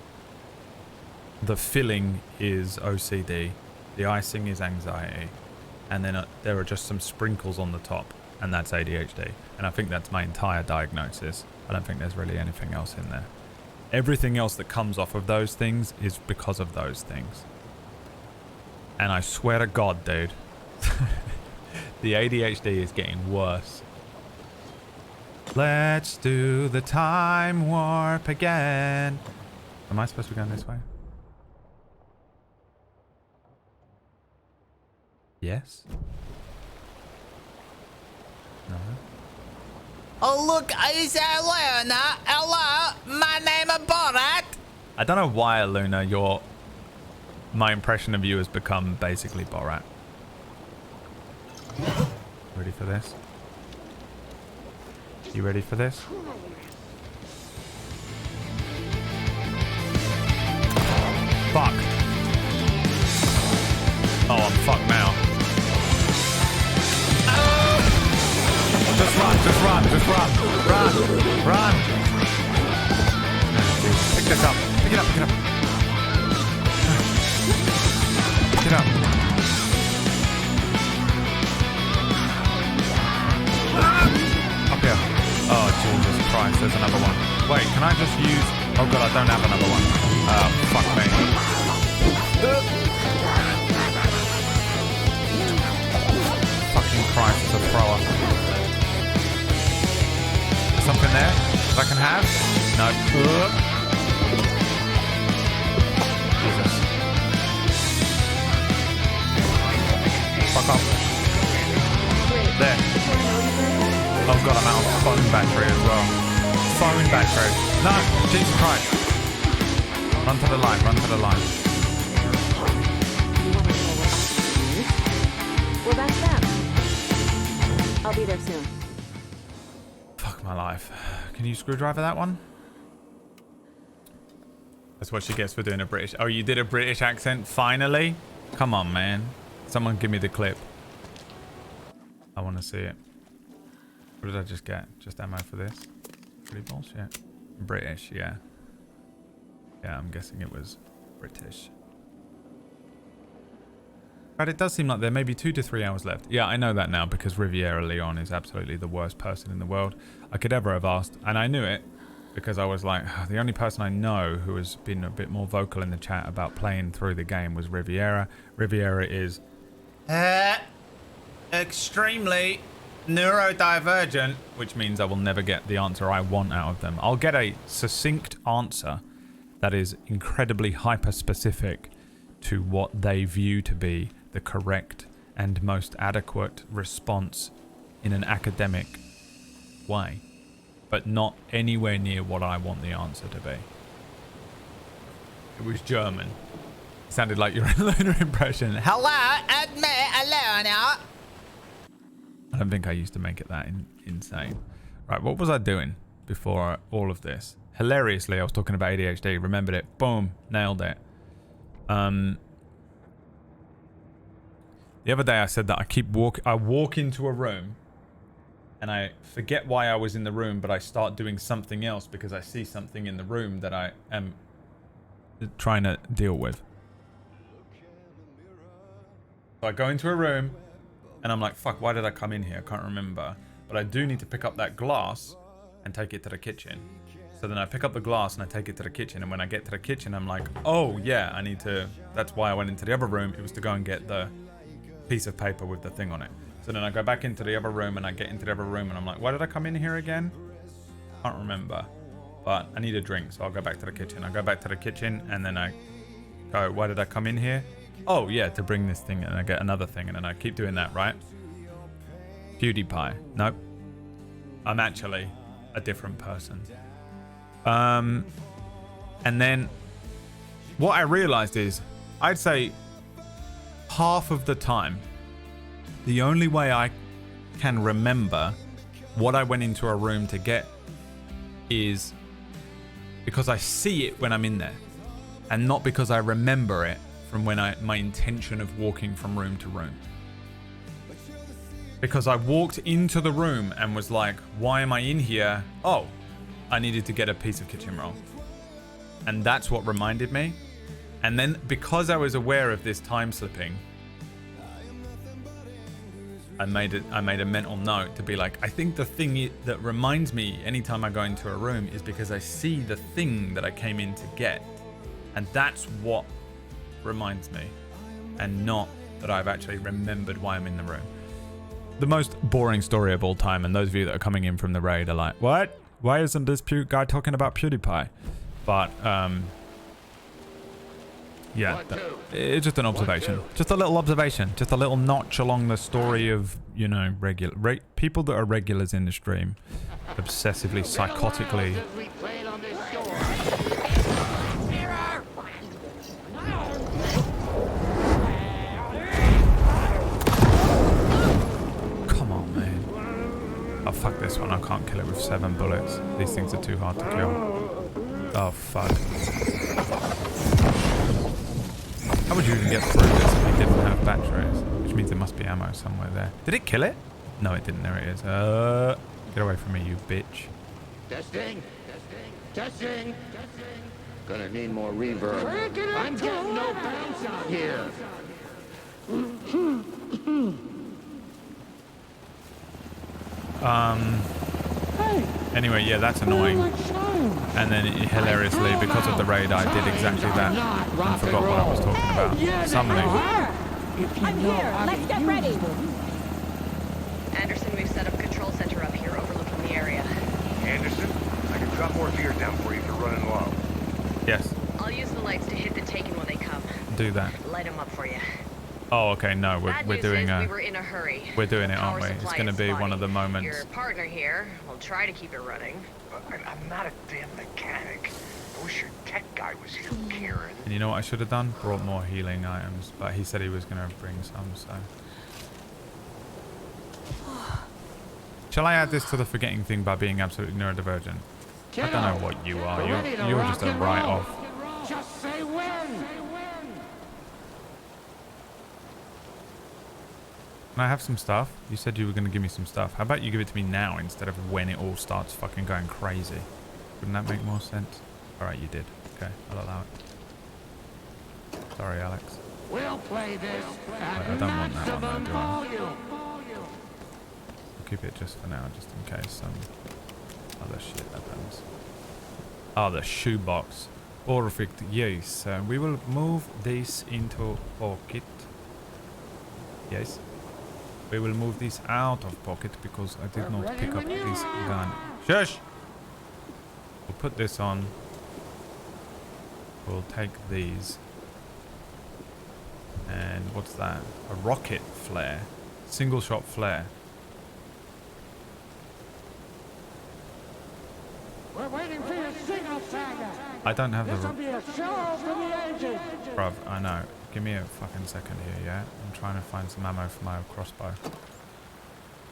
The filling is OCD, the icing is anxiety, and then there are just some sprinkles on the top, and that's ADHD. And I think that's my entire diagnosis. I don't think there's really anything else in there. Everything else that comes off of those things is because of those things. And I swear to God, dude, the ADHD is getting worse. Let's do the time warp again. Am I supposed to be going this way? Yes? No? Oh, look, it's Luna. Hello, my name is Borat. I don't know why, Luna, my impression of you has become basically Borat. Ready for this? You ready for this? Fuck. Oh, I'm fucked now. Just run, just run, just run. Run, run. Pick this up. Pick it up, pick it up. Pick it up. Up here. Oh, Jesus Christ, there's another one. Wait, can I just use... Oh god, I don't have another one. Fuck me. Fucking Christ, it's a thrower. Something there that I can have? No. Jesus. Fuck off. There. Oh god, I'm out of phone battery as well. Phone battery. No, Jesus Christ. Run to the line, run to the line. Well, that's them. I'll be there soon. Fuck my life. Can you screwdriver that one? That's what she gets for doing a British... Oh, you did a British accent? Finally? Come on, man. Someone give me the clip. I want to see it. What did I just get? Just ammo for this? Pretty bullshit. British, yeah. Yeah, I'm guessing it was British. But it does seem like there may be 2 to 3 hours left. Yeah, I know that now because Riviera Leon is absolutely the worst person in the world I could ever have asked. And I knew it because I was like, the only person I know who has been a bit more vocal in the chat about playing through the game was Riviera. Riviera is extremely neurodivergent, which means I will never get the answer I want out of them. I'll get a succinct answer that is incredibly hyper-specific to what they view to be the correct and most adequate response in an academic way, but not anywhere near what I want the answer to be. It was German. Sounded like your Elena impression. Hello, it's me, Elena. I don't think I used to make it that insane. Right, what was I doing before all of this? Hilariously, I was talking about ADHD. Remembered it. Boom. Nailed it. The other day I said that I walk into a room and I forget why I was in the room, but I start doing something else because I see something in the room that I am trying to deal with. So I go into a room and I'm like, fuck, why did I come in here? I can't remember. But I do need to pick up that glass and take it to the kitchen. So then I pick up the glass and I take it to the kitchen. And when I get to the kitchen, I'm like, oh yeah, I need to, that's why I went into the other room. It was to go and get the piece of paper with the thing on it. So then I go back into the other room and I get into the other room and I'm like, why did I come in here again? Can't remember. But I need a drink, so I'll go back to the kitchen. I go back to the kitchen and then I go, why did I come in here? Oh yeah, to bring this thing, and I get another thing, and then I keep doing that, right? PewDiePie. Nope. I'm actually a different person. And then what I realized is, I'd say half of the time, the only way I can remember what I went into a room to get is because I see it when I'm in there, and not because I remember it from when my intention of walking from room to room. Because I walked into the room and was like, why am I in here? Oh, I needed to get a piece of kitchen roll. And that's what reminded me. And then because I was aware of this time slipping, I made a mental note to be like, I think the thing that reminds me anytime I go into a room is because I see the thing that I came in to get. And that's what reminds me, and not that I've actually remembered why I'm in the room. The most boring story of all time, and those of you that are coming in from the raid are like, what? Why isn't this guy talking about PewDiePie? But yeah, it's just an observation, just a little observation, just a little notch along the story of, you know, people that are regulars in the stream, obsessively, psychotically. Oh, fuck this one. I can't kill it with 7 bullets. These things are too hard to kill. Oh, fuck. How would you even get through this if you didn't have batteries? Which means there must be ammo somewhere there. Did it kill it? No, it didn't. There it is. Get away from me, you bitch. Testing. Testing. Gonna need more reverb. I'm getting no bounce out here. Anyway, yeah, that's annoying. And then hilariously, because of the raid, I did exactly that and forgot what I was talking about. Summoning. I'm here. Let's get ready. Anderson, we've set up a control center up here overlooking the area. Anderson, I can drop more gear down for you if you're running low. Yes. I'll use the lights to hit the Taken when they come. Do that. Light them up for you. Oh, okay. No, we're doing we were in a hurry. We're doing it, aren't we? It's going to be one of the moments. Your partner here will try to keep it running. I'm not a damn mechanic. I wish your tech guy was here, Kieran. And you know what I should have done? Brought more healing items, but he said he was going to bring some, so. Shall I add this to the forgetting thing by being absolutely neurodivergent? I don't know what you are. You're just a write-off. Just say when. Can I have some stuff? You said you were going to give me some stuff. How about you give it to me now instead of when it all starts fucking going crazy? Wouldn't that make more sense? Alright, you did. Okay, I'll allow it. Sorry, Alex. We'll play this I don't want that one, do I? I'll keep it just for now, just in case some other shit happens. Oh, the shoebox. Perfect, yes. We will move this into pocket. Yes. We will move this out of pocket because I did not pick up this gun. Shush! We'll put this on. We'll take these. And what's that? A rocket flare. Single shot flare. We're waiting for your signal, Saga. I don't have the... This'll be a show for the ages. Bruv, I know. Give me a fucking second here, yeah? I'm trying to find some ammo for my crossbow.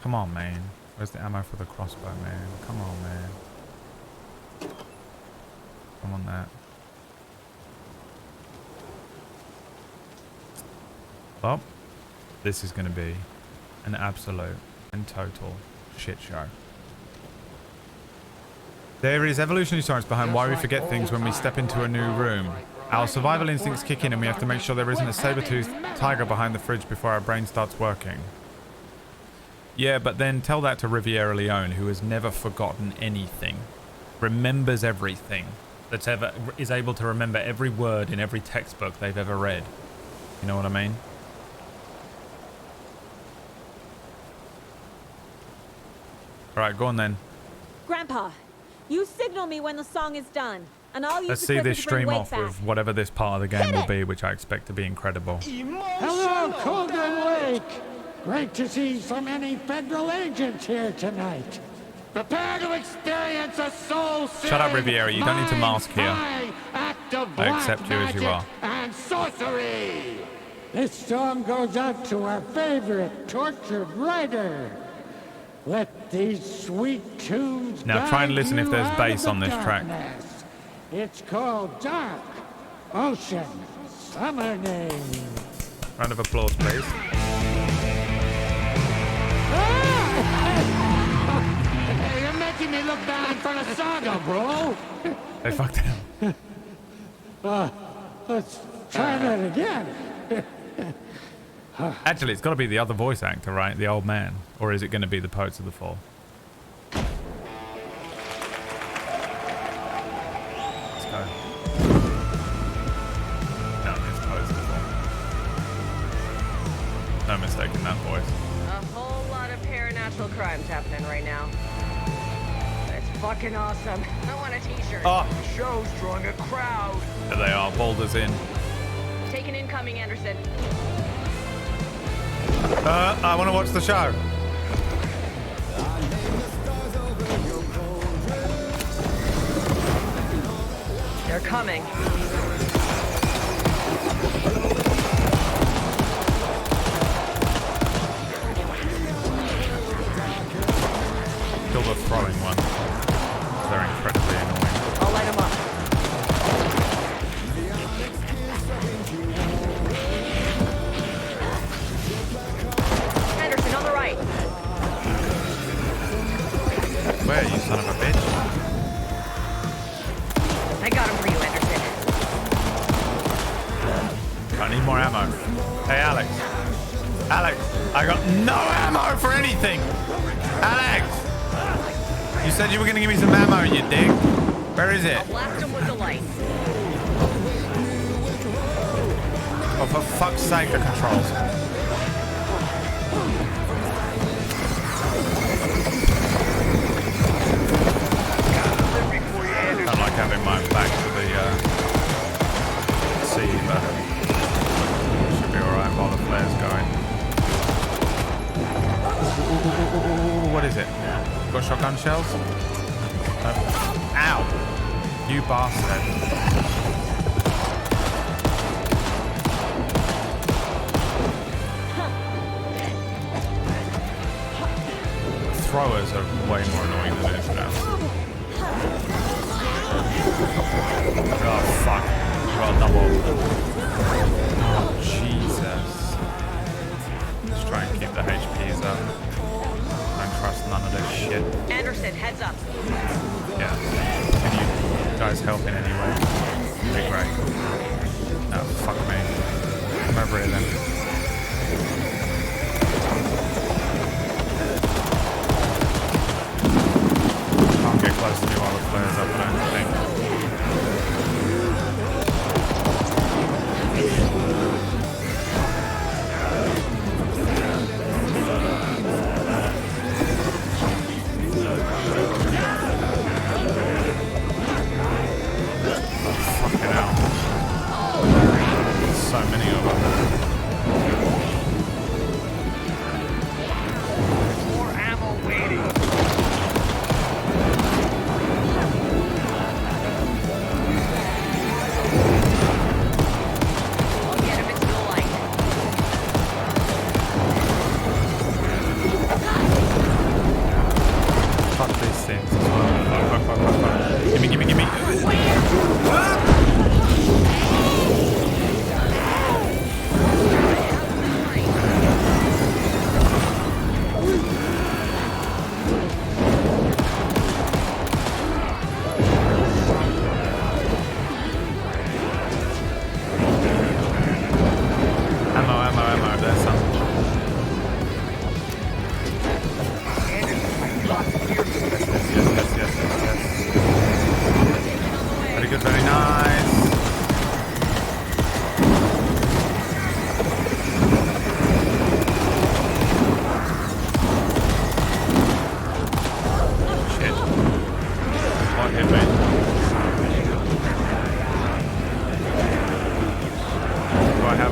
Come on, man. Where's the ammo for the crossbow, man? Come on, man. I want that. Well, this is going to be an absolute and total shit show. There is evolutionary science behind why we forget things when we step into a new room. Our survival instincts kick in and we have to make sure there isn't a saber-toothed tiger behind the fridge before our brain starts working. Yeah, but then tell that to Riviera Leone, who has never forgotten anything. Remembers everything. Is able to remember every word in every textbook they've ever read. You know what I mean? Alright, go on then. Grandpa, you signal me when the song is done, and I'll use Let's the see clicker this to bring stream Wake off back. with whatever this part of the game will be, which I expect to be incredible. Hello, Cauldron Lake. Great to see so many federal agents here tonight. Prepare to experience a soul-searing, Shut up, Riviera. You don't need to mask here. act of I black accept you as you magic are. and sorcery. This song goes out to our favorite tortured writer. Let these sweet tunes Now try and guide listen if you there's out bass of on the this track. darkness. It's called Dark Ocean Summer Name. Round of applause, please. Hey, you're making me look bad for the saga, bro. They fucked it up. Let's try that again. Actually, it's got to be the other voice actor, right? The old man. Or is it going to be the Poets of the Fall? Let's go. No, it's Poets of the Fall. No mistake in that voice. A whole lot of paranatural crimes happening right now. It's fucking awesome. I want a t-shirt. Oh. The show's drawing a crowd. There they are. Boulders in. Taking incoming, Anderson. I want to watch the show. They're coming. Kill the throwing one. They're incredibly annoying. I'll light them up. Anderson, on the right. Where, you son of a bitch? I got him for you, Anderson. I need more ammo. Hey, Alex. Alex, I got no ammo for anything. Alex! You said you were going to give me some ammo, you dick. Where is it? I'll blast him with the light. Oh, for fuck's sake, the controls. I don't like having my back to the sea, but should be alright while the flare's going. Ooh, what is it? Got shotgun shells? Ow! You bastard. Throwers are way more annoying than it is now. Oh fuck. Well, double. Oh Jesus. Just try and keep the HPs up. Don't trust none of this shit. Anderson, heads up. Yeah. Can you guys help in any way? Be great. No, fuck me. Come over here then. Can't get close to me while the flare's up, I don't think. Fucking hell. So many of them.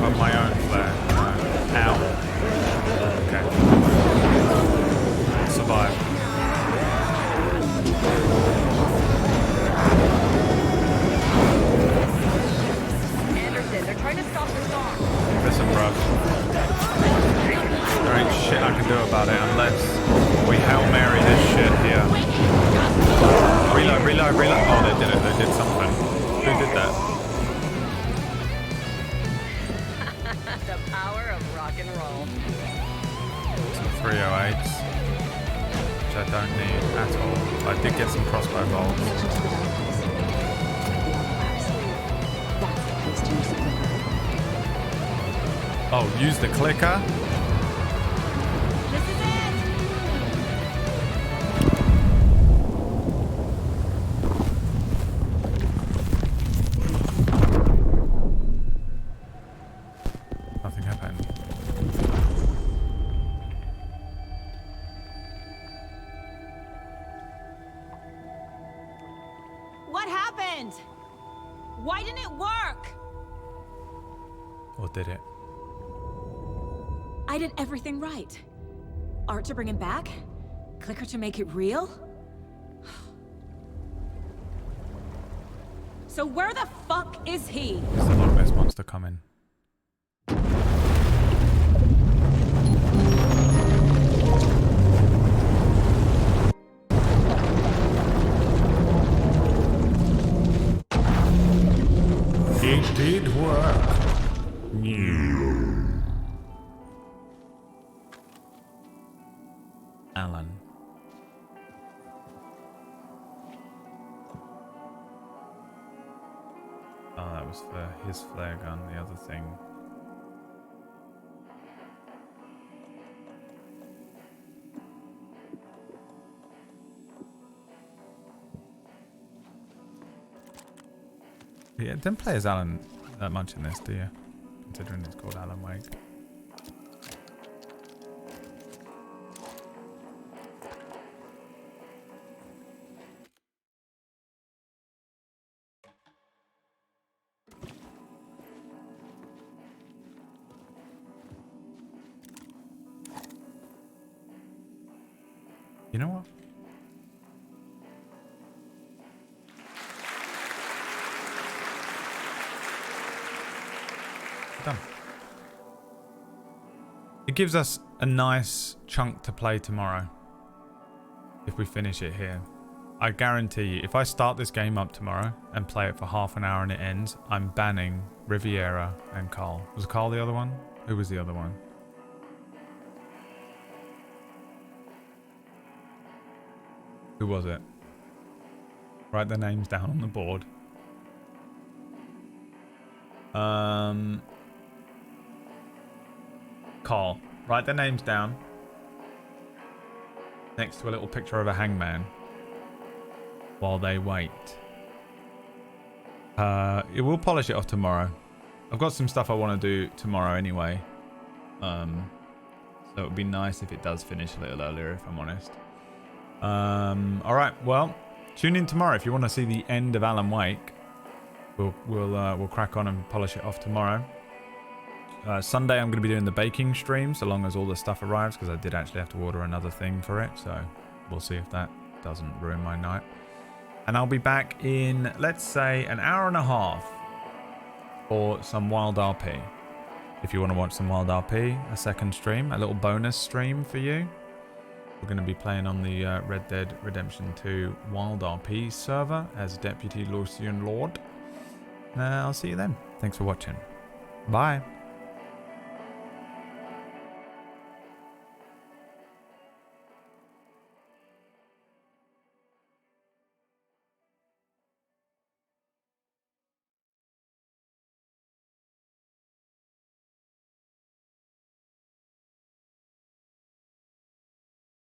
have my own flare? No. Ow. Okay. Survive. Anderson, they're trying to stop the storm. Listen, bruv. There ain't shit I can do about it unless we Hail Mary this shit here. Reload, reload, reload. Oh, they did it. They did something. Who did that? The power of rock and roll. Some 308s, which I don't need at all. I did get some crossbow bolts. Oh, use the clicker? Nothing happened. What happened? Why didn't it work? Or did it? I did everything right. Art to bring him back? Clicker to make it real? So where the fuck is he? Is the Loch Ness monster coming? It did work. Alan. Oh, that was for his flare gun, the other thing. Yeah, didn't play as Alan that much in this, do you? Considering it's called Alan Wake. You know what? Done. It gives us a nice chunk to play tomorrow if we finish it here. I guarantee you, if I start this game up tomorrow and play it for half an hour and it ends, I'm banning Riviera and Carl. Was Carl the other one? Who was the other one? Who was it? Write their names down on the board. Carl. Write their names down. Next to a little picture of a hangman. While they wait. We'll polish it off tomorrow. I've got some stuff I want to do tomorrow anyway. So it would be nice if it does finish a little earlier, if I'm honest. Alright, well, tune in tomorrow if you want to see the end of Alan Wake. We'll crack on and polish it off tomorrow. Sunday I'm going to be doing the baking stream so long as all the stuff arrives, because I did actually have to order another thing for it, so we'll see if that doesn't ruin my night. And I'll be back in, let's say, an hour and a half for some Wild RP. If you want to watch some Wild RP, a second stream, a little bonus stream for you. We're going to be playing on the Red Dead Redemption 2 Wild RP server as Deputy Lucian Lord. I'll see you then. Thanks for watching. Bye.